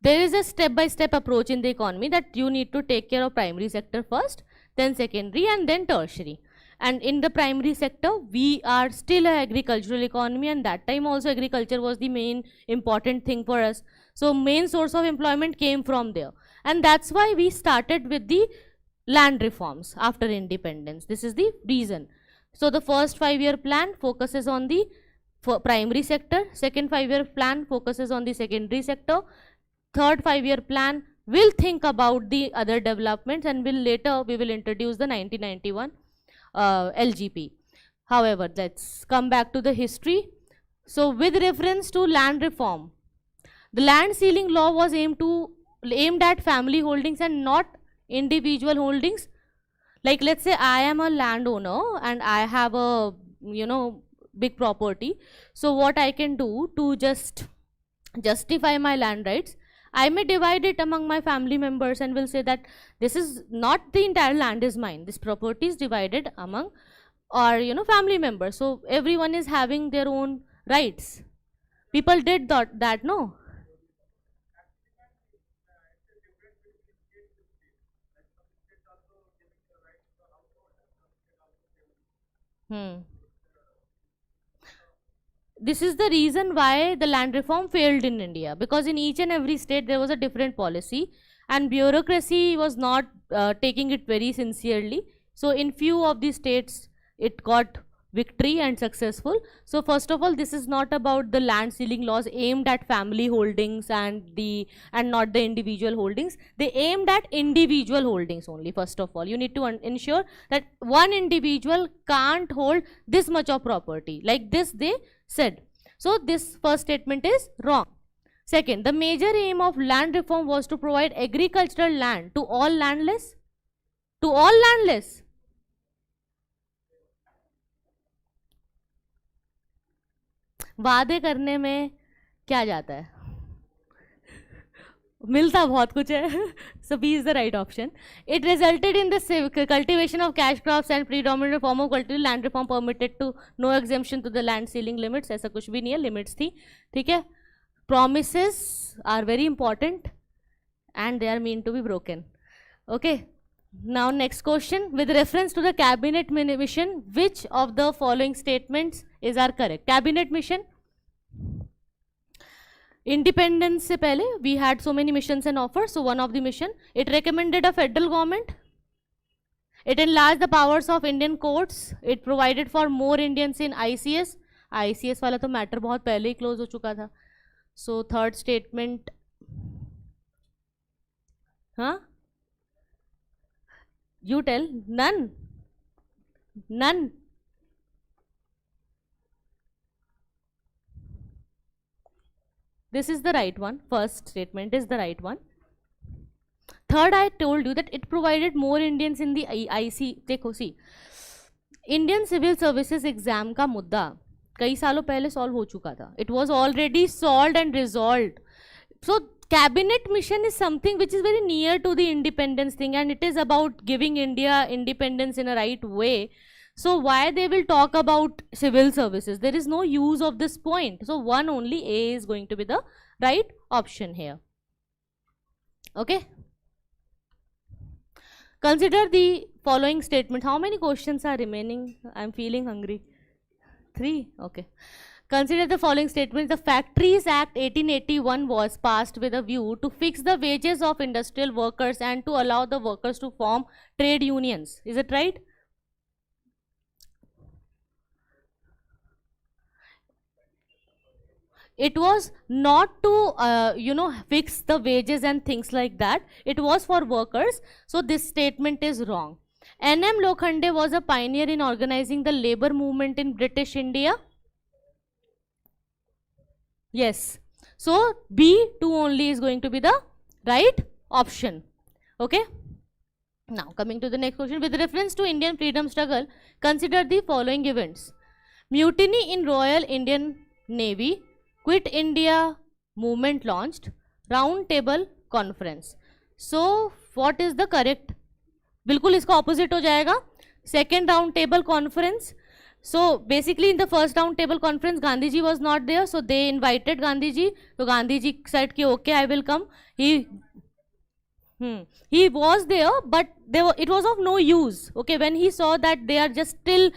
There is a step-by-step approach in the economy that you need to take care of primary sector first, then secondary and then tertiary. And in the primary sector, we are still an agricultural economy, and that time also agriculture was the main important thing for us. So main source of employment came from there. And that's why we started with the land reforms after independence. This is the reason. So the first 5-year plan focuses on the primary sector, second 5-year plan focuses on the secondary sector, third 5-year plan will think about the other developments, and will later we will introduce the 1991 LGP. However, let's come back to the history. So with reference to land reform, the land ceiling law was aimed at family holdings and not individual holdings. Like, let's say I am a landowner and I have a big property. So what I can do to just justify my land rights, I may divide it among my family members and will say that this is not the entire land is mine. This property is divided among our family members. So everyone is having their own rights. People did that no? This is the reason why the land reform failed in India, because in each and every state there was a different policy and bureaucracy was not taking it very sincerely. So in few of the states it got victory and successful. So first of all, this is not about the land ceiling laws aimed at family holdings and not the individual holdings. They aimed at individual holdings only. First of all, you need to ensure that one individual can't hold this much of property, like this they said. So this first statement is wrong. Second, the major aim of land reform was to provide agricultural land to all landless. To all landless. वादे करने में क्या जाता है? मिलता बहुत कुछ है. So B is the right option. It resulted in the cultivation of cash crops and predominant form of cultivated land reform permitted to no exemption to the land ceiling limits. ऐसा कुछ भी नहीं है, limits थी. ठीक है? Promises are very important and they are meant to be broken. Okay. Now next question, with reference to the cabinet mission, which of the following statements are correct? Cabinet mission, independence se pehle we had so many missions and offers. So one of the mission, it recommended a federal government, it enlarged the powers of Indian courts, it provided for more Indians in ICS. ICS वाला तो matter बहुत पहले ही close हो चुका था. So third statement, huh? You tell. None. None. This is the right one. First statement is the right one. Third, I told you that it provided more Indians in the IC. देखो, see, Indian Civil Services exam का मुद्दा कई सालों पहले solve हो चुका था. It was already solved and resolved. So cabinet mission is something which is very near to the independence thing, and it is about giving India independence in a right way. So why they will talk about civil services? There is no use of this point. So one only, A is going to be the right option here. Okay. Consider the following statement. How many questions are remaining? I am feeling hungry. 3. Okay. Consider the following statements. The Factories Act 1881 was passed with a view to fix the wages of industrial workers and to allow the workers to form trade unions. Is it right? It was not to fix the wages and things like that. It was for workers. So this statement is wrong. N.M. Lokhande was a pioneer in organizing the labor movement in British India. Yes. So B2 only is going to be the right option. Okay. Now coming to the next question. With reference to Indian freedom struggle, consider the following events. Mutiny in Royal Indian Navy, Quit India movement launched, round table conference. So what is the correct? बिल्कुल इसका opposite हो जाएगा. Second round table conference. So basically in the first round table conference Gandhi ji was not there, so they invited Gandhi ji. So Gandhi ji said ki okay, I will come. He was there, but it was of no use. Okay, when he saw that they are just still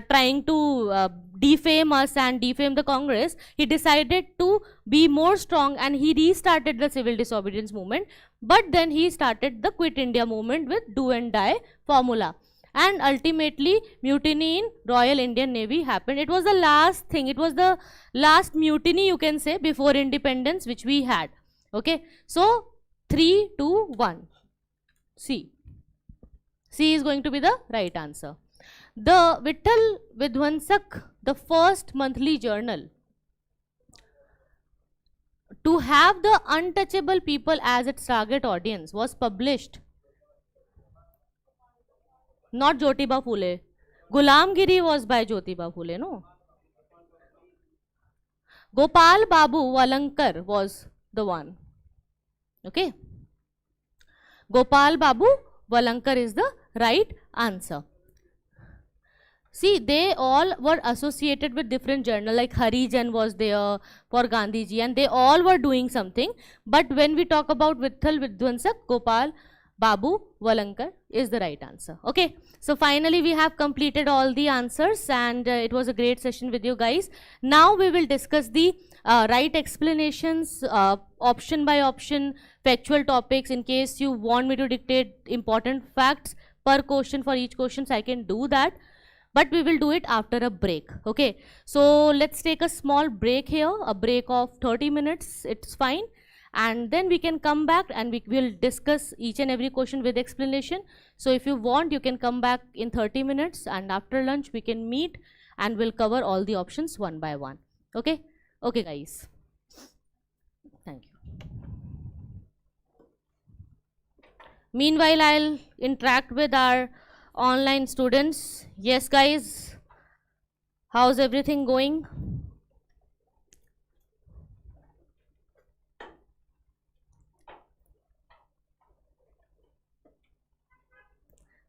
trying to defame us and defame the Congress, he decided to be more strong and he restarted the civil disobedience movement. But then he started the Quit India movement with do and die formula. And ultimately, mutiny in Royal Indian Navy happened. It was the last thing. It was the last mutiny, you can say, before independence, which we had. Okay, so 3, 2, 1. C. C is going to be the right answer. The Vittal Vidwansak, the first monthly journal to have the untouchable people as its target audience, was published. Not Jyotiba Phule. Gulamgiri was by Jyotiba Phule, no? Gopal Babu Valankar was the one. Okay. Gopal Babu Valankar is the right answer. See, they all were associated with different journals, like Harijan was there for Gandhiji, and they all were doing something. But when we talk about Vittal Vidwansak, Gopal Babu Valankar is the right answer. Okay, so finally we have completed all the answers, and it was a great session with you guys. Now we will discuss the right explanations, option by option, factual topics. In case you want me to dictate important facts per question for each questions, I can do that. But we will do it after a break. Okay, so let's take a small break here, a break of 30 minutes, it's fine. And then we can come back and we will discuss each and every question with explanation. So if you want, you can come back in 30 minutes, and after lunch we can meet and we'll cover all the options one by one. Okay, okay guys, thank you. Meanwhile, I'll interact with our online students. Yes guys, how's everything going?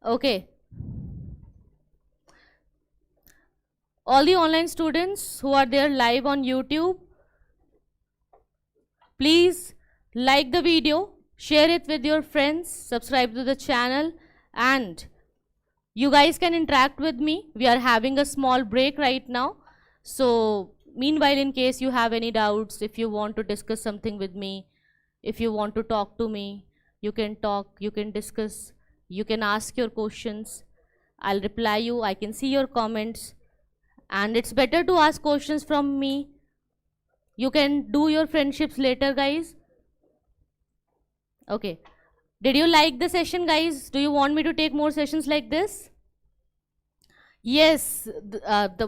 Okay, all the online students who are there live on YouTube, please like the video, share it with your friends, subscribe to the channel, and you guys can interact with me. We are having a small break right now. So meanwhile, in case you have any doubts, if you want to discuss something with me, if you want to talk to me, you can talk, you can discuss, you can ask your questions. I'll reply you, I can see your comments. And it's better to ask questions from me. You can do your friendships later, guys. Okay. Did you like the session, guys? Do you want me to take more sessions like this? Yes,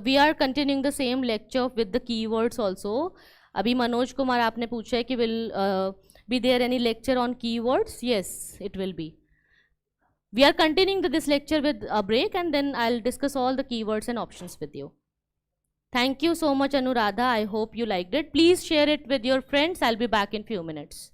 we are continuing the same lecture with the keywords also. Abhi Manoj Kumar aapne pucha hai ki will be there any lecture on keywords? Yes, it will be. We are continuing this lecture with a break, and then I'll discuss all the keywords and options with you. Thank you so much, Anuradha. I hope you liked it. Please share it with your friends. I'll be back in few minutes.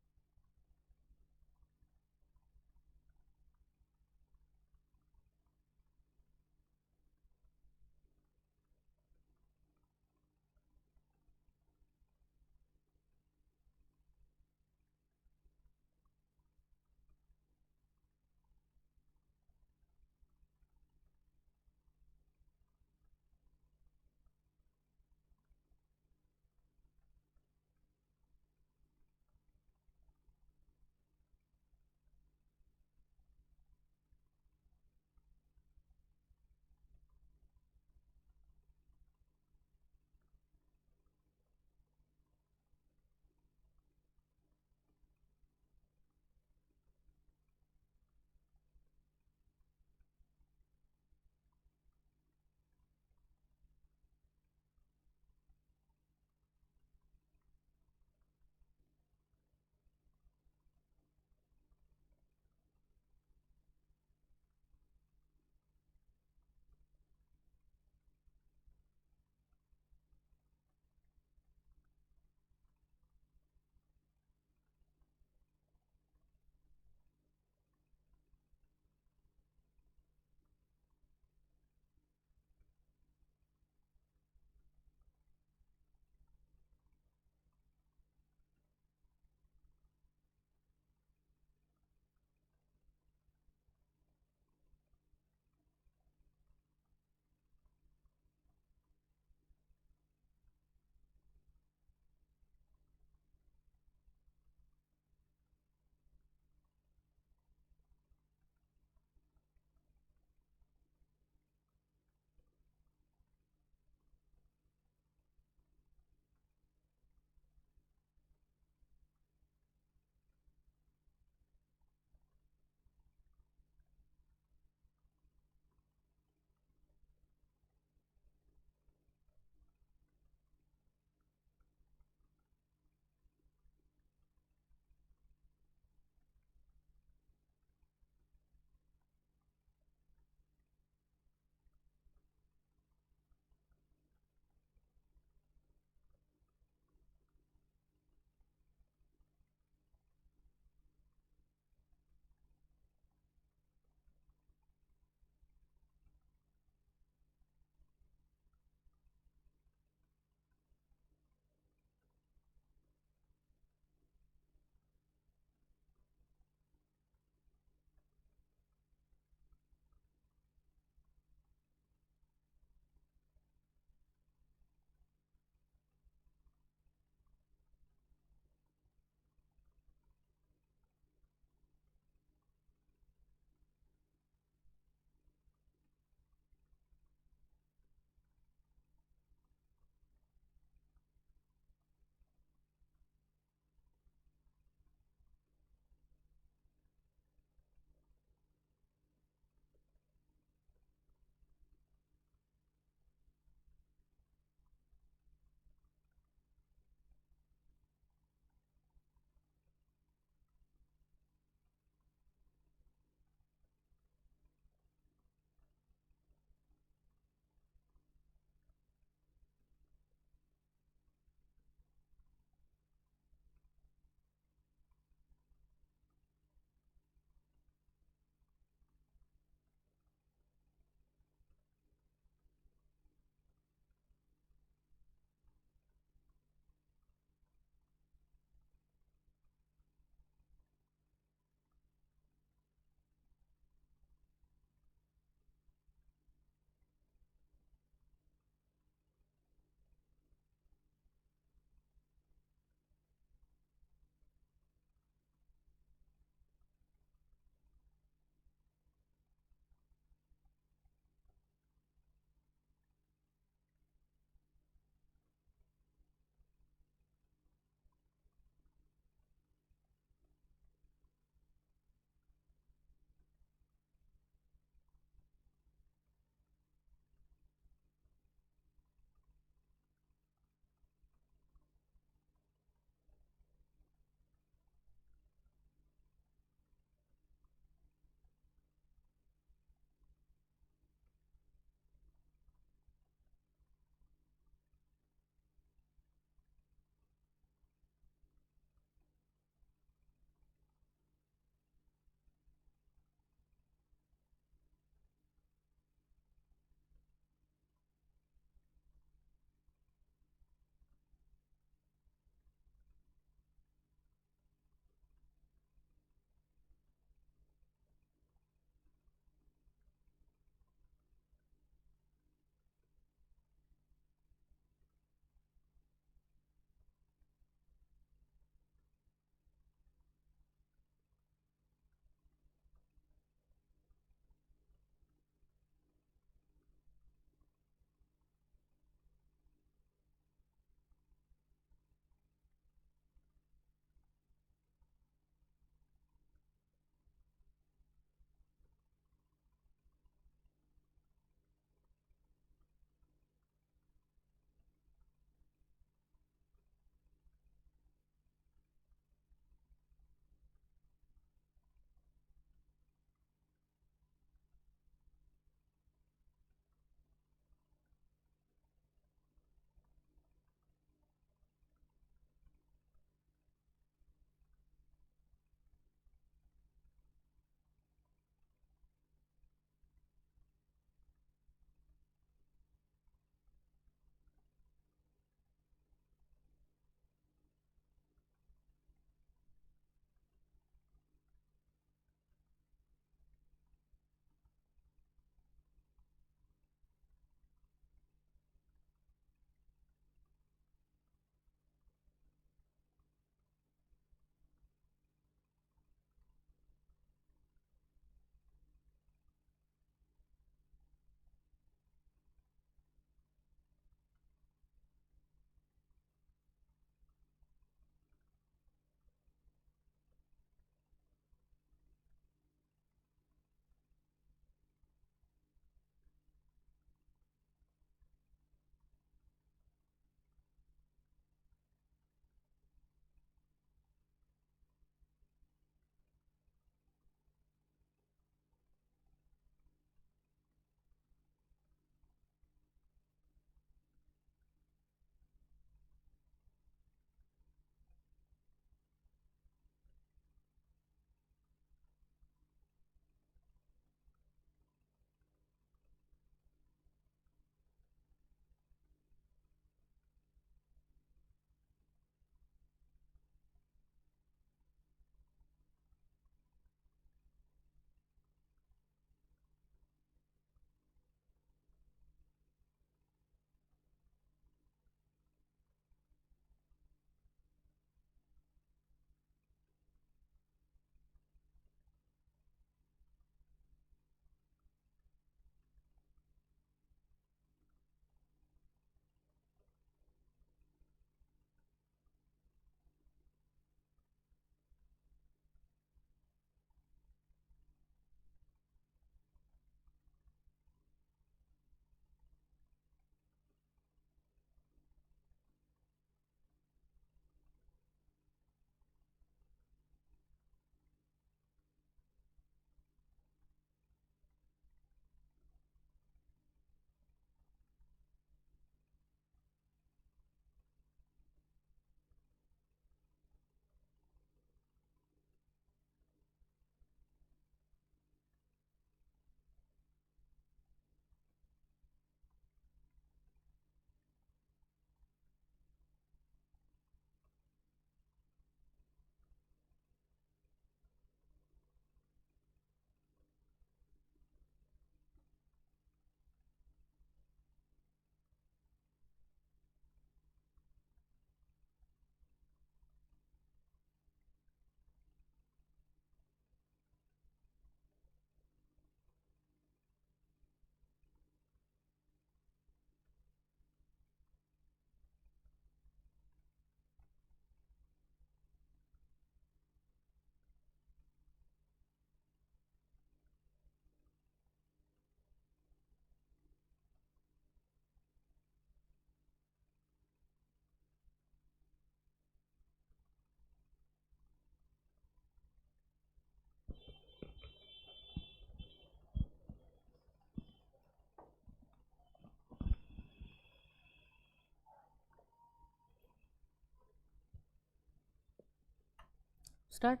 Start.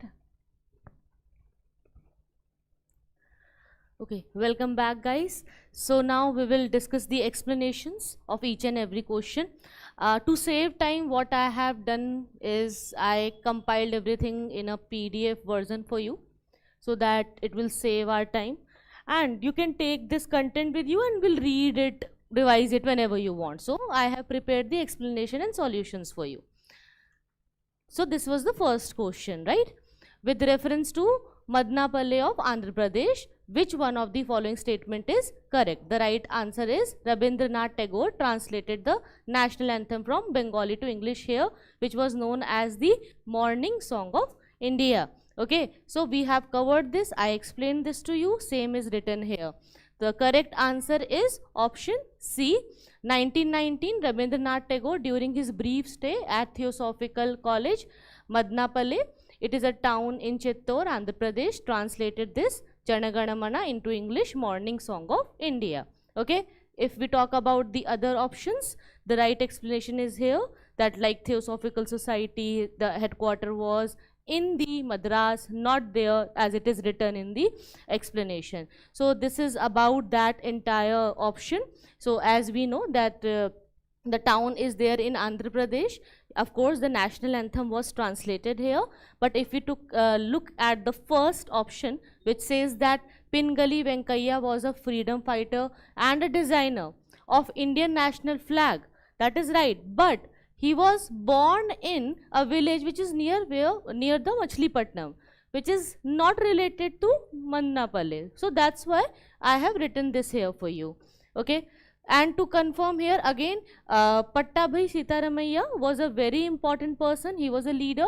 Okay, welcome back guys. So now we will discuss the explanations of each and every question. To save time, what I have done is I compiled everything in a PDF version for you so that it will save our time, and you can take this content with you and will read it, revise it whenever you want. So I have prepared the explanation and solutions for you. So this was the first question, right? With reference to Madnapalle of Andhra Pradesh, which one of the following statement is correct? The right answer is Rabindranath Tagore translated the national anthem from Bengali to English here, which was known as the morning song of India. Okay, so we have covered this. I explained this to you. Same is written here. The correct answer is option C. 1919, Rabindranath Tagore, during his brief stay at Theosophical College, Madnapalle, it is a town in Chittor, Andhra Pradesh, translated this Janaganamana into English, morning song of India. Okay, if we talk about the other options, the right explanation is here, that like Theosophical Society, the headquarter was in the Madras, not there as it is written in the explanation. So this is about that entire option. So as we know that the town is there in Andhra Pradesh, of course the national anthem was translated here. But if we took look at the first option, which says that Pingali Venkaiah was a freedom fighter and a designer of Indian national flag, that is right, but he was born in a village which is near the Machilipatnam, which is not related to Madnapalle. So that's why I have written this here for you. Okay, and to confirm here again, Pattabhai Sitaramaiah was a very important person. He was a leader,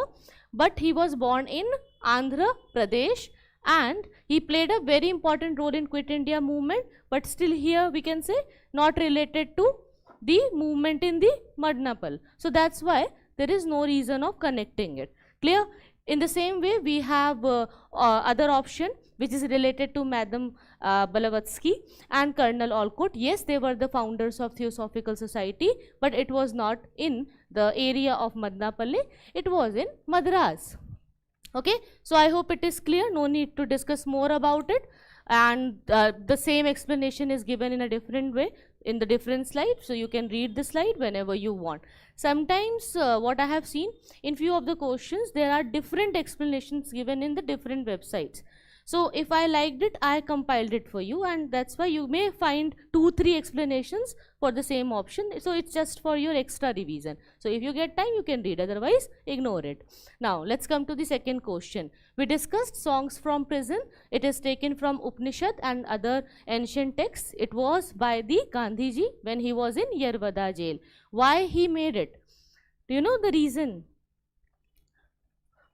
but he was born in Andhra Pradesh and he played a very important role in Quit India movement, but still here we can say not related to the movement in the Madnapal. So that's why there is no reason of connecting it. Clear? In the same way, we have other option which is related to Madam Blavatsky and Colonel Olcott. Yes, they were the founders of Theosophical Society, but it was not in the area of Madnapalle, it was in Madras. Okay, so I hope it is clear, no need to discuss more about it. And the same explanation is given in a different way in the different slide, so you can read the slide whenever you want. Sometimes what I have seen in few of the questions, there are different explanations given in the different websites. So if I liked it, I compiled it for you, and that's why you may find 2-3 explanations for the same option. So it's just for your extra revision. So if you get time, you can read, otherwise ignore it. Now let's come to the second question. We discussed songs from prison. It is taken from Upanishad and other ancient texts. It was by the Gandhiji when he was in Yerwada jail. Why he made it? Do you know the reason?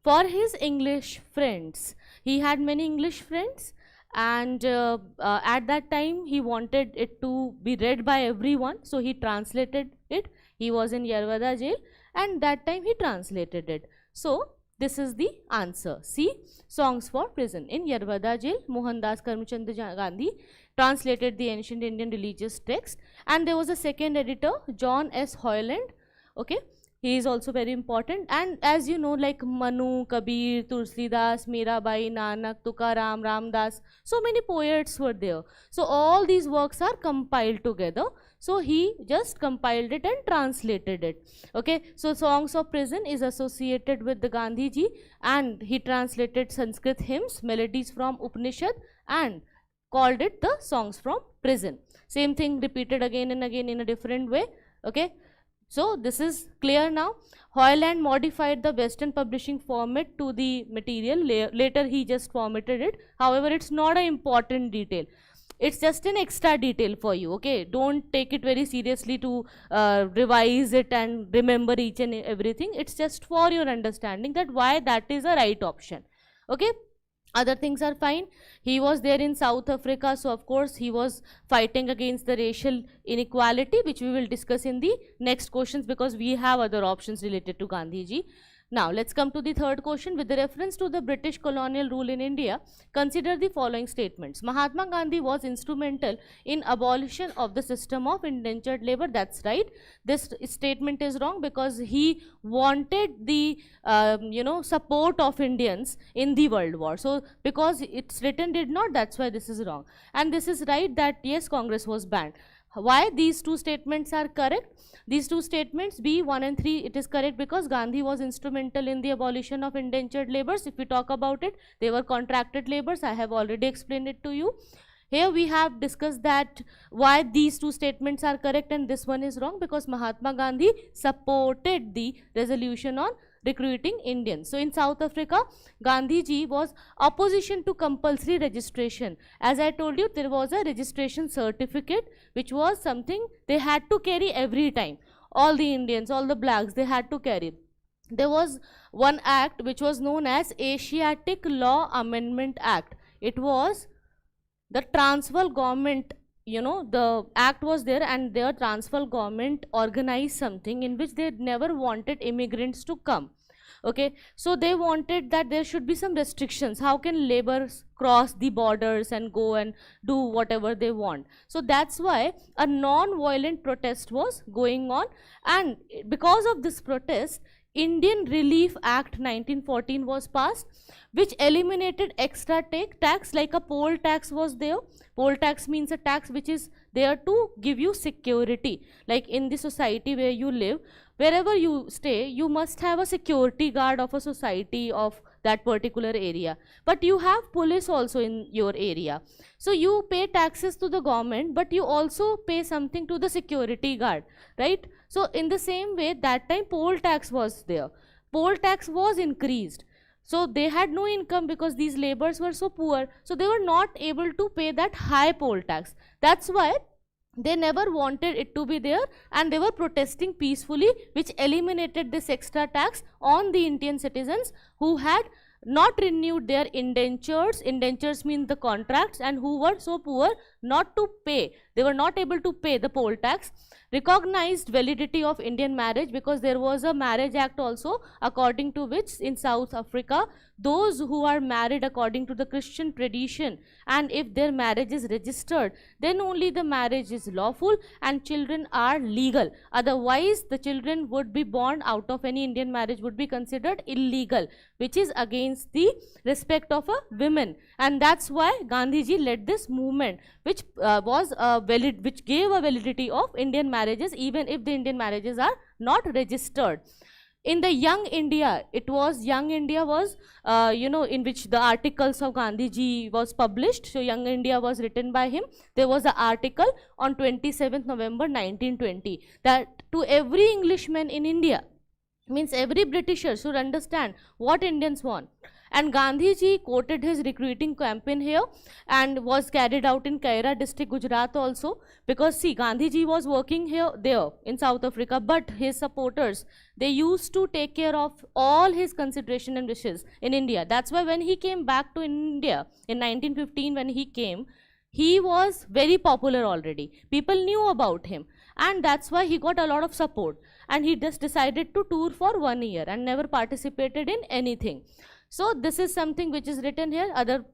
For his English friends. He had many English friends, and at that time he wanted it to be read by everyone, so he translated it. He was in Yerwada jail and that time he translated it. So this is the answer. See, songs for prison. In Yerwada jail, Mohandas Karamchand Gandhi translated the ancient Indian religious text, and there was a second editor, John S. Hoyland. Okay, he is also very important. And as you know, like Manu, Kabir, Tulsidas, Mirabai, Nanak, Tukaram, Ramdas, so many poets were there. So all these works are compiled together. So he just compiled it and translated it. Okay, so Songs of Prison is associated with the Gandhiji, and he translated Sanskrit hymns, melodies from Upanishad, and called it the Songs from Prison. Same thing repeated again and again in a different way. Okay, so this is clear now. Hoyland modified the Western publishing format to the material. Later he just formatted it. However, it's not an important detail. It's just an extra detail for you. Okay, don't take it very seriously to revise it and remember each and everything. It's just for your understanding that why that is a right option. Okay, other things are fine. He was there in South Africa, so of course he was fighting against the racial inequality, which we will discuss in the next questions, because we have other options related to Gandhiji. Now, let's come to the third question. With the reference to the British colonial rule in India, consider the following statements. Mahatma Gandhi was instrumental in abolition of the system of indentured labor. That's right. This statement is wrong because he wanted the support of Indians in the World War. So, because it's written did not, that's why this is wrong. And this is right that yes, Congress was banned. Why these two statements are correct? These two statements, B, 1 and 3, it is correct because Gandhi was instrumental in the abolition of indentured labours. If we talk about it, they were contracted labours. I have already explained it to you. Here we have discussed that why these two statements are correct and this one is wrong, because Mahatma Gandhi supported the resolution on recruiting Indians. So in South Africa, Gandhi ji was opposition to compulsory registration. As I told you, there was a registration certificate which was something they had to carry every time. All the Indians, all the blacks, they had to carry. There was one act which was known as Asiatic Law Amendment Act. It was the Transvaal government, the act was there, and their Transvaal government organized something in which they never wanted immigrants to come. Okay, so they wanted that there should be some restrictions. How can laborers cross the borders and go and do whatever they want? So that's why a non-violent protest was going on, and because of this protest, Indian Relief Act 1914 was passed, which eliminated extra tax, like a poll tax was there. Poll tax means a tax which is there to give you security. Like in the society where you live, wherever you stay, you must have a security guard of a society of that particular area. But you have police also in your area. So you pay taxes to the government, but you also pay something to the security guard, right? So in the same way, that time poll tax was there. Poll tax was increased. So they had no income because these laborers were so poor. So they were not able to pay that high poll tax. That's why they never wanted it to be there, and they were protesting peacefully, which eliminated this extra tax on the Indian citizens who had not renewed their indentures. Indentures mean the contracts, and who were so poor not to pay. They were not able to pay the poll tax. Recognized validity of Indian marriage, because there was a marriage act also, according to which in South Africa, those who are married according to the Christian tradition, and if their marriage is registered, then only the marriage is lawful and children are legal. Otherwise, the children would be born out of any Indian marriage would be considered illegal, which is against the respect of a women. And that's why Gandhiji led this movement, which which gave a validity of Indian marriages, even if the Indian marriages are not registered. In the Young India, Young India was, in which the articles of Gandhiji was published. So Young India was written by him. There was an article on 27th November 1920 that to every Englishman in India, means every Britisher should understand what Indians want. And Gandhiji quoted his recruiting campaign here, and was carried out in Kaira district, Gujarat also, because see, Gandhiji was working there in South Africa, but his supporters, they used to take care of all his consideration and wishes in India. That's why when he came back to India in 1915, when he came, he was very popular already. People knew about him, and that's why he got a lot of support, and he just decided to tour for 1 year and never participated in anything. So this is something which is written here. Other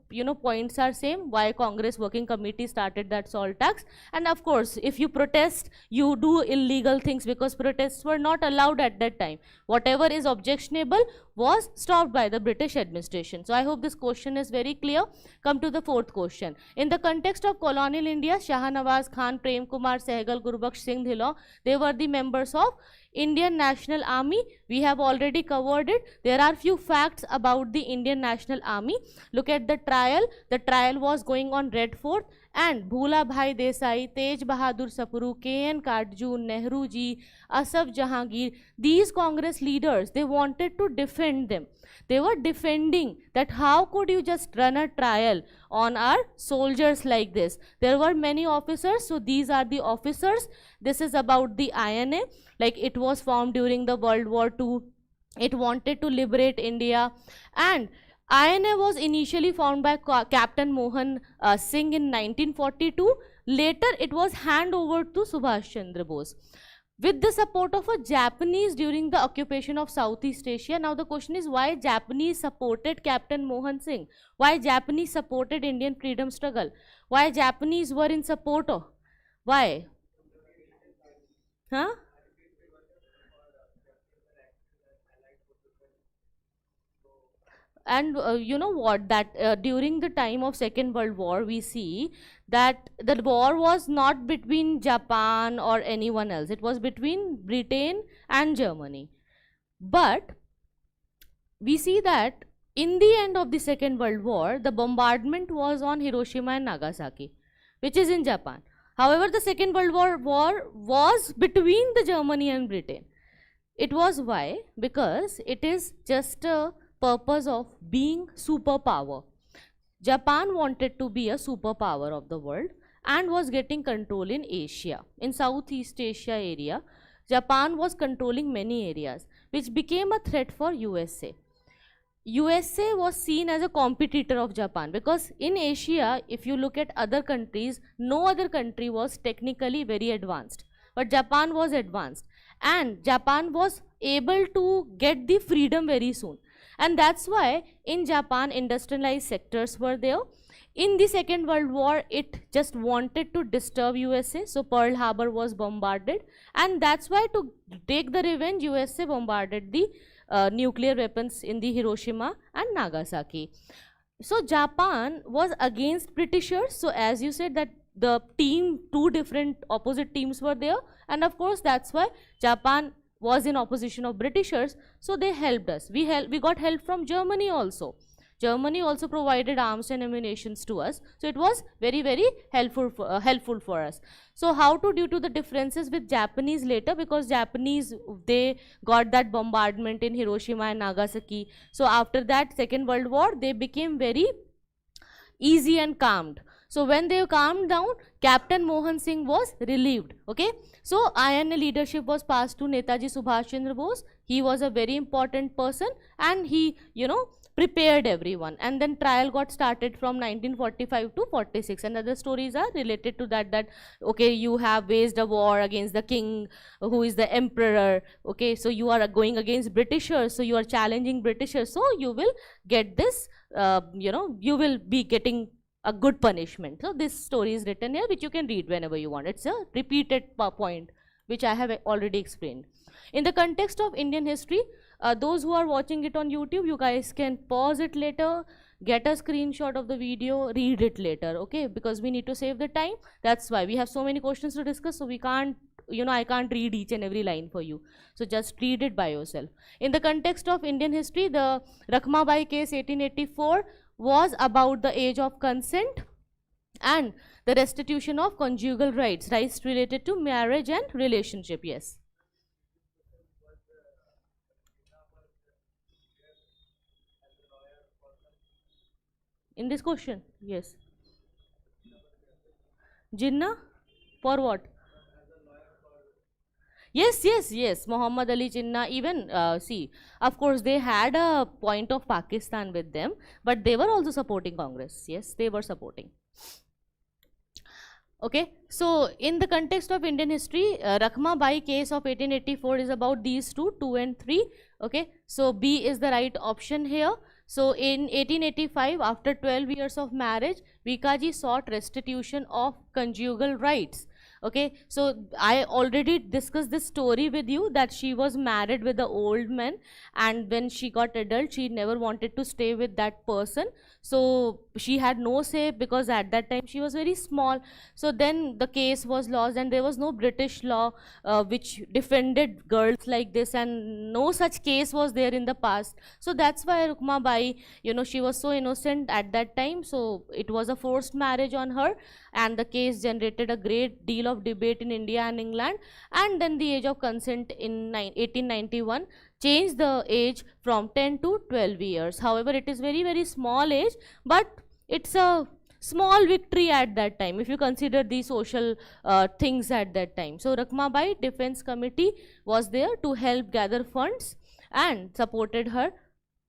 points are same, why Congress Working Committee started that salt tax. And of course, if you protest, you do illegal things, because protests were not allowed at that time. Whatever is objectionable was stopped by the British administration. So I hope this question is very clear. Come to the fourth question. In the context of colonial India, Shah Nawaz Khan, Prem Kumar Sehgal, Gurbaksh Singh Dhillon, they were the members of Indian National Army. We have already covered it. There are few facts about the Indian National Army. Look at the trial. The trial was going on Red Fort, and Bhula Bhai Desai, Tej Bahadur Sapru, K.N. Kadju, Nehru ji, Asaf Jahangir, these Congress leaders, they wanted to defend them. They were defending that how could you just run a trial on our soldiers like this. There were many officers, so these are the officers. This is about the INA, like it was formed during the World War II. It wanted to liberate India, and INA was initially formed by Captain Mohan Singh in 1942. Later, it was handed over to Subhash Chandra Bose. with the support of a Japanese during the occupation of Southeast Asia. Now the question is, why Japanese supported Captain Mohan Singh? Why Japanese supported Indian freedom struggle? Why Japanese were in support of? Why? Huh? And you know what, that during the time of Second World War, we see that the war was not between Japan or anyone else, it was between Britain and Germany. But we see that in the end of the Second World War, the bombardment was on Hiroshima and Nagasaki, which is in Japan. However, the Second World War was between the Germany and Britain. It was why? Because it is just a purpose of being superpower. Japan wanted to be a superpower of the world and was getting control in Asia. In Southeast Asia area, Japan was controlling many areas, which became a threat for USA. USA was seen as a competitor of Japan, because in Asia, if you look at other countries, no other country was technically very advanced, but Japan was advanced, and Japan was able to get the freedom very soon. And that's why in Japan, industrialized sectors were there. In the Second World War, it just wanted to disturb USA, so Pearl Harbor was bombarded, and that's why, to take the revenge, USA bombarded the nuclear weapons in the Hiroshima and Nagasaki. So Japan was against Britishers. So as you said, that the team, two different opposite teams were there, and of course that's why Japan was in opposition of Britishers, so they helped us. We got help from Germany also. Germany also provided arms and ammunitions to us, so it was very, very helpful for us. So how to, due to the differences with Japanese later, because Japanese, they got that bombardment in Hiroshima and Nagasaki. So after that Second World War, they became very easy and calmed. So when they calmed down, Captain Mohan Singh was relieved. Okay, so INA leadership was passed to Netaji Subhash Chandra Bose. He was a very important person, and he, you know, prepared everyone. And then trial got started from 1945 to 46, and other stories are related to that, that okay, you have waged a war against the king who is the emperor. Okay, so you are going against Britishers, so you are challenging Britishers, so you will get this, you know, you will be getting a good punishment. So this story is written here, which you can read whenever you want. It's a repeated point which I have already explained. In the context of Indian history, those who are watching it on YouTube, you guys can pause it later, get a screenshot of the video, read it later, okay, because we need to save the time. That's why we have so many questions to discuss, so we can't, you know, I can't read each and every line for you, so just read it by yourself. In the context of Indian history, the Rakhmabai case 1884 was about the age of consent and the restitution of conjugal rights related to marriage and relationship. Yes. In this question, yes. Jinnah? For what? Yes, Muhammad Ali Jinnah, even, see, of course, they had a point of Pakistan with them, but they were also supporting Congress. Yes, they were supporting. Okay, so in the context of Indian history, Rakhmabai case of 1884 is about these two, 2 and 3. Okay, so B is the right option here. So in 1885, after 12 years of marriage, Vikaji sought restitution of conjugal rights. Okay, so I already discussed this story with you, that she was married with the old man, and when she got adult, she never wanted to stay with that person. So she had no say, because at that time she was very small. So then the case was lost, and there was no British law which defended girls like this, and no such case was there in the past. So that's why Rukmabai, you know, she was so innocent at that time, so it was a forced marriage on her, and the case generated a great deal of debate in India and England. And then the age of consent in 1891 changed the age from 10 to 12 years. However, it is very, very small age, but it's a small victory at that time if you consider the social things at that time. So Rakhmabai Defense Committee was there to help gather funds and supported her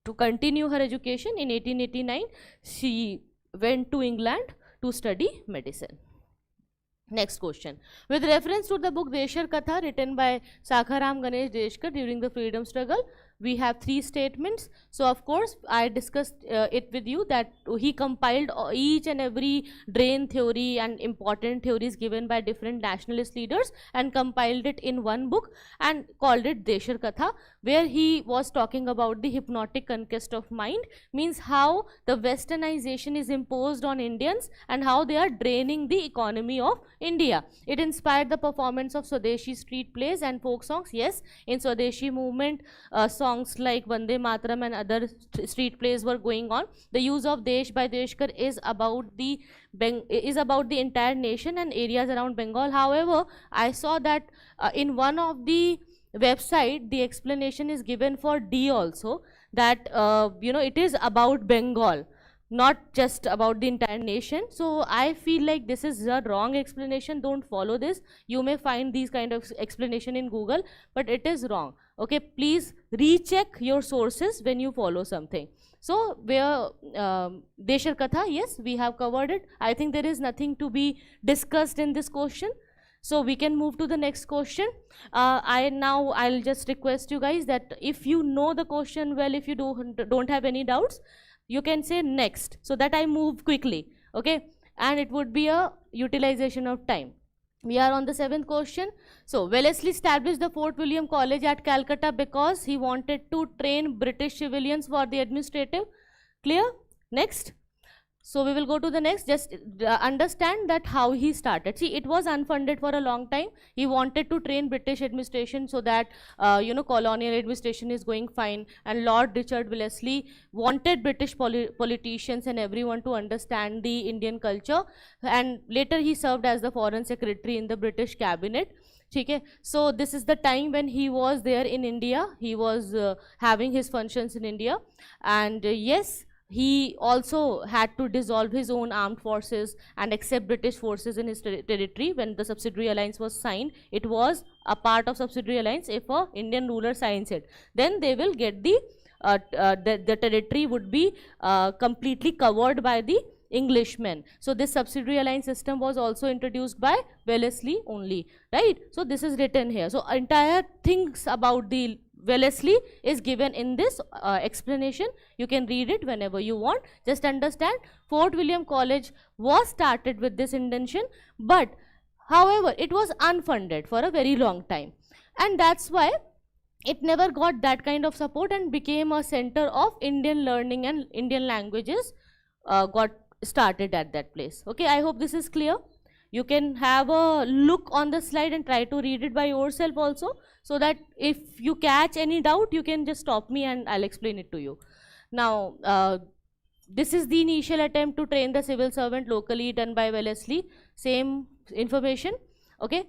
to continue her education. In 1889, she went to England to study medicine. Next question. With reference to the book Deshar Katha written by Sakharam Ganesh Deshkar during the freedom struggle, we have 3 statements. So of course I discussed it with you that he compiled each and every drain theory and important theories given by different nationalist leaders and compiled it in one book and called it Deshar Katha, where he was talking about the hypnotic conquest of mind, means how the westernization is imposed on Indians and how they are draining the economy of India. It inspired the performance of Swadeshi street plays and folk songs. Yes, in Swadeshi movement, songs like Vande Mataram and other street plays were going on. The use of Desh by Deshkar is about the entire nation and areas around Bengal. However, I saw that in one of the website the explanation is given for D also, that it is about Bengal, not just about the entire nation. So I feel like this is a wrong explanation. Don't follow this. You may find these kind of explanation in Google, but it is wrong. Okay, please recheck your sources when you follow something. So where Deshar Katha, yes, we have covered it. I think there is nothing to be discussed in this question. So we can move to the next question. I'll just request you guys that if you know the question well, if you don't have any doubts, you can say next, so that I move quickly, okay? And it would be a utilization of time. We are on the 7th question. So Wellesley established the Fort William College at Calcutta because he wanted to train British civilians for the administrative. Clear? Next. So we will go to the next. Just understand that how he started. See, it was unfunded for a long time. He wanted to train British administration so that colonial administration is going fine. And Lord Richard Wellesley wanted British politicians and everyone to understand the Indian culture. And later he served as the foreign secretary in the British cabinet. Okay. So this is the time when he was there in India. He was having his functions in India. And yes, he also had to dissolve his own armed forces and accept British forces in his territory when the subsidiary alliance was signed. It was a part of subsidiary alliance. If a Indian ruler signs it, then they will get the territory would be completely covered by the Englishmen. So this subsidiary alliance system was also introduced by Wellesley only, right? So this is written here. So entire things about the Wellesley is given in this explanation. You can read it whenever you want. Just understand, Fort William College was started with this intention, but however it was unfunded for a very long time, and that's why it never got that kind of support and became a center of Indian learning and Indian languages got started at that place. Okay, I hope this is clear. You can have a look on the slide and try to read it by yourself also, so that if you catch any doubt, you can just stop me and I'll explain it to you. Now, this is the initial attempt to train the civil servant locally done by Wellesley. Same information, okay?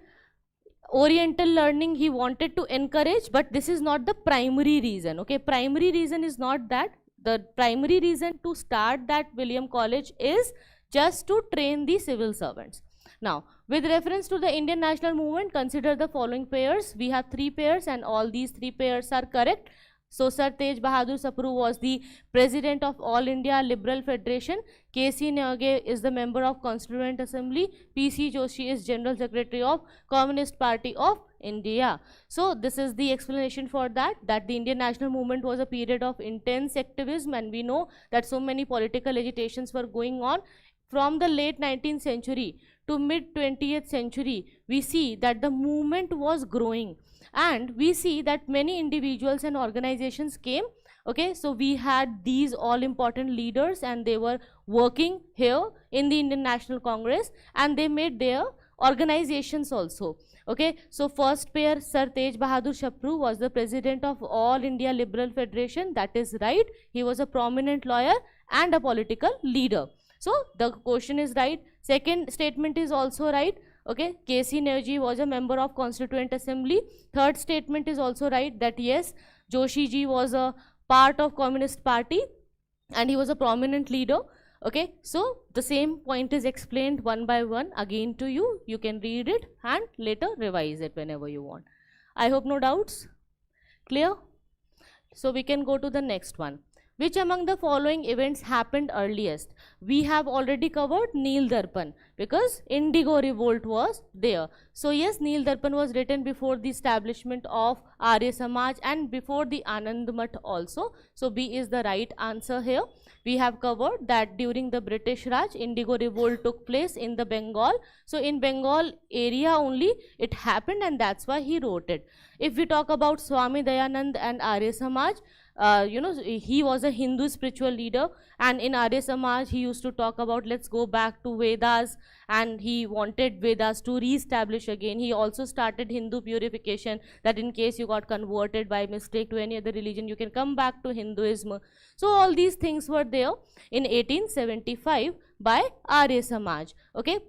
Oriental learning he wanted to encourage, but this is not the primary reason, okay? Primary reason is not that. The primary reason to start that William College is just to train the civil servants. Now, with reference to the Indian national movement, consider the following pairs. We have 3 pairs and all these 3 pairs are correct. So, Sir Tej Bahadur Sapru was the president of All India Liberal Federation. K.C. Nage is the member of Constituent Assembly. P.C. Joshi is General Secretary of Communist Party of India. So, this is the explanation for that the Indian national movement was a period of intense activism, and we know that so many political agitations were going on. From the late 19th century to mid 20th century, we see that the movement was growing, and we see that many individuals and organizations came. Okay, so we had these all important leaders and they were working here in the Indian National Congress, and they made their organizations also. Okay, so first pair, Sir Tej Bahadur Sapru was the president of All India Liberal Federation. That is right. He was a prominent lawyer and a political leader. So the question is right. Second statement is also right. Okay, K.C. Negi was a member of Constituent Assembly. Third statement is also right, that yes, Joshi ji was a part of Communist Party and he was a prominent leader. Okay, so the same point is explained one by one again to you. You can read it and later revise it whenever you want. I hope no doubts. Clear? So we can go to the next one. Which among the following events happened earliest? We have already covered Neel Darpan because Indigo Revolt was there. So yes, Neel Darpan was written before the establishment of Arya Samaj and before the Anand Math also. So B is the right answer here. We have covered that during the British Raj, Indigo Revolt took place in the Bengal. So in Bengal area only it happened, and that's why he wrote it. If we talk about Swami Dayanand and Arya Samaj, he was a Hindu spiritual leader, and in Arya Samaj he used to talk about let's go back to Vedas, and he wanted Vedas to re-establish again. He also started Hindu purification, that in case you got converted by mistake to any other religion, you can come back to Hinduism. So all these things were there in 1875 by Arya Samaj. Okay.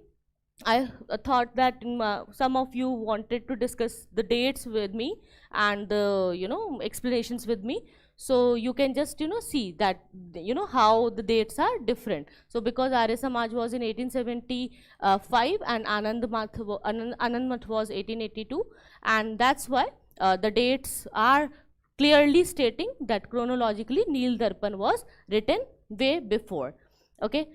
I thought that some of you wanted to discuss the dates with me and the explanations with me. So you can just see that how the dates are different. So because Arya Samaj was in 1875 and Anand Math was 1882, and that's why the dates are clearly stating that chronologically Neel Darpan was written way before. Okay.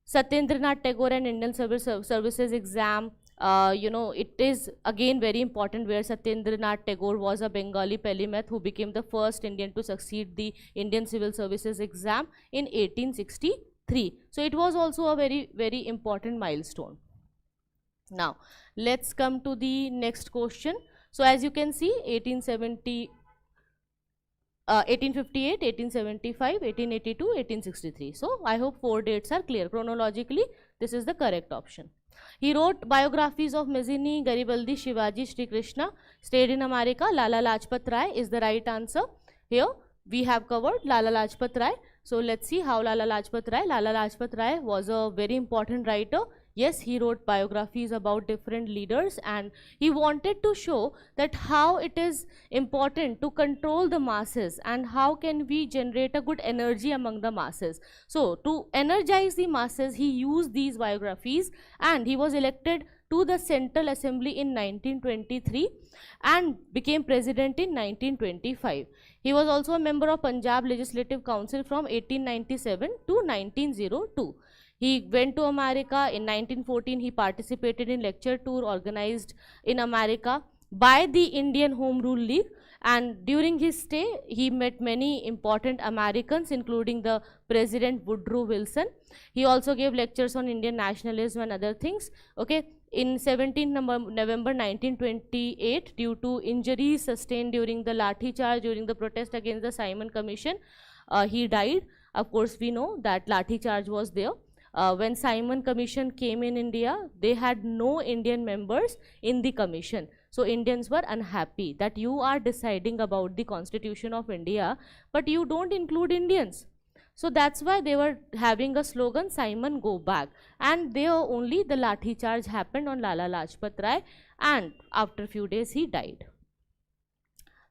Satyendranath Tagore and Indian Services exam, it is again very important, where Satyendranath Tagore was a Bengali polymath who became the first Indian to succeed the Indian Civil Services exam in 1863. So it was also a very, very important milestone. Now, let's come to the next question. So as you can see, 1858, 1875, 1882, 1863. So I hope 4 dates are clear. Chronologically, this is the correct option. He wrote biographies of Mazzini, Garibaldi, Shivaji, Sri Krishna, stayed in America. Lala Lajpat Rai is the right answer. Here we have covered Lala Lajpat Rai. So let's see how Lala Lajpat Rai was a very important writer. Yes, he wrote biographies about different leaders, and he wanted to show that how it is important to control the masses and how can we generate a good energy among the masses. So to energize the masses, he used these biographies, and he was elected to the Central Assembly in 1923 and became president in 1925. He was also a member of Punjab Legislative Council from 1897 to 1902. He went to America in 1914. He participated in lecture tour organized in America by the Indian Home Rule League, and during his stay he met many important Americans, including the President Woodrow Wilson. He also gave lectures on Indian nationalism and other things. Okay. In 17th November 1928, due to injuries sustained during the Lathi charge during the protest against the Simon Commission, he died. Of course, we know that Lathi charge was there. When Simon Commission came in India, they had no Indian members in the commission. So Indians were unhappy that you are deciding about the Constitution of India, but you don't include Indians. So that's why they were having a slogan, Simon go back. And there only the Lathi charge happened on Lala Lajpat Rai, and after a few days he died.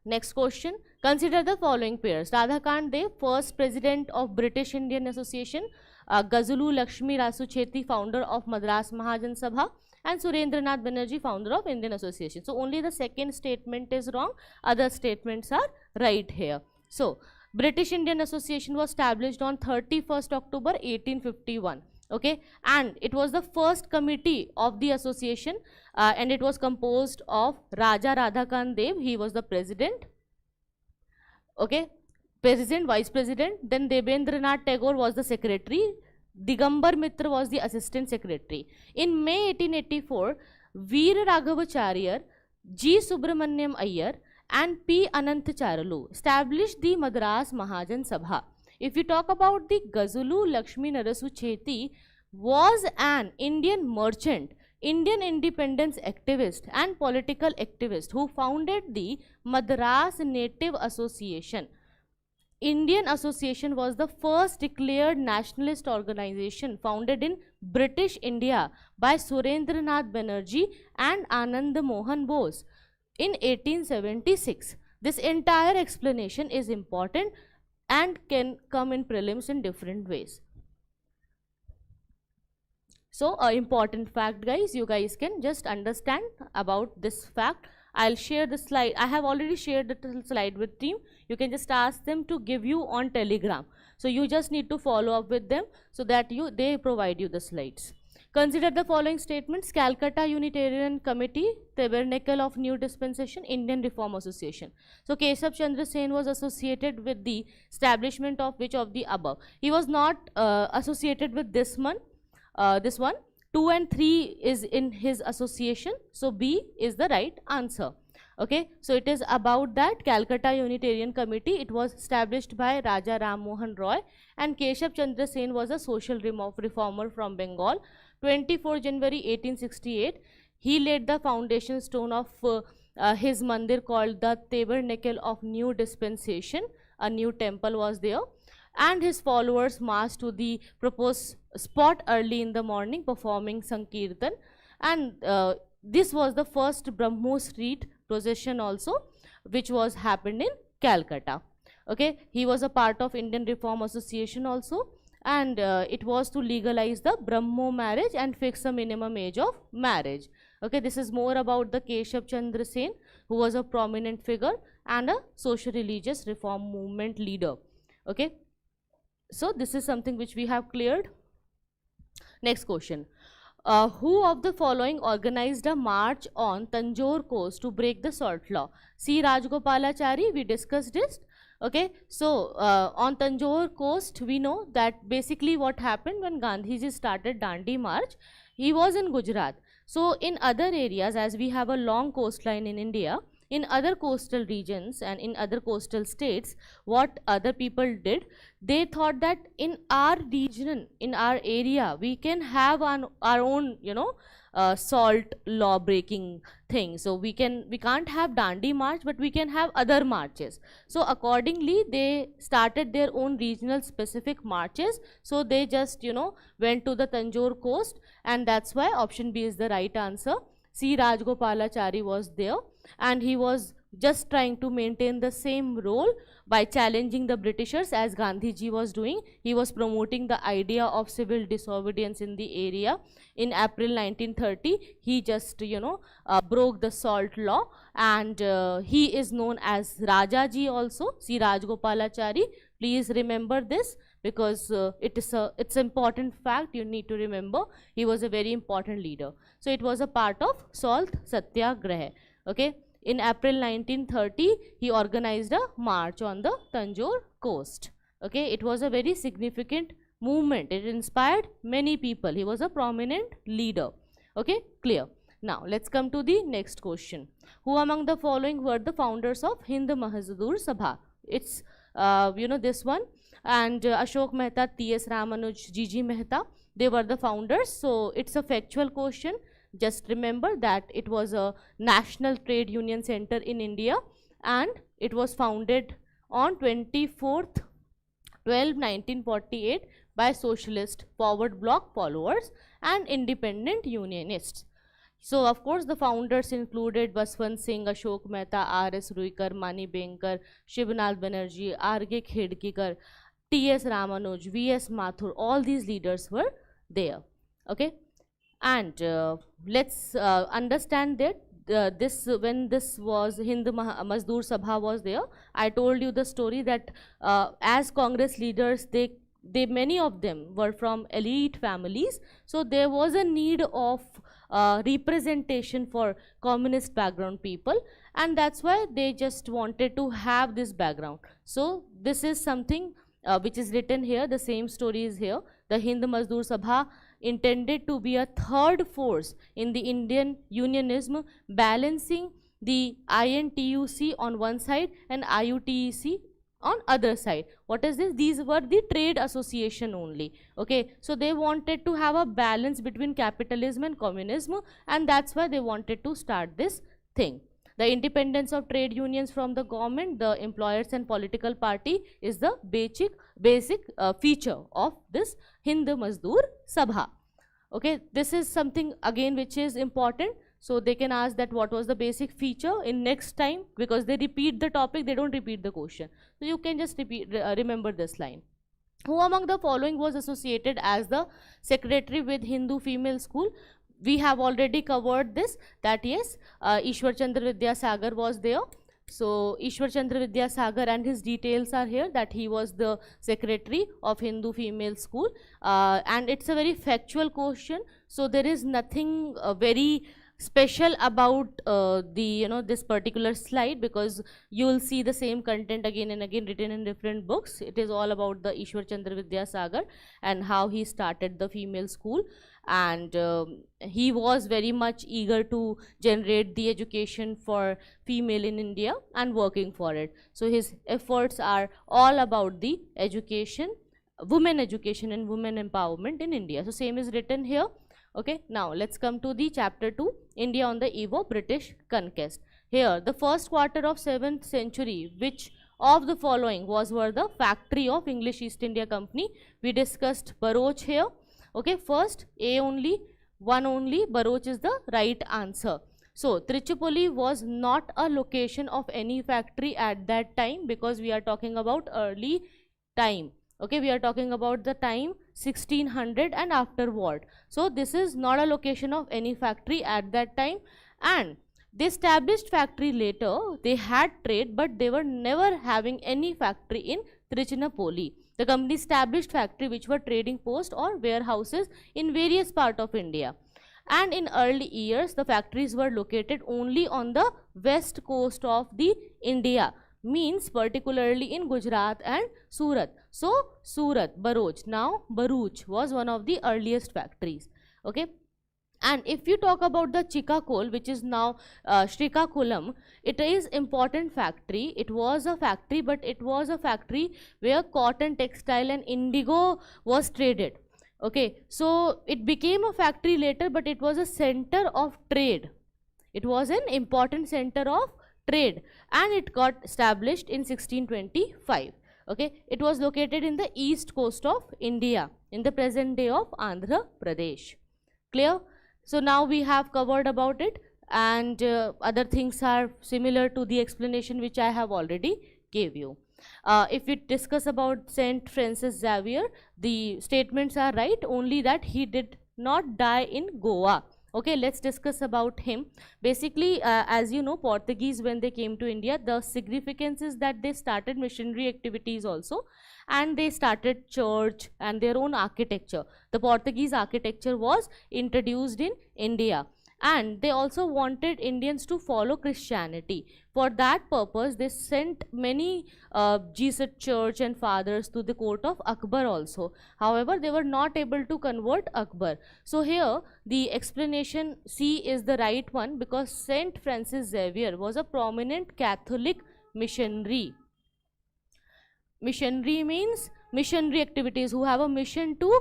Next question. Consider the following pairs. Radhakant Dev, first president of British Indian Association, Ghazulu Lakshmi Rasu Chetty, founder of Madras Mahajan Sabha, and Surendranath Banerjee, founder of Indian Association. So only the second statement is wrong, other statements are right here. So British Indian Association was established on 31st October 1851. Okay, and it was the first committee of the association, and it was composed of Raja Radhakant Dev, he was the president. Okay, president, vice president, then Debendranath Tagore was the secretary, Digambar Mitra was the assistant secretary. In May 1884, Veer Raghavacharya, G. Subramanyam Iyer and P. Anant Charalu established the Madras Mahajan Sabha. If you talk about the Ghazulu Lakshmi Narasu Chetty, was an Indian merchant, Indian independence activist and political activist who founded the Madras Native Association. Indian Association was the first declared nationalist organization founded in British India by Surendranath Banerjee and Anand Mohan Bose in 1876. This entire explanation is important and can come in prelims in different ways. So, important fact guys, you guys can just understand about this fact I'll share the slide. I have already shared the slide with team. You can just ask them to give you on Telegram. So you just need to follow up with them so that they provide you the slides. Consider the following statements: Calcutta Unitarian Committee, Tabernacle of New Dispensation, Indian Reform Association. So Keshav Chandra Sen was associated with the establishment of which of the above? He was not associated with this one. 2 and 3 is in his association. So B is the right answer. Okay, so it is about that Calcutta Unitarian Committee. It was established by Raja Ram Mohan Roy, and Keshav Chandra Sen was a social reformer from Bengal. 24 January 1868, he laid the foundation stone of his mandir called the Tabernacle of New Dispensation. A new temple was there, and his followers marched to the proposed spot early in the morning performing Sankirtan, and this was the first Brahmo Street procession also, which was happened in Calcutta. Okay, he was a part of Indian Reform Association also, and it was to legalize the Brahmo marriage and fix a minimum age of marriage. Okay, this is more about the Keshav Chandra Sen, who was a prominent figure and a social religious reform movement leader. Okay, so this is something which we have cleared. Next question. Who of the following organized a march on Tanjore coast to break the salt law? C. Rajgopalachari, we discussed this. Okay, so on Tanjore coast, we know that basically what happened when Gandhiji started Dandi March, he was in Gujarat. So in other areas, as we have a long coastline in India, in other coastal regions and in other coastal states, what other people did, they thought that in our region, in our area, we can have our own, salt law breaking thing. So we can't have Dandi March, but we can have other marches. So accordingly, they started their own regional specific marches. So they just, went to the Tanjore coast, and that's why option B is the right answer. C. Rajgopalachari was there, and he was just trying to maintain the same role by challenging the Britishers as Gandhiji was doing. He was promoting the idea of civil disobedience in the area. In April 1930, he just, broke the salt law, and he is known as Rajaji also, C. Rajgopalachari. Please remember this, because it's an important fact you need to remember. He was a very important leader. So it was a part of Salt Satyagraha. Okay, in April 1930, he organized a march on the Tanjore coast. Okay, it was a very significant movement. It inspired many people. He was a prominent leader. Okay, clear. Now let's come to the next question. Who among the following were the founders of Hind Mahazdur Sabha? It's this one, and Ashok Mehta, T.S. Ramanuj, G.G. Mehta, they were the founders. So it's a factual question. Just remember that it was a national trade union center in India, and it was founded on 24th 12 1948 by socialist forward bloc followers and independent unionists. So of course the founders included Baswant Singh, Ashok Mehta, R.S. Ruikar, Mani Benkar, Shivnath Banerjee, R.G. Khedkikar, T.S. Ramanuj, V.S. Mathur. All these leaders were there. Okay, and let's understand that when this was Hind Mazdoor Sabha was there, I told you the story that as Congress leaders, many of them were from elite families. So there was a need of representation for communist background people, and that's why they just wanted to have this background. So this is something which is written here. The same story is here. The Hind Mazdoor Sabha intended to be a third force in the Indian unionism, balancing the INTUC on one side and IUTEC on other side. What is this? These were the trade association only. Okay, so they wanted to have a balance between capitalism and communism, and that's why they wanted to start this thing. The independence of trade unions from the government, the employers and political party is the basic feature of this Hind Mazdoor Sabha. Okay, this is something again which is important. So they can ask that what was the basic feature in next time, because they repeat the topic, they don't repeat the question. So you can just remember this line. Who among the following was associated as the secretary with Hindu female school? we have already covered this, that yes, Ishwar Chandra Vidyasagar was there. So Ishwar Chandra Vidyasagar, and his details are here, that he was the secretary of Hindu Female School, and it's a very factual question, so there is nothing very special about this particular slide, because you will see the same content again and again written in different books. It is all about the Ishwar Chandra Vidyasagar and how he started the female school, and he was very much eager to generate the education for female in India and working for it. So his efforts are all about the education, women education and women empowerment in India. So same is written here. Okay, now let's come to the chapter 2, India on the eve of British conquest. Here, the first quarter of 7th century, which of the following were the factory of English East India Company? We discussed Baroch here. Okay, first A only, 1 only, Baroch is the right answer. So Trichipoli was not a location of any factory at that time, because we are talking about early time. Okay, we are talking about the time 1600 and afterward. So this is not a location of any factory at that time, and they established factory later. They had trade, but they were never having any factory in Trichinopoly. The company established factory which were trading posts or warehouses in various parts of India. And in early years, the factories were located only on the west coast of the India, means particularly in Gujarat and Surat. So Surat, Baroch, now Bharuch was one of the earliest factories. Okay. And if you talk about the Chikakol, which is now Srikakulam, it is important factory. It was a factory, but it was a factory where cotton, textile and indigo was traded. Okay, so it became a factory later, but it was a center of trade. It was an important center of trade, and it got established in 1625. Okay, it was located in the east coast of India, in the present day of Andhra Pradesh. Clear? So now we have covered about it, and other things are similar to the explanation which I have already gave you. If we discuss about Saint Francis Xavier, the statements are right, only that he did not die in Goa. Okay, let's discuss about him. Basically, as you know, Portuguese, when they came to India, the significance is that they started missionary activities also, and they started church and their own architecture. The Portuguese architecture was introduced in India, and they also wanted Indians to follow Christianity. For that purpose, they sent many Jesus church and fathers to the court of Akbar also. However, they were not able to convert Akbar. So here the explanation C is the right one, because Saint Francis Xavier was a prominent Catholic missionary. Missionary means missionary activities, who have a mission to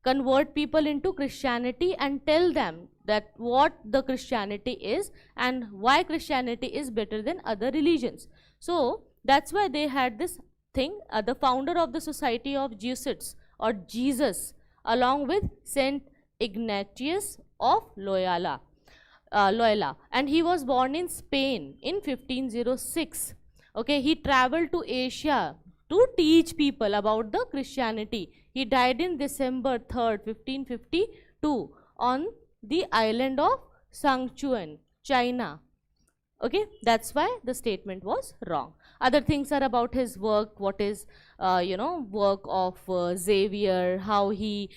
convert people into Christianity and tell them that what the Christianity is and why Christianity is better than other religions. So that's why they had this thing. The founder of the Society of Jesuits or Jesus, along with Saint Ignatius of Loyola, and he was born in Spain in 1506. Okay, he traveled to Asia to teach people about the Christianity. He died in December 3rd, 1552 on the island of Sangchuan, China. Okay, that's why the statement was wrong. Other things are about his work, what is work of Xavier, how he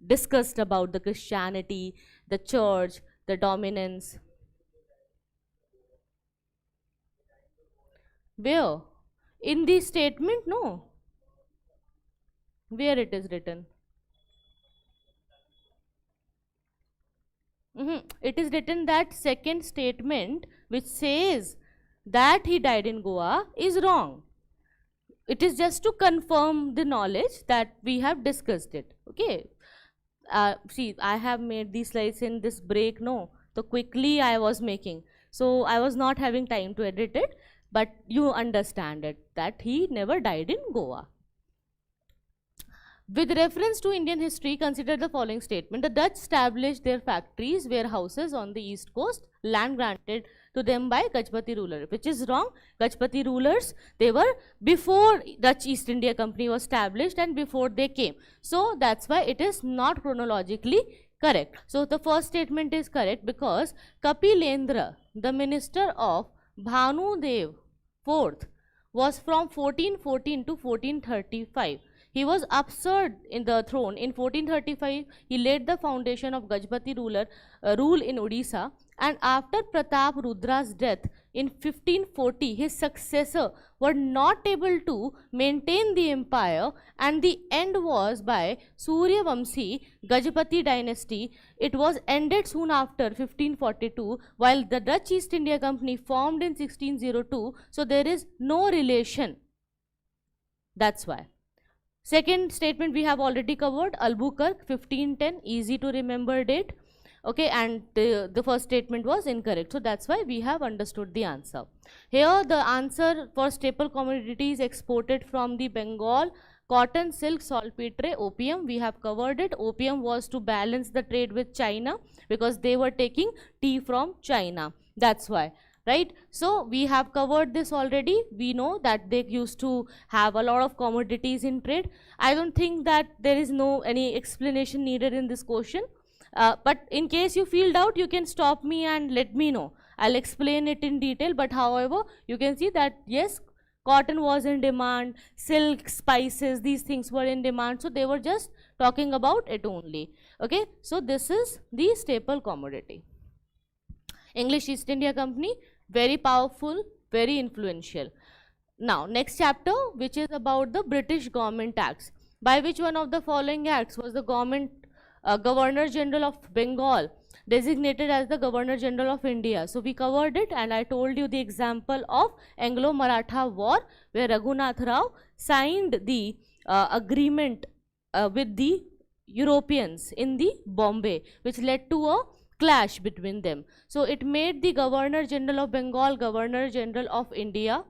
discussed about the Christianity, the church, the dominance. Where? In the statement, no. Where it is written? It is written that second statement which says that he died in Goa is wrong. It is just to confirm the knowledge that we have discussed it. Okay. See, I have made these slides in this break, no. So quickly I was making. So I was not having time to edit it, but you understand it, that he never died in Goa. With reference to Indian history, consider the following statement. The Dutch established their factories, warehouses on the east coast, land granted to them by Gajpati ruler, which is wrong. Gajpati rulers, they were before Dutch East India Company was established and before they came. So that's why it is not chronologically Correct. So the first statement is correct because Kapilendra, the minister of Bhanudev IV, was from 1414 to 1435. He was absurd in the throne. In 1435, he laid the foundation of Gajpati rule in Odisha, and after Pratap Rudra's death in 1540, his successor were not able to maintain the empire, and the end was by Surya Vamsi Gajpati dynasty. It was ended soon after 1542, while the Dutch East India Company formed in 1602, so there is no relation. That's why. Second statement we have already covered, Albuquerque 1510, easy to remember date. Okay, and the first statement was incorrect, so that's why we have understood the answer. Here the answer for staple commodities exported from the Bengal: cotton, silk, saltpetre, opium. We have covered it. Opium was to balance the trade with China because they were taking tea from China. That's why. Right, so we have covered this already. We know that they used to have a lot of commodities in trade. I don't think that there is any explanation needed in this question. But in case you feel doubt, you can stop me and let me know. I'll explain it in detail, but however, you can see that yes, cotton was in demand, silk, spices, these things were in demand, so they were just talking about it only. Okay, so this is the staple commodity. English East India Company, very powerful, very influential. Now, next chapter, which is about the British Government Acts. By which one of the following acts was the Governor General of Bengal designated as the Governor General of India? So we covered it, and I told you the example of Anglo-Maratha War, where Raghunath Rao signed the agreement with the Europeans in the Bombay, which led to a clash between them. So it made the Governor General of Bengal Governor General of India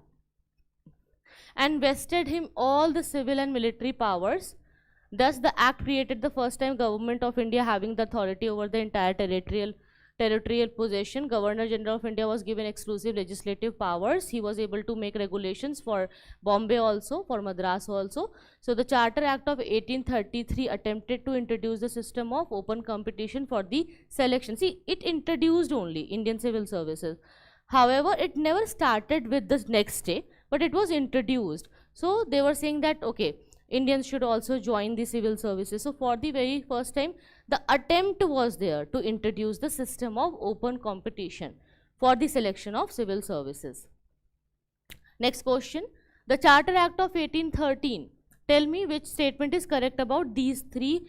and vested him all the civil and military powers. Thus the act created the first time Government of India having the authority over the entire territorial possession. Governor General of India was given exclusive legislative powers. He was able to make regulations for Bombay also, for Madras also. So the Charter Act of 1833 attempted to introduce the system of open competition for the selection. See, it introduced only Indian Civil Services. However, it never started with the next day, but it was introduced. So they were saying that okay, Indians should also join the civil services. So for the very first time, the attempt was there to introduce the system of open competition for the selection of civil services. Next question, the Charter Act of 1813. Tell me which statement is correct about these three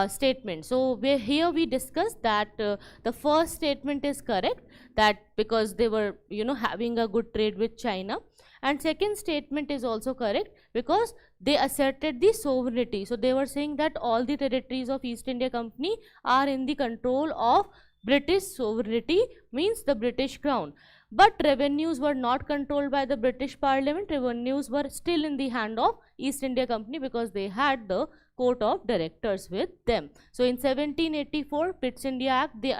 statements. So here we discussed that the first statement is correct, that because they were having a good trade with China. And second statement is also correct because they asserted the sovereignty. So they were saying that all the territories of East India Company are in the control of British sovereignty, means the British Crown. But revenues were not controlled by the British Parliament. Revenues were still in the hand of East India Company because they had the court of directors with them. So in 1784, Pitt's India Act, the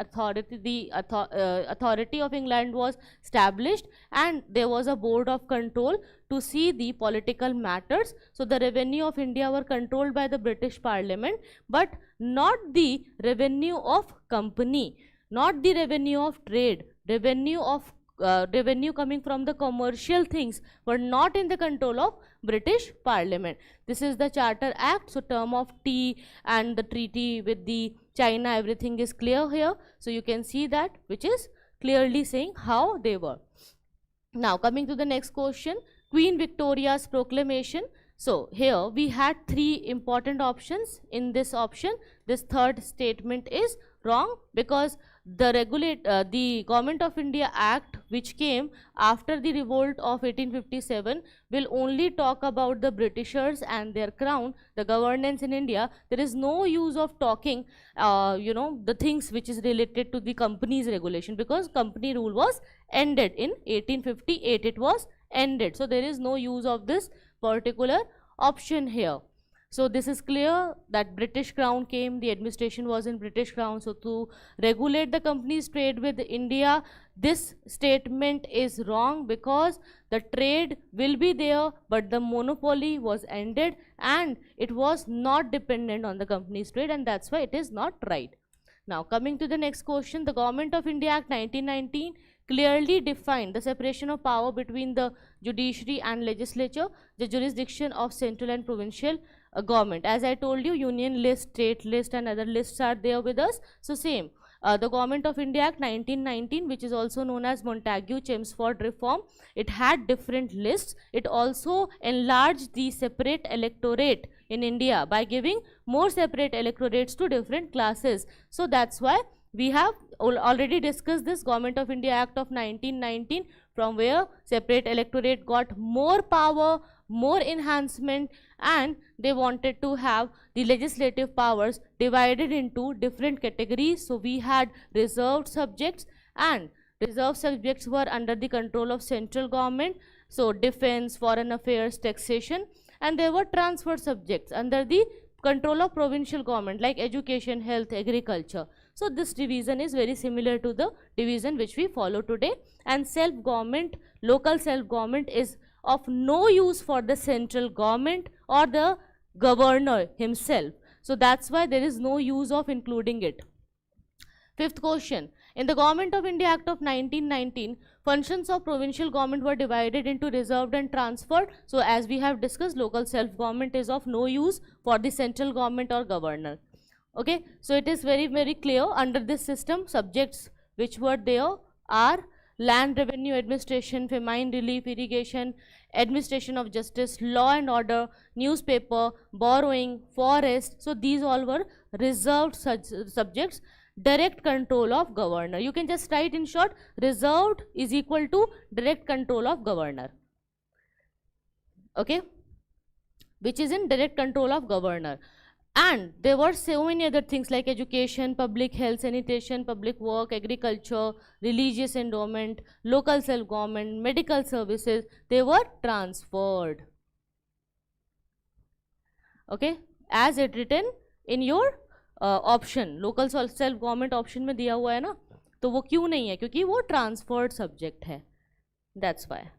authority of England was established, and there was a board of control to see the political matters. So the revenue of India were controlled by the British Parliament, but not the revenue of company, not the revenue of trade. Revenue coming from the commercial things were not in the control of British Parliament. This is the Charter Act. So term of tea and the treaty with the China, everything is clear here. So you can see that, which is clearly saying how they were. Now coming to the next question, Queen Victoria's proclamation. So here we had three important options. In this option, this third statement is wrong because the Government of India Act, which came after the revolt of 1857, will only talk about the Britishers and their crown, the governance in India. There is no use of talking the things which is related to the company's regulation, because company rule was ended in 1858. It was ended, so there is no use of this particular option here. So this is clear that British Crown came, the administration was in British Crown. So to regulate the company's trade with India, this statement is wrong because the trade will be there, but the monopoly was ended and it was not dependent on the company's trade, and that's why it is not right. Now coming to the next question, the Government of India Act 1919 clearly defined the separation of power between the judiciary and legislature, the jurisdiction of central and provincial government. As I told you, union list, state list and other lists are there with us. So same, the Government of India Act 1919, which is also known as Montagu-Chelmsford Reform, it had different lists. It also enlarged the separate electorate in India by giving more separate electorates to different classes. So that's why we have already discussed this Government of India Act of 1919, from where separate electorate got more power, more enhancement, and they wanted to have the legislative powers divided into different categories. So we had reserved subjects, and reserved subjects were under the control of central government, so defense, foreign affairs, taxation, and there were transfer subjects under the control of provincial government like education, health, agriculture. So this division is very similar to the division which we follow today, and self-government, local self-government is of no use for the central government or the governor himself. So that's why there is no use of including it. Fifth question, in the Government of India Act of 1919, functions of provincial government were divided into reserved and transferred. So as we have discussed, local self-government is of no use for the central government or governor. Okay, so it is very clear. Under this system, subjects which were there are land revenue administration, famine relief, irrigation, administration of justice, law and order, newspaper, borrowing, forest. So these all were reserved subjects, direct control of governor. You can just write in short, reserved is equal to direct control of governor. Okay, which is in direct control of governor. And there were so many other things like education, public health, sanitation, public work, agriculture, religious endowment, local self-government, medical services, they were transferred. Okay, as it written in your option, local self-government option में दिया हुआ है ना, तो वो क्यों नहीं है? क्योंकि वो transferred subject है. That's why.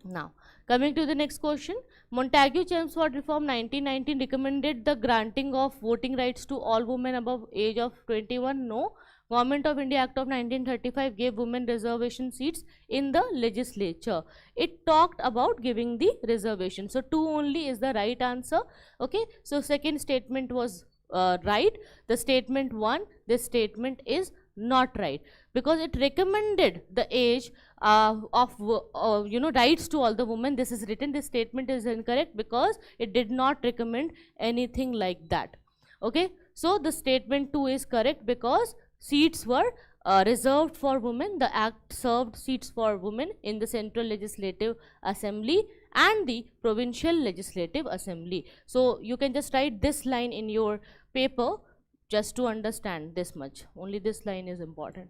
Now, coming to the next question, Montagu-Chelmsford Reform 1919 recommended the granting of voting rights to all women above age of 21. No. Government of India Act of 1935 gave women reservation seats in the legislature. It talked about giving the reservation. So 2 only is the right answer. Okay. So second statement was right. The statement 1, this statement is not right, because it recommended the age of rights to all the women. This is written, this statement is incorrect because it did not recommend anything like that. Okay, so the statement 2 is correct because seats were reserved for women. The act served seats for women in the Central Legislative Assembly and the Provincial Legislative Assembly. So you can just write this line in your paper just to understand this much. Only this line is important.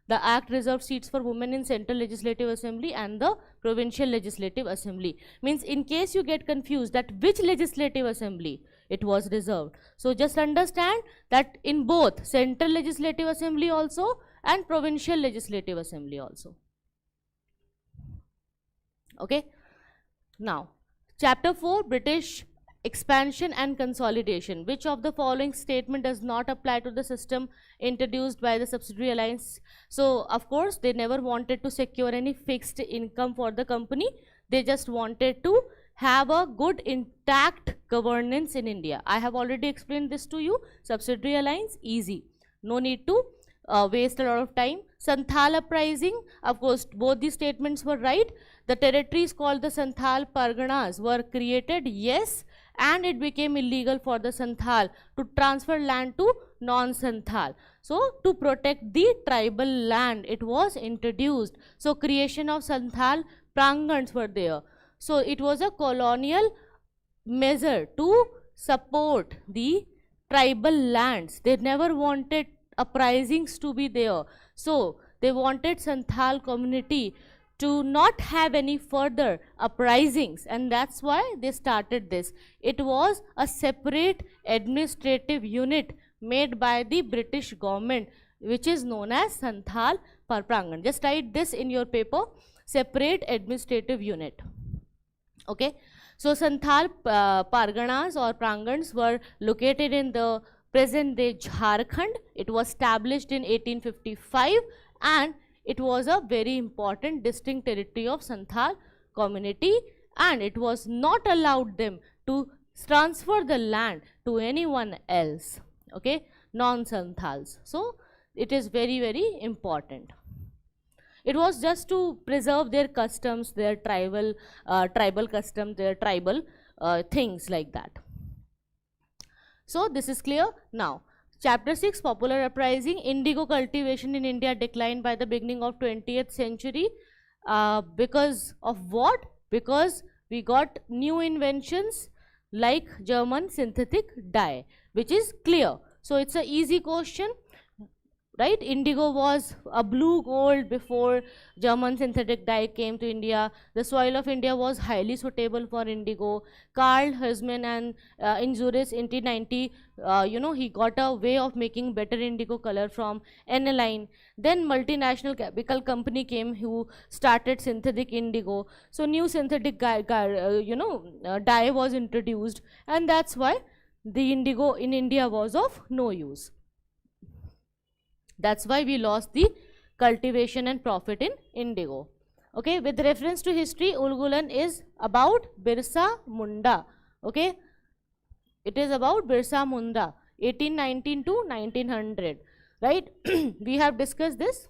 The act reserved seats for women in Central Legislative Assembly and the Provincial Legislative Assembly. Means in case you get confused that which Legislative Assembly it was reserved. So just understand that in both Central Legislative Assembly also and Provincial Legislative Assembly also. Okay. Now, Chapter 4, British Expansion and Consolidation. Which of the following statement does not apply to the system introduced by the subsidiary alliance? So, of course, they never wanted to secure any fixed income for the company. They just wanted to have a good intact governance in India. I have already explained this to you. Subsidiary alliance, easy. No need to waste a lot of time. Santhal uprising, of course, both these statements were right. The territories called the Santhal Parganas were created, yes, and it became illegal for the Santhal to transfer land to non-Santhal. So, to protect the tribal land, it was introduced. So, creation of Santhal Prangans were there. So, it was a colonial measure to support the tribal lands. They never wanted uprisings to be there. So, they wanted Santhal community to not have any further uprisings, and that's why they started this. It was a separate administrative unit made by the British government, which is known as Santhal Prangan. Just write this in your paper, separate administrative unit. Okay. So, Santhal Parganas or Prangans were located in the present day Jharkhand. It was established in 1855 and it was a very important distinct territory of Santhal community, and it was not allowed them to transfer the land to anyone else, okay, non-Santhals. So it is very, very important. It was just to preserve their customs, their tribal customs, their tribal things like that. So this is clear. Now, chapter 6, popular uprising. Indigo cultivation in India declined by the beginning of 20th century. Because of what? Because we got new inventions like German synthetic dye, which is clear. So it's an easy question, right? Indigo was a blue gold before German synthetic dye came to India. The soil of India was highly suitable for indigo. Carl Husman and in Zurich 1890, he got a way of making better indigo color from aniline. Then multinational chemical company came who started synthetic indigo. So new synthetic dye was introduced, and that's why the indigo in India was of no use. That's why we lost the cultivation and profit in indigo. Okay, with reference to history, Ulgulan is about Birsa Munda. Okay, it is about Birsa Munda, 1819 to 1900. Right, we have discussed this.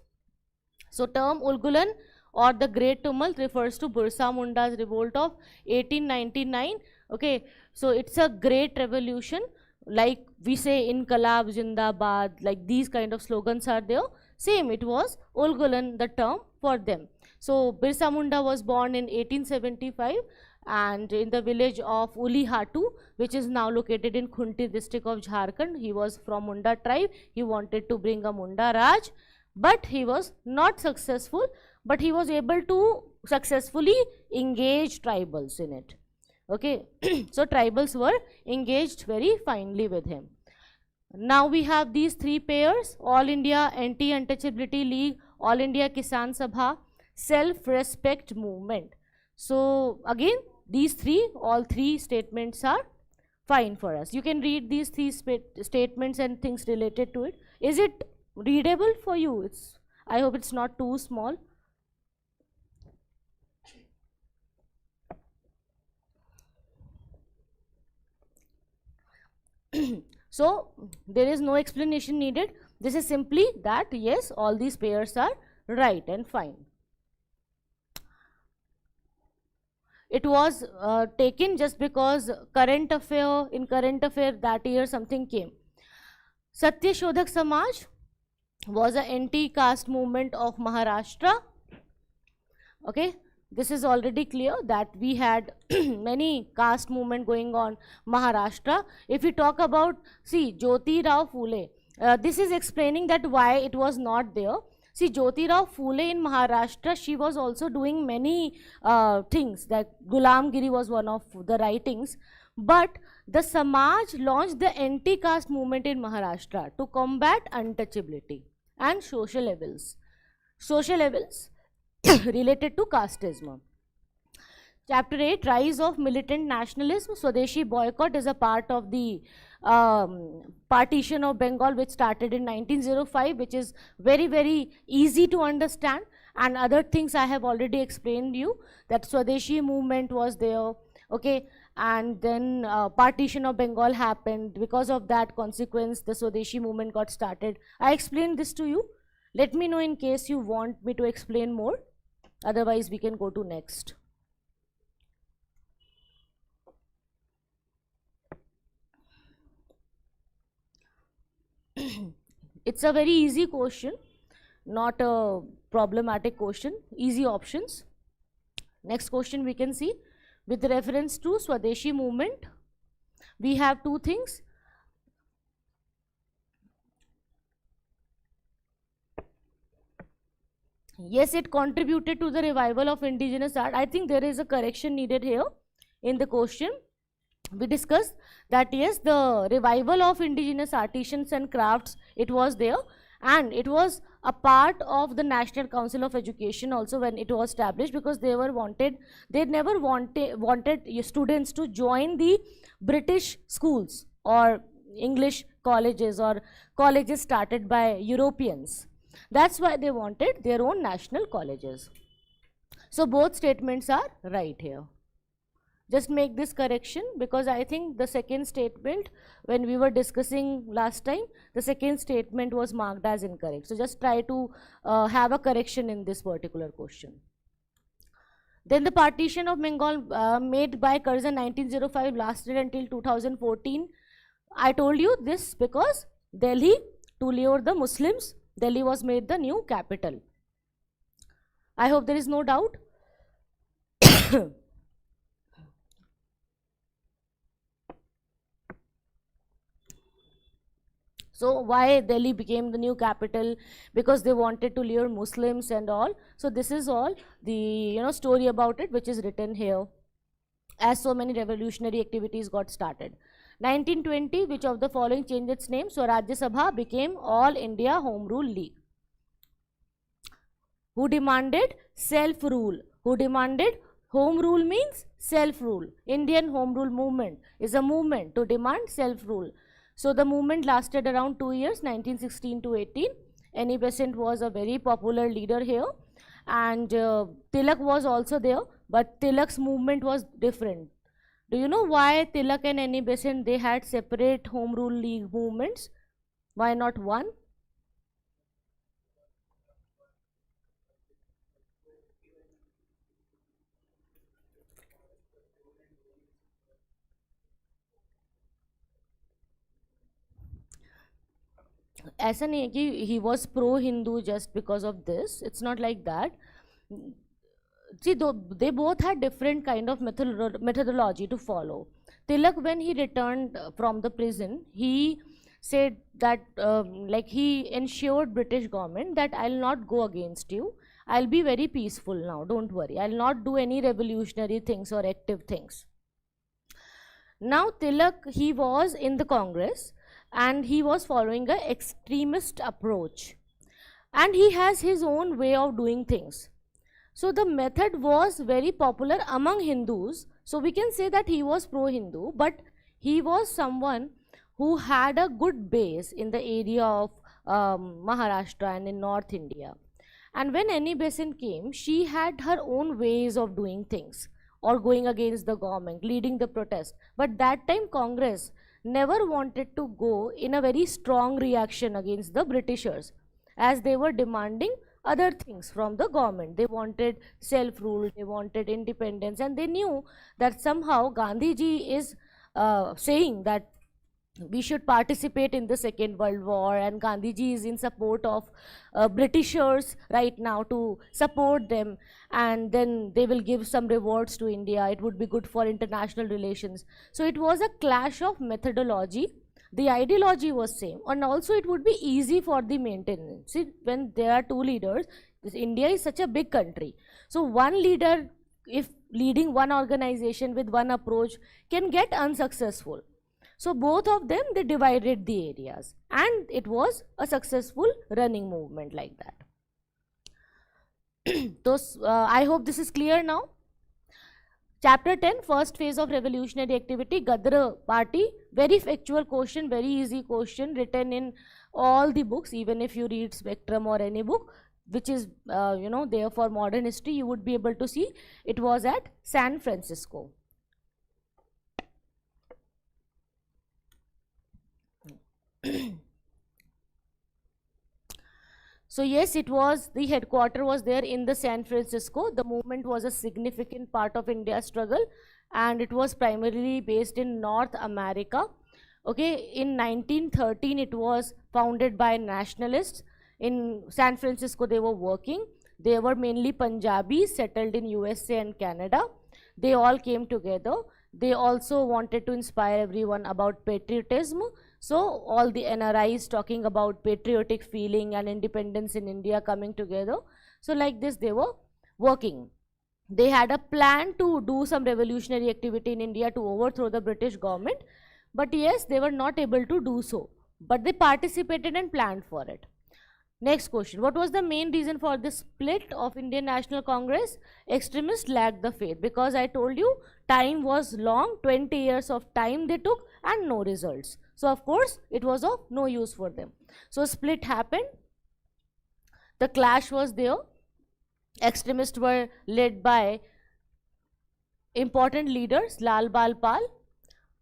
So term Ulgulan or the Great Tumult refers to Birsa Munda's revolt of 1899. Okay, so it's a great revolution. Like we say Inqalab Zindabad, like these kind of slogans are there. Same, it was Ulgulan the term for them. So Birsa Munda was born in 1875 and in the village of Ulihatu, which is now located in Khunti district of Jharkhand. He was from Munda tribe. He wanted to bring a Munda Raj, but he was not successful, but he was able to successfully engage tribals in it. Okay, so tribals were engaged very finely with him. Now we have these three pairs: All India Anti-Untouchability League, All India Kisan Sabha, Self-Respect Movement. So again, these all three statements are fine for us. You can read these three statements and things related to it. Is it readable for you? I hope it's not too small. So there is no explanation needed. This is simply that yes, all these pairs are right and fine. It was taken just because in current affair that year something came. Satya Shodhak Samaj was an anti-caste movement of Maharashtra. Okay, this is already clear that we had many caste movement going on Maharashtra. If we talk about, see, Jyoti Rao Phule, this is explaining that why it was not there. See, Jyoti Rao Phule in Maharashtra, she was also doing many things, that Gulamgiri was one of the writings, but the Samaj launched the anti-caste movement in Maharashtra to combat untouchability and social evils related to casteism. Chapter 8, Rise of Militant Nationalism. Swadeshi boycott is a part of the partition of Bengal, which started in 1905, which is very, very easy to understand. And other things I have already explained you, that Swadeshi movement was there, okay, and then partition of Bengal happened. Because of that consequence, the Swadeshi movement got started. I explained this to you. Let me know in case you want me to explain more. Otherwise, we can go to next. It's a very easy question, not a problematic question, easy options. Next question we can see, with reference to Swadeshi movement, we have two things. Yes, it contributed to the revival of indigenous art. I think there is a correction needed here in the question. We discussed that yes, the revival of indigenous artisans and crafts, it was there, and it was a part of the National Council of Education also when it was established, because they never wanted students to join the British schools or English colleges or colleges started by Europeans. That's why they wanted their own national colleges. So both statements are right here. Just make this correction, because I think the second statement, when we were discussing last time, the second statement was marked as incorrect. So just try to have a correction in this particular question. Then the partition of Bengal made by Curzon 1905 lasted until 2014. I told you this because Delhi, to lure the Muslims, Delhi was made the new capital. I hope there is no doubt. So why Delhi became the new capital? Because they wanted to lure Muslims and all. So this is all the story about it, which is written here, as so many revolutionary activities got started. 1920, which of the following changed its name? So Rajya Sabha became All India Home Rule League. Who demanded self-rule? Who demanded home rule? Means self-rule. Indian Home Rule Movement is a movement to demand self-rule. So the movement lasted around 2 years, 1916 to 18. Annie Besant was a very popular leader here, and Tilak was also there, but Tilak's movement was different. Do you know why Tilak and Annie Besant, they had separate Home Rule League movements? Why not one? ऐसा नहीं है कि he was pro-Hindu just because of this. It's not like that. See, they both had different kind of methodology to follow. Tilak, when he returned from the prison, he said that like he ensured British government that I'll not go against you. I'll be very peaceful now. Don't worry. I'll not do any revolutionary things or active things. Now Tilak, he was in the Congress, and he was following an extremist approach, and he has his own way of doing things. So the method was very popular among Hindus. So we can say that he was pro-Hindu, but he was someone who had a good base in the area of Maharashtra and in North India. And when Annie Besant came, she had her own ways of doing things or going against the government, leading the protest. But that time Congress never wanted to go in a very strong reaction against the Britishers, as they were demanding other things from the government. They wanted self-rule, they wanted independence, and they knew that somehow Gandhiji is saying that we should participate in the Second World War, and Gandhiji is in support of Britishers right now, to support them, and then they will give some rewards to India. It would be good for international relations. So it was a clash of methodology. The ideology was same, and also it would be easy for the maintenance. See, when there are two leaders, India is such a big country. So one leader, if leading one organization with one approach, can get unsuccessful. So both of them, they divided the areas, and it was a successful running movement like that. So I hope this is clear now. Chapter 10, first phase of revolutionary activity, Gadar party. Very factual question, very easy question, written in all the books. Even if you read Spectrum or any book which is there for modern history, you would be able to see it was at San Francisco. So yes, it was, the headquarter was there in the San Francisco. The movement was a significant part of India's struggle, and it was primarily based in North America. Okay, in 1913 it was founded by nationalists. In San Francisco they were working. They were mainly Punjabis settled in USA and Canada. They all came together. They also wanted to inspire everyone about patriotism. So all the NRIs talking about patriotic feeling and independence in India coming together. So like this they were working. They had a plan to do some revolutionary activity in India to overthrow the British government. But yes, they were not able to do so. But they participated and planned for it. Next question. What was the main reason for the split of Indian National Congress? Extremists lacked the faith, because I told you time was long, 20 years of time they took and no results. So of course it was of no use for them. So split happened, the clash was there, extremists were led by important leaders Lal Bal Pal,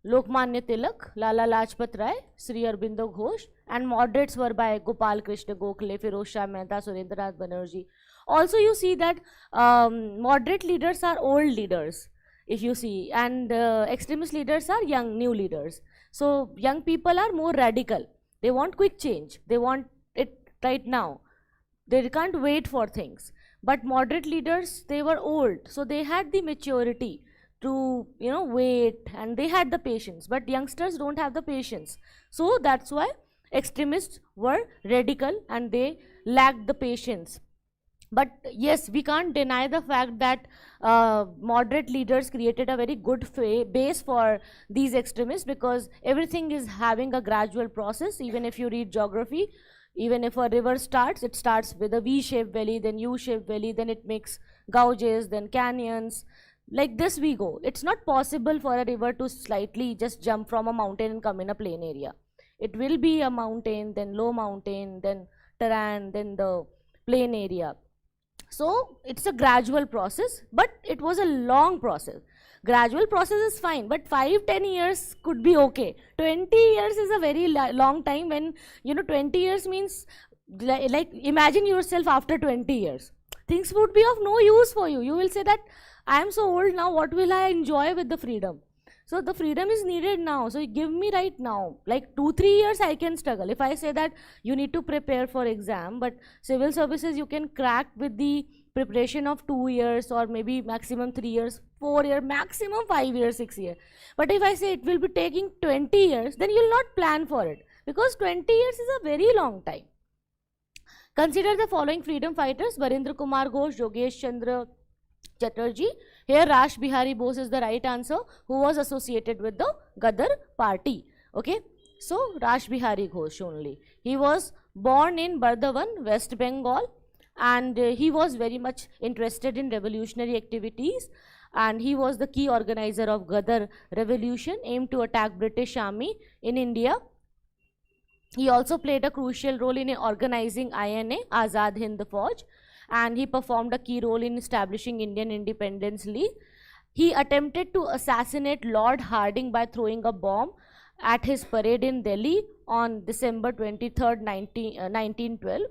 Lokmanya Tilak, Lala Lajpat Rai, Sri Aurobindo Ghosh, and moderates were by Gopal Krishna Gokhale, Firoz Shah Mehta, Surendranath Banerjee. Also you see that moderate leaders are old leaders, if you see, and extremist leaders are young, new leaders. So young people are more radical, they want quick change, they want it right now, they can't wait for things. But moderate leaders, they were old, so they had the maturity to wait, and they had the patience, but youngsters don't have the patience. So that's why extremists were radical and they lacked the patience. But yes, we can't deny the fact that moderate leaders created a very good base for these extremists, because everything is having a gradual process. Even if you read geography, even if a river starts, it starts with a V-shaped valley, then U-shaped valley, then it makes gouges, then canyons. Like this we go. It's not possible for a river to slightly just jump from a mountain and come in a plain area. It will be a mountain, then low mountain, then terrain, then the plain area. So it's a gradual process, but it was a long process. Gradual process is fine, but 5-10 years could be okay. 20 years is a very long time. When 20 years means, like imagine yourself after 20 years. Things would be of no use for you. You will say that I am so old now, what will I enjoy with the freedom? So the freedom is needed now. So give me right now, like 2-3 years I can struggle. If I say that you need to prepare for exam, but civil services you can crack with the preparation of 2 years, or maybe maximum 3 years, 4 years, maximum 5 years, 6 years. But if I say it will be taking 20 years, then you will not plan for it, because 20 years is a very long time. Consider the following freedom fighters: Barendra Kumar Ghosh, Yogesh Chandra Chatterjee. Here Rash Bihari Bose is the right answer, who was associated with the Gadar party. Okay, so Rash Bihari Ghosh only. He was born in Bardhaman, West Bengal, and he was very much interested in revolutionary activities, and he was the key organizer of Gadar revolution aimed to attack British army in India. He also played a crucial role in organizing INA, Azad Hind Fauj, and he performed a key role in establishing Indian Independence League. He attempted to assassinate Lord Hardinge by throwing a bomb at his parade in Delhi on December 23rd, 1912,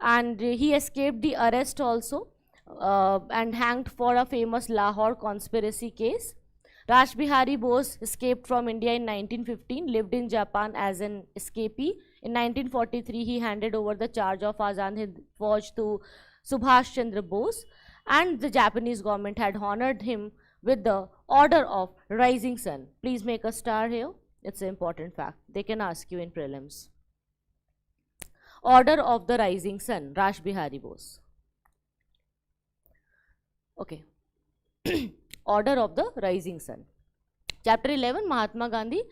and he escaped the arrest also and hanged for a famous Lahore conspiracy case. Rash Bihari Bose escaped from India in 1915, lived in Japan as an escapee. In 1943, he handed over the charge of Azad Hind Fauj to Subhash Chandra Bose, and the Japanese government had honored him with the Order of Rising Sun. Please make a star here. It's an important fact. They can ask you in prelims. Order of the Rising Sun, Rash Bihari Bose. Okay. Order of the Rising Sun. Chapter 11, Mahatma Gandhi.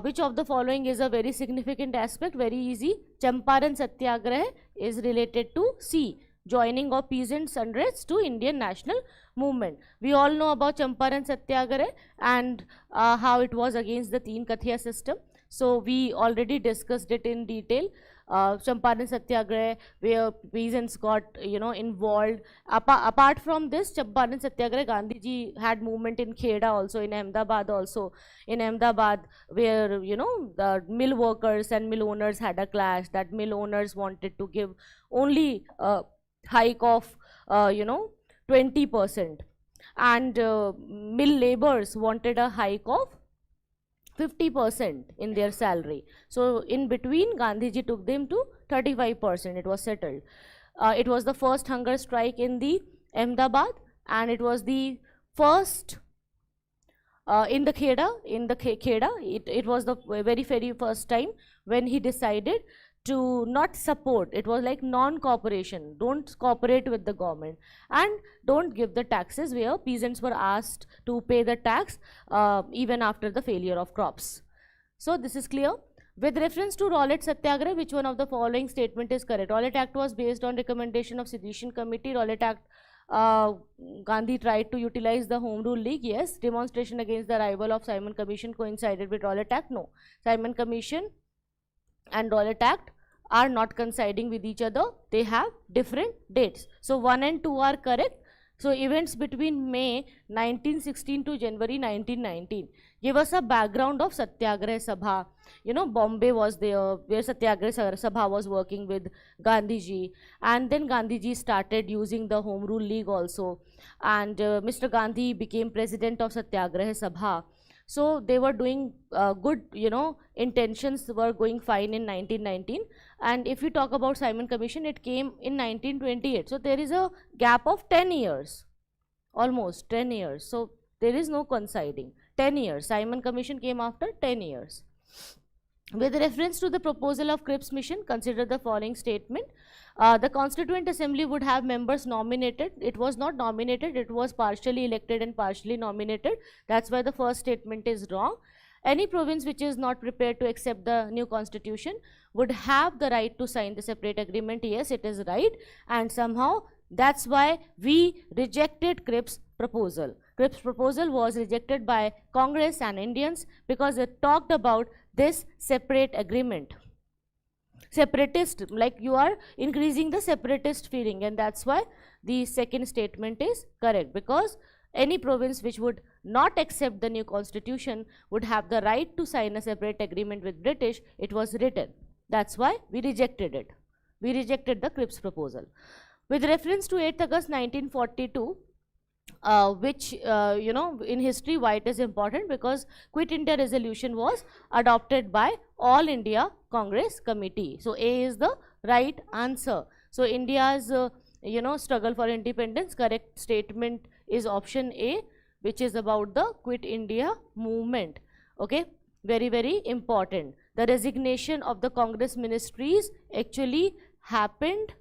Which of the following is a very significant aspect? Very easy. Champaran Satyagraha is related to C, joining of peasants' unrest to Indian national movement. We all know about Champaran Satyagraha and how it was against the Teen Kathiya system. So we already discussed it in detail. Champaran Satyagraha, where peasants got involved. Apart from this Champaran Satyagraha, Gandhiji had movement in Kheda also, in Ahmedabad also. In Ahmedabad, where the mill workers and mill owners had a clash. That mill owners wanted to give only a hike of 20%, and mill laborers wanted a hike of 50% in their salary. So in between, Gandhiji took them to 35%. It was settled. It was the first hunger strike in the Ahmedabad, and it was the first in the Kheda. It was the very first time when he decided to not support. It was like non-cooperation. Don't cooperate with the government and don't give the taxes, where peasants were asked to pay the tax even after the failure of crops. So this is clear. With reference to Rowlatt Satyagraha, which one of the following statement is correct? Rowlatt Act was based on recommendation of Sedition Committee. Rowlatt Act Gandhi tried to utilize the Home Rule League. Yes. Demonstration against the arrival of Simon Commission coincided with Rowlatt Act. No. Simon Commission and Rowlatt Act are not coinciding with each other. They have different dates. So 1 and 2 are correct. So events between May 1916 to January 1919 give us a background of Satyagraha Sabha. You know, Bombay was there where Satyagraha Sabha was working with Gandhiji, and then Gandhiji started using the Home Rule League also, and Mr. Gandhi became president of Satyagraha Sabha. So they were doing good, you know, intentions were going fine in 1919. And if you talk about Simon Commission, it came in 1928. So there is a gap of 10 years, almost 10 years. So there is no coinciding. 10 years. Simon Commission came after 10 years. With reference to the proposal of Cripps Mission, consider the following statement. The Constituent Assembly would have members nominated. It was not nominated, it was partially elected and partially nominated. That's why the first statement is wrong. Any province which is not prepared to accept the new constitution would have the right to sign the separate agreement. Yes, it is right. And somehow that's why we rejected Cripps' proposal. Cripps' proposal was rejected by Congress and Indians because it talked about this separate agreement. Separatist, like you are increasing the separatist feeling, and that's why the second statement is correct, because any province which would not accept the new constitution would have the right to sign a separate agreement with British. It was written. That's why we rejected it. We rejected the Cripps proposal. With reference to 8th August 1942, which you know, in history why it is important, because Quit India resolution was adopted by All India Congress Committee. So A is the right answer. So India's you know, struggle for independence, correct statement is option A, which is about the Quit India movement. Okay, very, very important. The resignation of the Congress ministries actually happened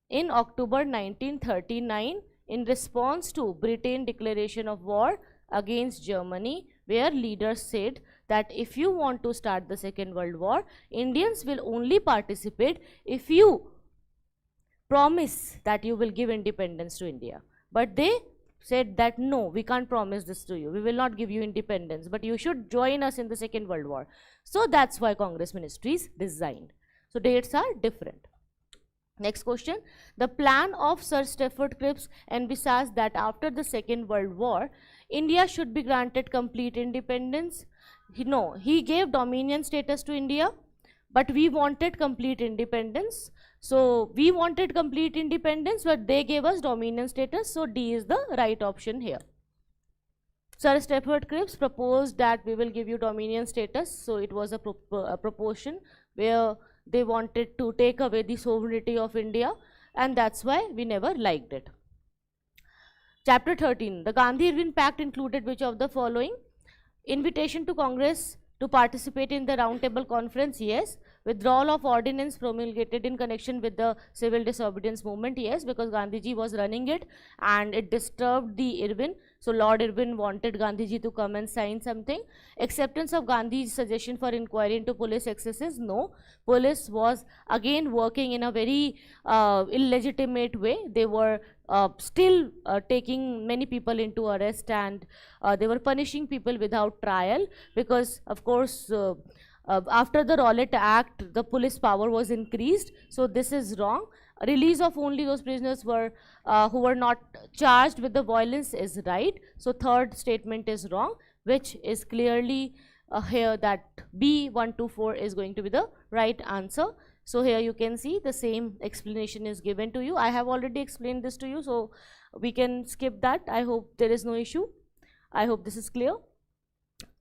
in October 1939 in response to Britain declaration of war against Germany, where leaders said that if you want to start the Second World War, Indians will only participate if you promise that you will give independence to India. But they said that no, we can't promise this to you, we will not give you independence, but you should join us in the Second World War. So that's why Congress ministries resigned. So dates are different. Next question. The plan of Sir Stafford Cripps envisaged that after the Second World War, India should be granted complete independence. No, he gave dominion status to India, but we wanted complete independence. So we wanted complete independence, but they gave us dominion status. So D is the right option here. Sir Stafford Cripps proposed that we will give you dominion status. So it was a proportion where they wanted to take away the sovereignty of India, and that's why we never liked it. Chapter 13. The Gandhi-Irwin Pact included which of the following? Invitation to Congress to participate in the Round Table Conference, yes. Withdrawal of ordinance promulgated in connection with the civil disobedience movement, yes, because Gandhiji was running it and it disturbed the Irwin. So Lord Irwin wanted Gandhiji to come and sign something. Acceptance of Gandhi's suggestion for inquiry into police excesses, no. Police was again working in a very illegitimate way. They were still taking many people into arrest, and they were punishing people without trial, because of course after the Rowlatt Act the police power was increased. So this is wrong. Release of only those prisoners were who were not charged with the violence is right. So third statement is wrong, which is clearly here that B124 is going to be the right answer. So here you can see the same explanation is given to you. I have already explained this to you, so we can skip that. I hope there is no issue. I hope this is clear.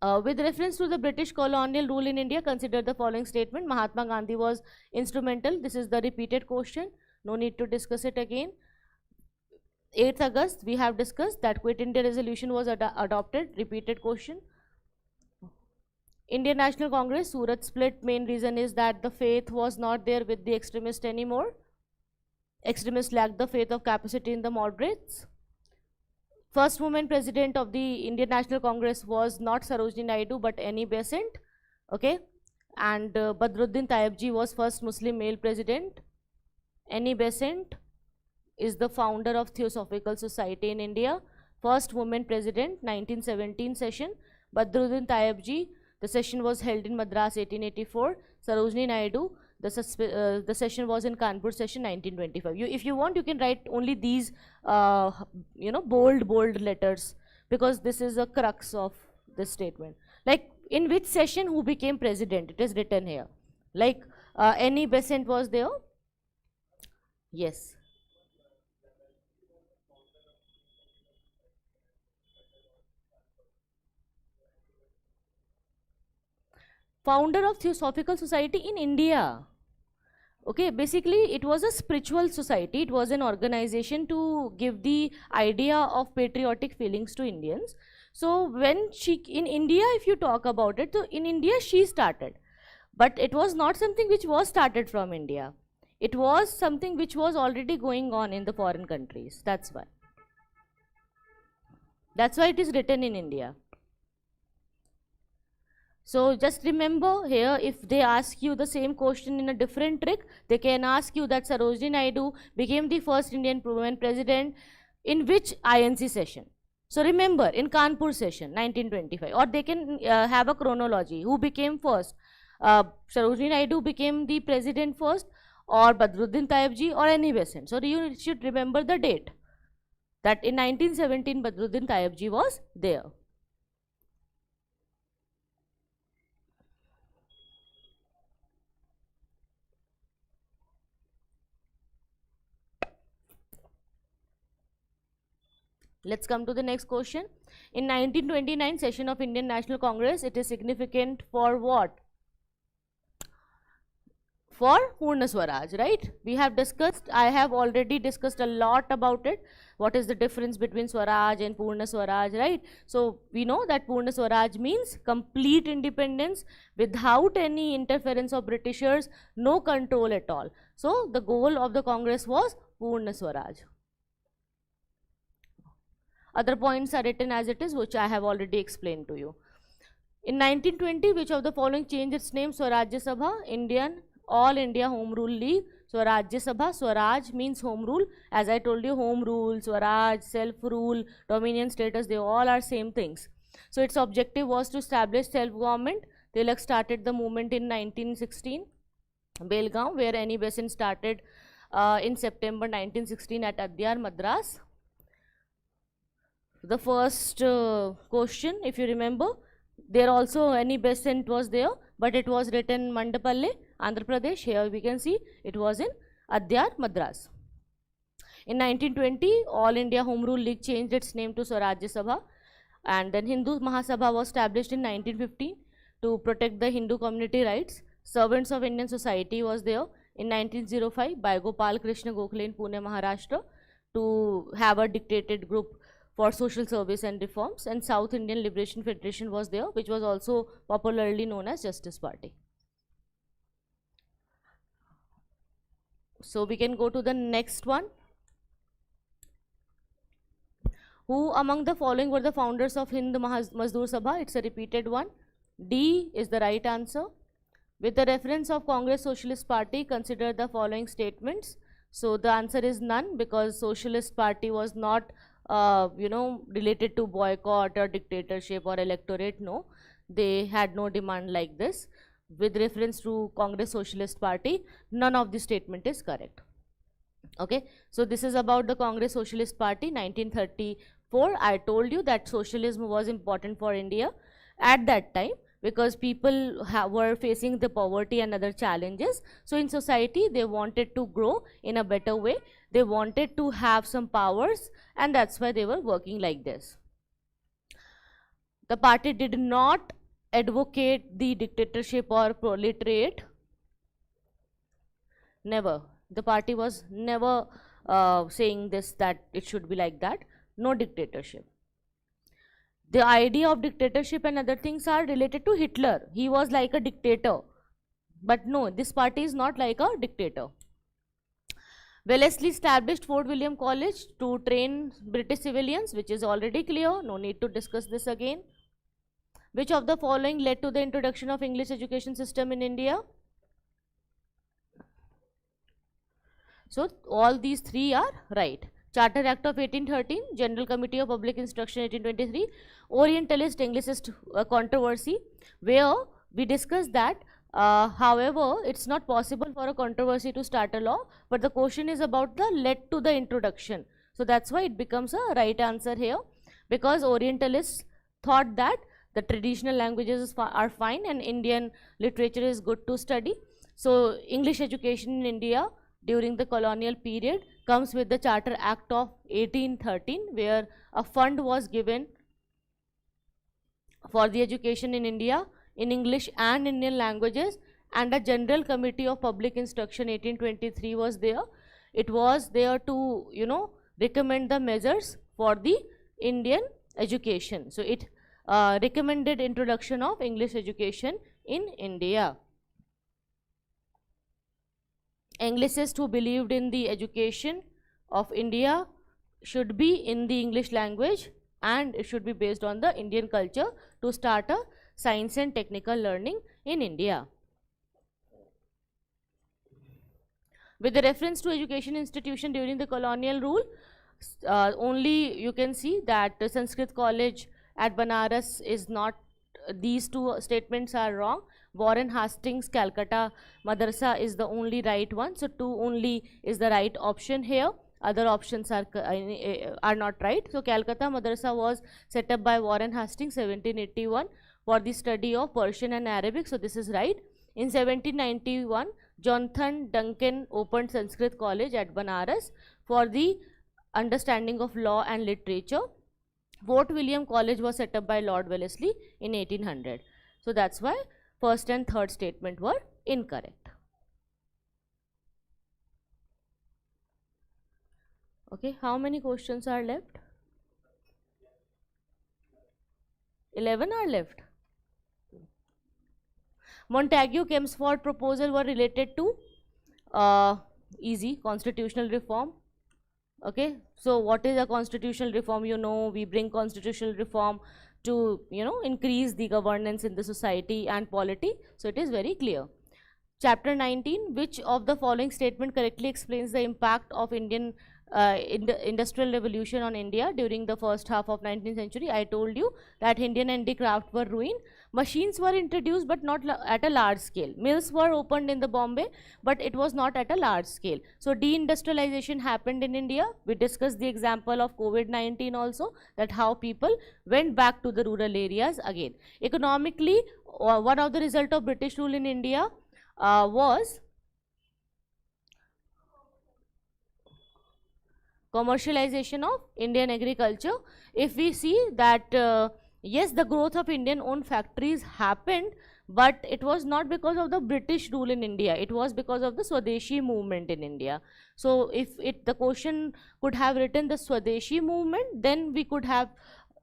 With reference to the British colonial rule in India, consider the following statement. Mahatma Gandhi was instrumental. This is the repeated question. No need to discuss it again. 8th August, we have discussed that Quit India resolution was adopted. Repeated question. Indian National Congress, Surat split, main reason is that the faith was not there with the extremists anymore. Extremists lacked the faith of capacity in the moderates. First woman president of the Indian National Congress was not Sarojini Naidu but Annie Besant. Okay. And Badruddin Tayyibji was first Muslim male president. Annie Besant is the founder of Theosophical Society in India? First woman president, 1917 session. Badruddin Tayebji, the session was held in Madras, 1884. Sarojini Naidu, the session was in Kanpur session, 1925. If you want, you can write only these, bold letters, because this is a crux of this statement. Like, in which session who became president? It is written here. Like, Annie Besant was there. Yes. Founder of Theosophical Society in India. Okay, basically it was a spiritual society. It was an organization to give the idea of patriotic feelings to Indians. So when in India, if you talk about it, so in India she started. But it was not something which was started from India. It was something which was already going on in the foreign countries. That's why. That's why it is written in India. So just remember here, if they ask you the same question in a different trick, they can ask you that Sarojini Naidu became the first Indian woman president in which INC session. So remember, in Kanpur session, 1925. Or they can have a chronology. Who became first? Sarojini Naidu became the president first, or Badruddin Tayebji, or Annie Besant. So you should remember the date, that in 1917 Badruddin Tayebji was there. Let's come to the next question. In 1929 session of Indian National Congress, it is significant for what? For Purna Swaraj, right? We have discussed, I have already discussed a lot about it. What is the difference between Swaraj and Purna Swaraj, right? So we know that Purna Swaraj means complete independence without any interference of Britishers, no control at all. So the goal of the Congress was Purna Swaraj. Other points are written as it is, which I have already explained to you. In 1920, which of the following changed its name? Swarajya Sabha, All India Home Rule League. Swarajya Sabha, Swaraj means home rule. As I told you, home rule, Swaraj, self-rule, dominion status, they all are same things. So its objective was to establish self-government. Tilak started the movement in 1916, Belgaum, where Annie Besant started in September 1916 at Adyar, Madras. The first question, if you remember, there also Annie Besant was there, but it was written Mandapalle, Andhra Pradesh. Here we can see it was in Adyar, Madras. In 1920, All India Home Rule League changed its name to Swarajya Sabha, and then Hindu Mahasabha was established in 1915 to protect the Hindu community rights. Servants of Indian Society was there in 1905 by Gopal Krishna Gokhale in Pune, Maharashtra, to have a dictated group for social service and reforms, and South Indian Liberation Federation was there, which was also popularly known as Justice Party. So we can go to the next one. Who among the following were the founders of Hind Mazdoor Sabha? It's a repeated one. D is the right answer. With the reference of Congress Socialist Party, consider the following statements. So the answer is none, because Socialist Party was not related to boycott or dictatorship or electorate. No, they had no demand like this. With reference to Congress Socialist Party, none of the statement is correct. Okay, so this is about the Congress Socialist Party, 1934. I told you that socialism was important for India at that time, because people were facing the poverty and other challenges. So in society, they wanted to grow in a better way. They wanted to have some powers, and that's why they were working like this. The party did not advocate the dictatorship or proletariat. Never. The party was never saying this, that it should be like that. No dictatorship. The idea of dictatorship and other things are related to Hitler. He was like a dictator. But no, this party is not like a dictator. Wellesley established Fort William College to train British civilians, which is already clear. No need to discuss this again. Which of the following led to the introduction of English education system in India? So all these three are right. Charter Act of 1813, General Committee of Public Instruction 1823, Orientalist Anglicist controversy, where we discussed that however, it's not possible for a controversy to start a law, but the question is about the led to the introduction. So that's why it becomes a right answer here, because Orientalists thought that the traditional languages are fine and Indian literature is good to study. So English education in India during the colonial period comes with the Charter Act of 1813, where a fund was given for the education in India in English and Indian languages, and a General Committee of Public Instruction 1823 was there. It was there to, you know, recommend the measures for the Indian education. So it recommended introduction of English education in India. Anglicists who believed in the education of India should be in the English language and it should be based on the Indian culture to start a science and technical learning in India. With the reference to education institution during the colonial rule, only you can see that Sanskrit College at Banaras is not, these two statements are wrong. Warren Hastings Calcutta Madrasa is the only right one. So 2 only is the right option here. Other options are not right. So Calcutta Madrasa was set up by Warren Hastings 1781 for the study of Persian and Arabic. So this is right. In 1791, Jonathan Duncan opened Sanskrit College at Banaras for the understanding of law and literature. Fort William College was set up by Lord Wellesley in 1800. So that's why first and third statement were incorrect. Okay, how many questions are left? 11 are left. Montagu-Chelmsford proposal were related to easy constitutional reform. Okay, so what is a constitutional reform? You know, we bring constitutional reform to, you know, increase the governance in the society and polity. So it is very clear. Chapter 19, which of the following statement correctly explains the impact of Indian industrial revolution on India during the first half of 19th century? I told you that Indian handicraft were ruined. Machines were introduced but not at a large scale. Mills were opened in the Bombay, but it was not at a large scale. So deindustrialization happened in India. We discussed the example of COVID-19 also, that how people went back to the rural areas again. Economically, one of the result of British rule in India was commercialization of Indian agriculture. If we see that yes, the growth of Indian owned factories happened, but it was not because of the British rule in India, it was because of the Swadeshi movement in India. So if the question could have written the Swadeshi movement, then we could have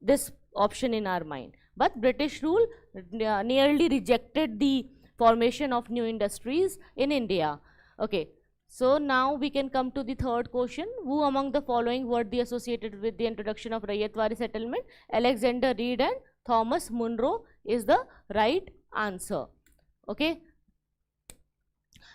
this option in our mind. But British rule nearly rejected the formation of new industries in India. Okay. So now we can come to the third question. Who among the following were the associated with the introduction of Raiyatwari settlement? Alexander Reed and Thomas Munro is the right answer. Okay.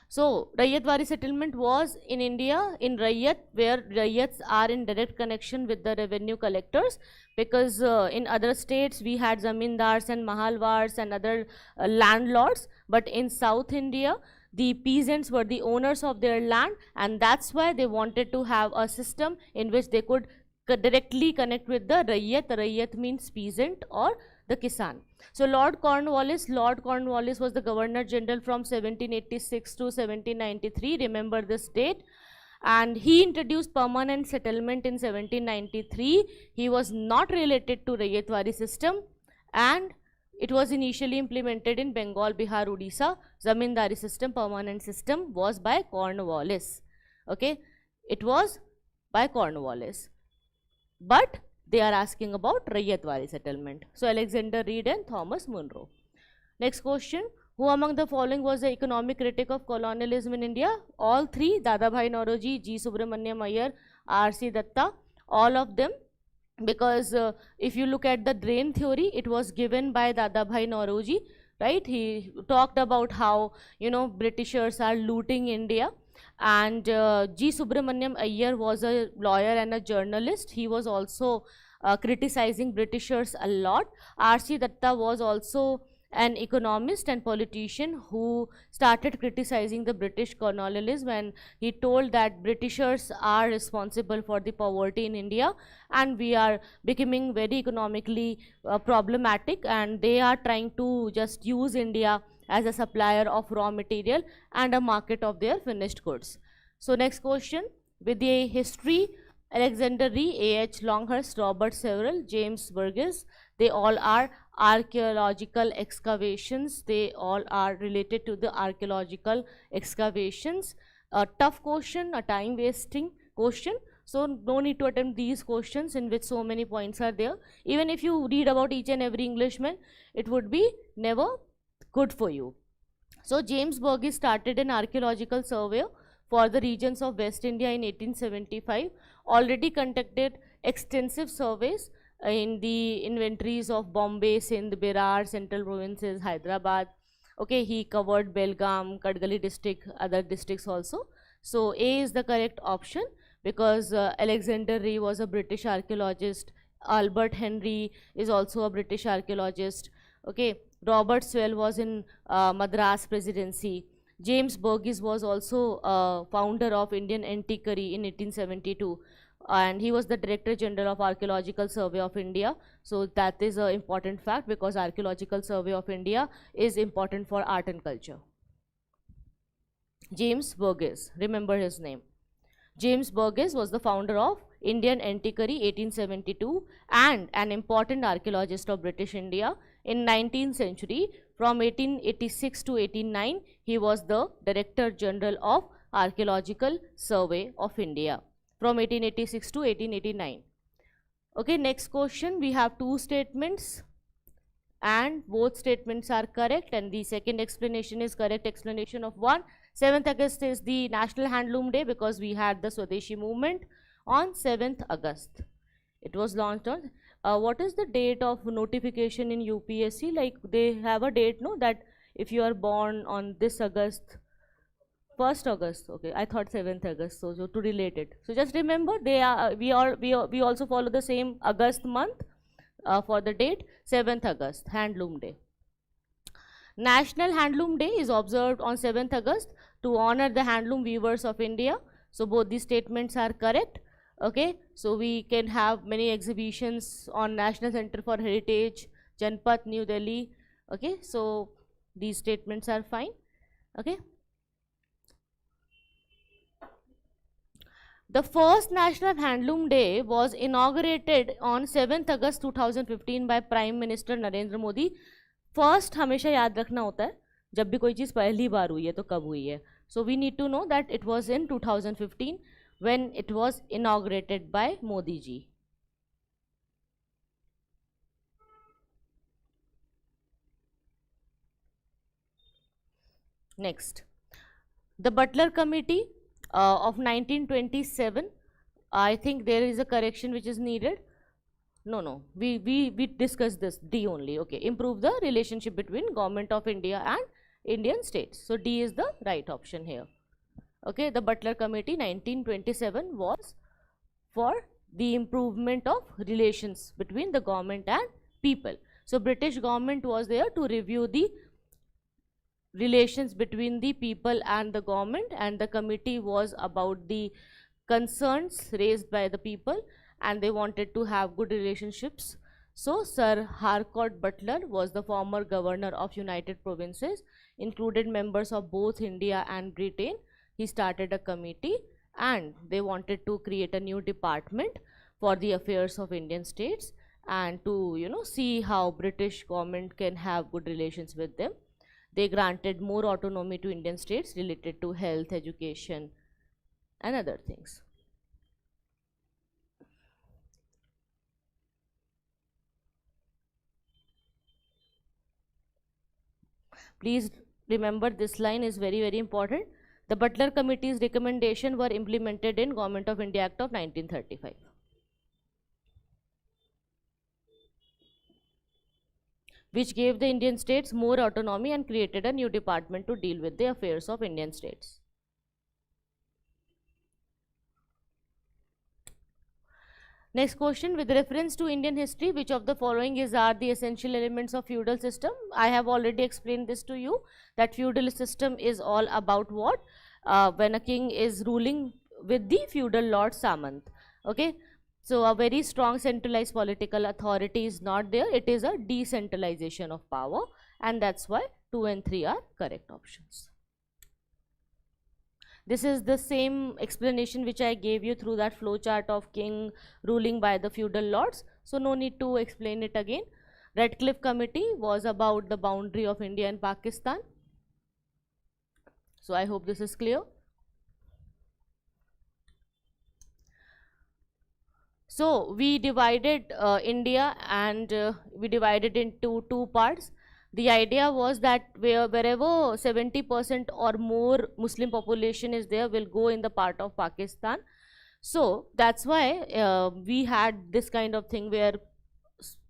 So Raiyatwari settlement was in India in Raiyat, where Raiyats are in direct connection with the revenue collectors, because in other states we had zamindars and mahalwars and other landlords, but in South India the peasants were the owners of their land, and that's why they wanted to have a system in which they could directly connect with the Raiyat. Raiyat means peasant or the Kisan. So Lord Cornwallis was the Governor General from 1786 to 1793, remember this date, and he introduced permanent settlement in 1793. He was not related to Raiyatwari system, and it was initially implemented in Bengal, Bihar, Odisha. Zamindari system, permanent system, was by Cornwallis. Okay, it was by Cornwallis. But they are asking about Raiyatwari settlement. So Alexander Reed and Thomas Munro. Next question. Who among the following was the economic critic of colonialism in India? All three: Dadabhai Naoroji, G. Subramaniam Iyer, R.C. Datta, all of them. Because if you look at the drain theory, it was given by Dadabhai Naoroji, right? He talked about how, you know, Britishers are looting India, And G. Subramaniam Iyer was a lawyer and a journalist. He was also criticizing Britishers a lot. R.C. Datta was also an economist and politician who started criticizing the British colonialism, and he told that Britishers are responsible for the poverty in India, and we are becoming very economically problematic, and they are trying to just use India as a supplier of raw material and a market of their finished goods. So next question, with the history, Alexander Ree, A.H. Longhurst, Robert Severall, James Burgess, they all are archaeological excavations. They all are related to the archaeological excavations. A tough question, a time wasting question. So no need to attempt these questions in which so many points are there. Even if you read about each and every Englishman, it would be never good for you. So James Burgess started an archaeological survey for the regions of West India in 1875, already conducted extensive surveys in the inventories of Bombay, Sindh, Berar, central provinces, Hyderabad. Okay, he covered Belgaum, Kadgali district, other districts also. So A is the correct option, because Alexander Ree was a British archaeologist. Albert Henry is also a British archaeologist. Okay, Robert Swell was in Madras Presidency. James Burgess was also founder of Indian Antiquary in 1872, and he was the Director General of Archaeological Survey of India. So that is an important fact, because Archaeological Survey of India is important for art and culture. James Burgess, remember his name. James Burgess was the founder of Indian Antiquary 1872 and an important archaeologist of British India. In 19th century, from 1886 to 1809, he was the Director General of Archaeological Survey of India from 1886 to 1889. Okay, next question, we have two statements and both statements are correct, and the second explanation is correct explanation of one. 7th August is the National Handloom Day because we had the Swadeshi movement on 7th August. It was launched on, what is the date of notification in UPSC? Like they have a date, no, that if you are born on this August, 1st August, okay, I thought 7th August, so to relate it. So just remember, they are, we also follow the same August month for the date, 7th August, Handloom Day. National Handloom Day is observed on 7th August to honor the handloom weavers of India. So both these statements are correct. Okay, so we can have many exhibitions on National Center for Heritage, Janpath, New Delhi. Okay, so these statements are fine. Okay. The first National Handloom Day was inaugurated on 7th August 2015 by Prime Minister Narendra Modi. First हमेशा याद रखना होता है, जब भी कोई चीज़ पहली बार हुई है तो कब हुई है. So we need to know that it was in 2015 when it was inaugurated by Modi ji. Next, the Butler Committee of 1927, I think there is a correction which is needed. No, we discussed this, D only. Okay, improve the relationship between Government of India and Indian states. So D is the right option here. Okay, the Butler Committee 1927 was for the improvement of relations between the government and people. So British government was there to review the relations between the people and the government, and the committee was about the concerns raised by the people, and they wanted to have good relationships. So Sir Harcourt Butler was the former governor of United Provinces, included members of both India and Britain. He started a committee and they wanted to create a new department for the affairs of Indian states and to, you know, see how British government can have good relations with them. They granted more autonomy to Indian states related to health, education and other things. Please remember, this line is very, very important. The Butler Committee's recommendation were implemented in Government of India Act of 1935. Which gave the Indian states more autonomy and created a new department to deal with the affairs of Indian states. Next question, with reference to Indian history, which of the following are the essential elements of feudal system? I have already explained this to you, that feudal system is all about what? When a king is ruling with the feudal lord Samant. Okay, so a very strong centralized political authority is not there. It is a decentralization of power, and that's why 2 and 3 are correct options. This is the same explanation which I gave you through that flow chart of king ruling by the feudal lords. So no need to explain it again. Radcliffe Committee was about the boundary of India and Pakistan. So I hope this is clear. So we divided India, and we divided into 2 parts. The idea was that wherever 70% or more Muslim population is there will go in the part of Pakistan. So that's why we had this kind of thing where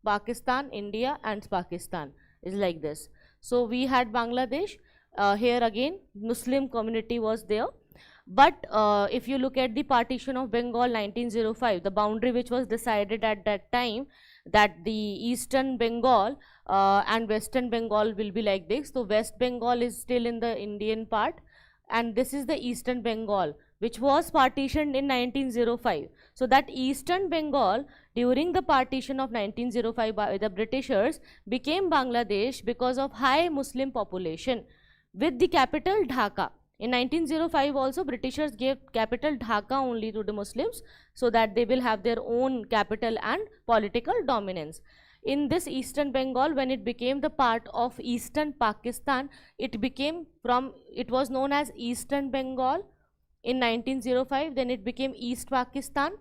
Pakistan, India and Pakistan is like this. So we had Bangladesh, here again Muslim community was there. But if you look at the partition of Bengal 1905, the boundary which was decided at that time, that the eastern Bengal and western Bengal will be like this. So West Bengal is still in the Indian part, and this is the eastern Bengal which was partitioned in 1905. So that eastern Bengal during the partition of 1905 by the Britishers became Bangladesh because of high Muslim population with the capital Dhaka. In 1905 also Britishers gave capital Dhaka only to the Muslims, so that they will have their own capital and political dominance. In this eastern Bengal, when it became the part of eastern Pakistan, it was known as Eastern Bengal in 1905, then it became East Pakistan,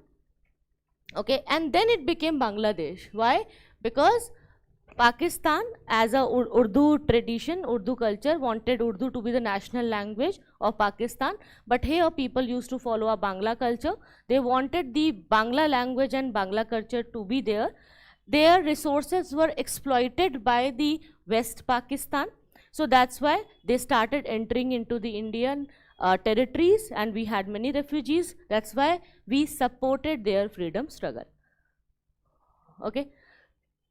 okay, and then it became Bangladesh. Why? Because Pakistan, as a Urdu tradition, Urdu culture, wanted Urdu to be the national language of Pakistan, but here people used to follow a Bangla culture. They wanted the Bangla language and Bangla culture to be there. Their resources were exploited by the West Pakistan, so that's why they started entering into the Indian territories, and we had many refugees. That's why we supported their freedom struggle. Okay,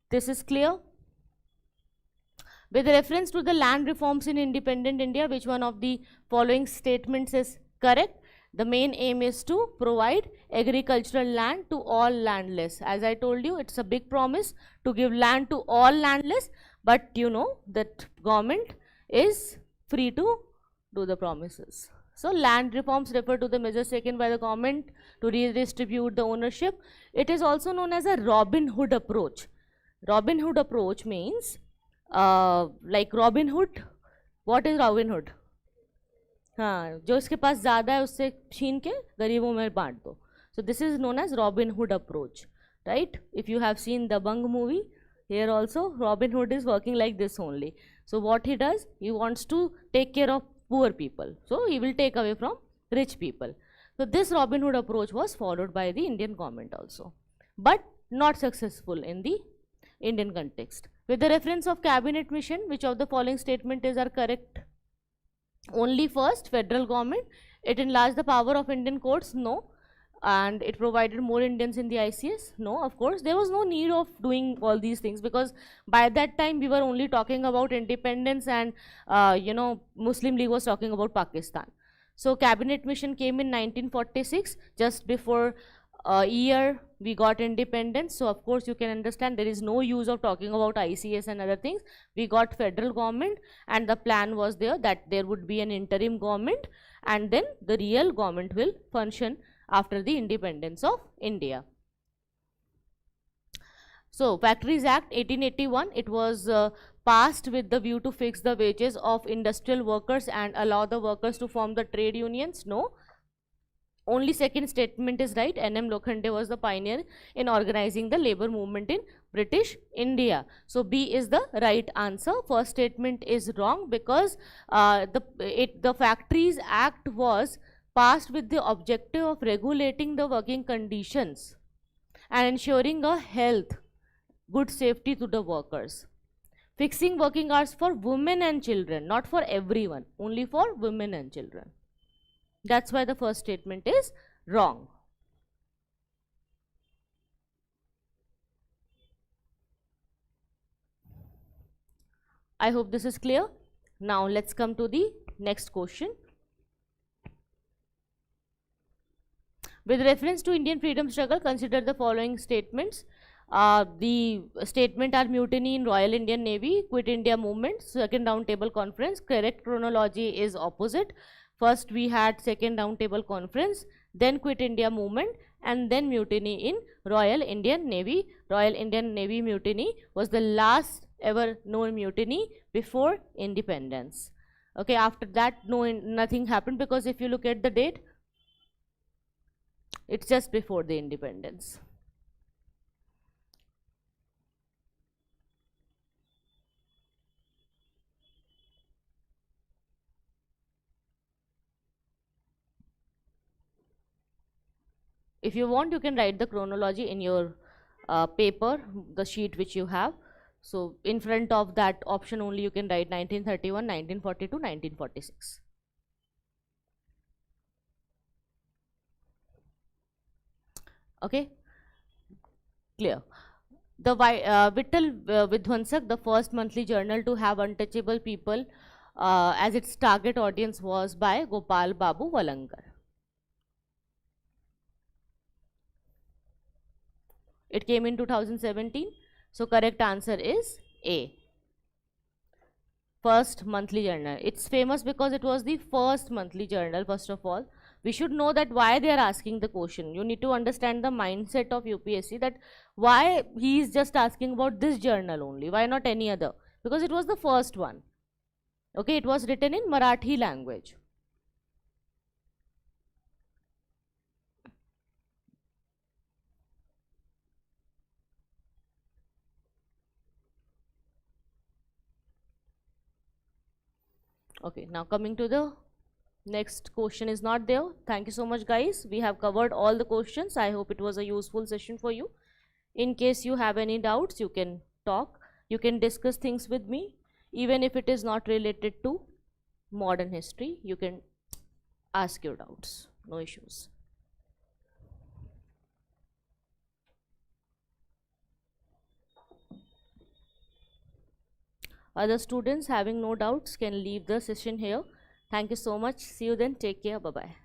this is clear. With reference to the land reforms in independent India, which one of the following statements is correct? The main aim is to provide agricultural land to all landless. As I told you, it's a big promise to give land to all landless, but you know that government is free to do the promises. So land reforms refer to the measures taken by the government to redistribute the ownership. It is also known as a Robin Hood approach. Robin Hood approach means like Robin Hood. What is Robin Hood? हाँ, जो इसके पास ज़्यादा है उससे छीन के गरीबों में बांट दो. So this is known as Robin Hood approach, right? If you have seen the Bang movie, here also Robin Hood is working like this only. So what he does, he wants to take care of poor people, so he will take away from rich people. So this Robin Hood approach was followed by the Indian government also, but not successful in the Indian context. With the reference of cabinet mission, which of the following statements are correct? Only first, federal government, it enlarged the power of Indian courts, no. And it provided more Indians in the ICS, no. Of course, there was no need of doing all these things, because by that time we were only talking about independence, and you know, Muslim League was talking about Pakistan. So cabinet mission came in 1946, just before a year we got independence. So of course you can understand there is no use of talking about ICS and other things. We got federal government, and the plan was there that there would be an interim government, and then the real government will function after the independence of India. So Factories Act 1881, it was passed with the view to fix the wages of industrial workers and allow the workers to form the trade unions, no. Only second statement is right. N.M. Lokhande was the pioneer in organizing the labor movement in British India. So B is the right answer. First statement is wrong, because the Factories Act was passed with the objective of regulating the working conditions and ensuring a health, good safety to the workers. Fixing working hours for women and children, not for everyone, only for women and children. That's why the first statement is wrong. I hope this is clear. Now let's come to the next question. With reference to Indian freedom struggle, consider the following statements. The statement are mutiny in Royal Indian Navy, Quit India movement, second round table conference. Correct chronology is opposite. First we had second round table conference, then Quit India movement, and then mutiny in Royal Indian Navy. Royal Indian Navy mutiny was the last ever known mutiny before independence. Okay, after that nothing happened, because if you look at the date, it's just before the independence. If you want, you can write the chronology in your paper, the sheet which you have. So in front of that option only you can write 1931, 1942, 1946. Okay, clear. The Vittal Vidwansak, the first monthly journal to have untouchable people as its target audience, was by Gopal Babu Valankar. It came in 2017. So correct answer is A. First monthly journal. It's famous because it was the first monthly journal. First of all, we should know that why they are asking the question. You need to understand the mindset of UPSC, that why he is just asking about this journal only, why not any other, because it was the first one. Okay, it was written in Marathi language. Okay, now coming to the next question is not there. Thank you so much, guys. We have covered all the questions. I hope it was a useful session for you. In case you have any doubts, you can talk. You can discuss things with me. Even if it is not related to modern history, you can ask your doubts. No issues. Other students having no doubts can leave the session here. Thank you so much. See you then. Take care. Bye-bye.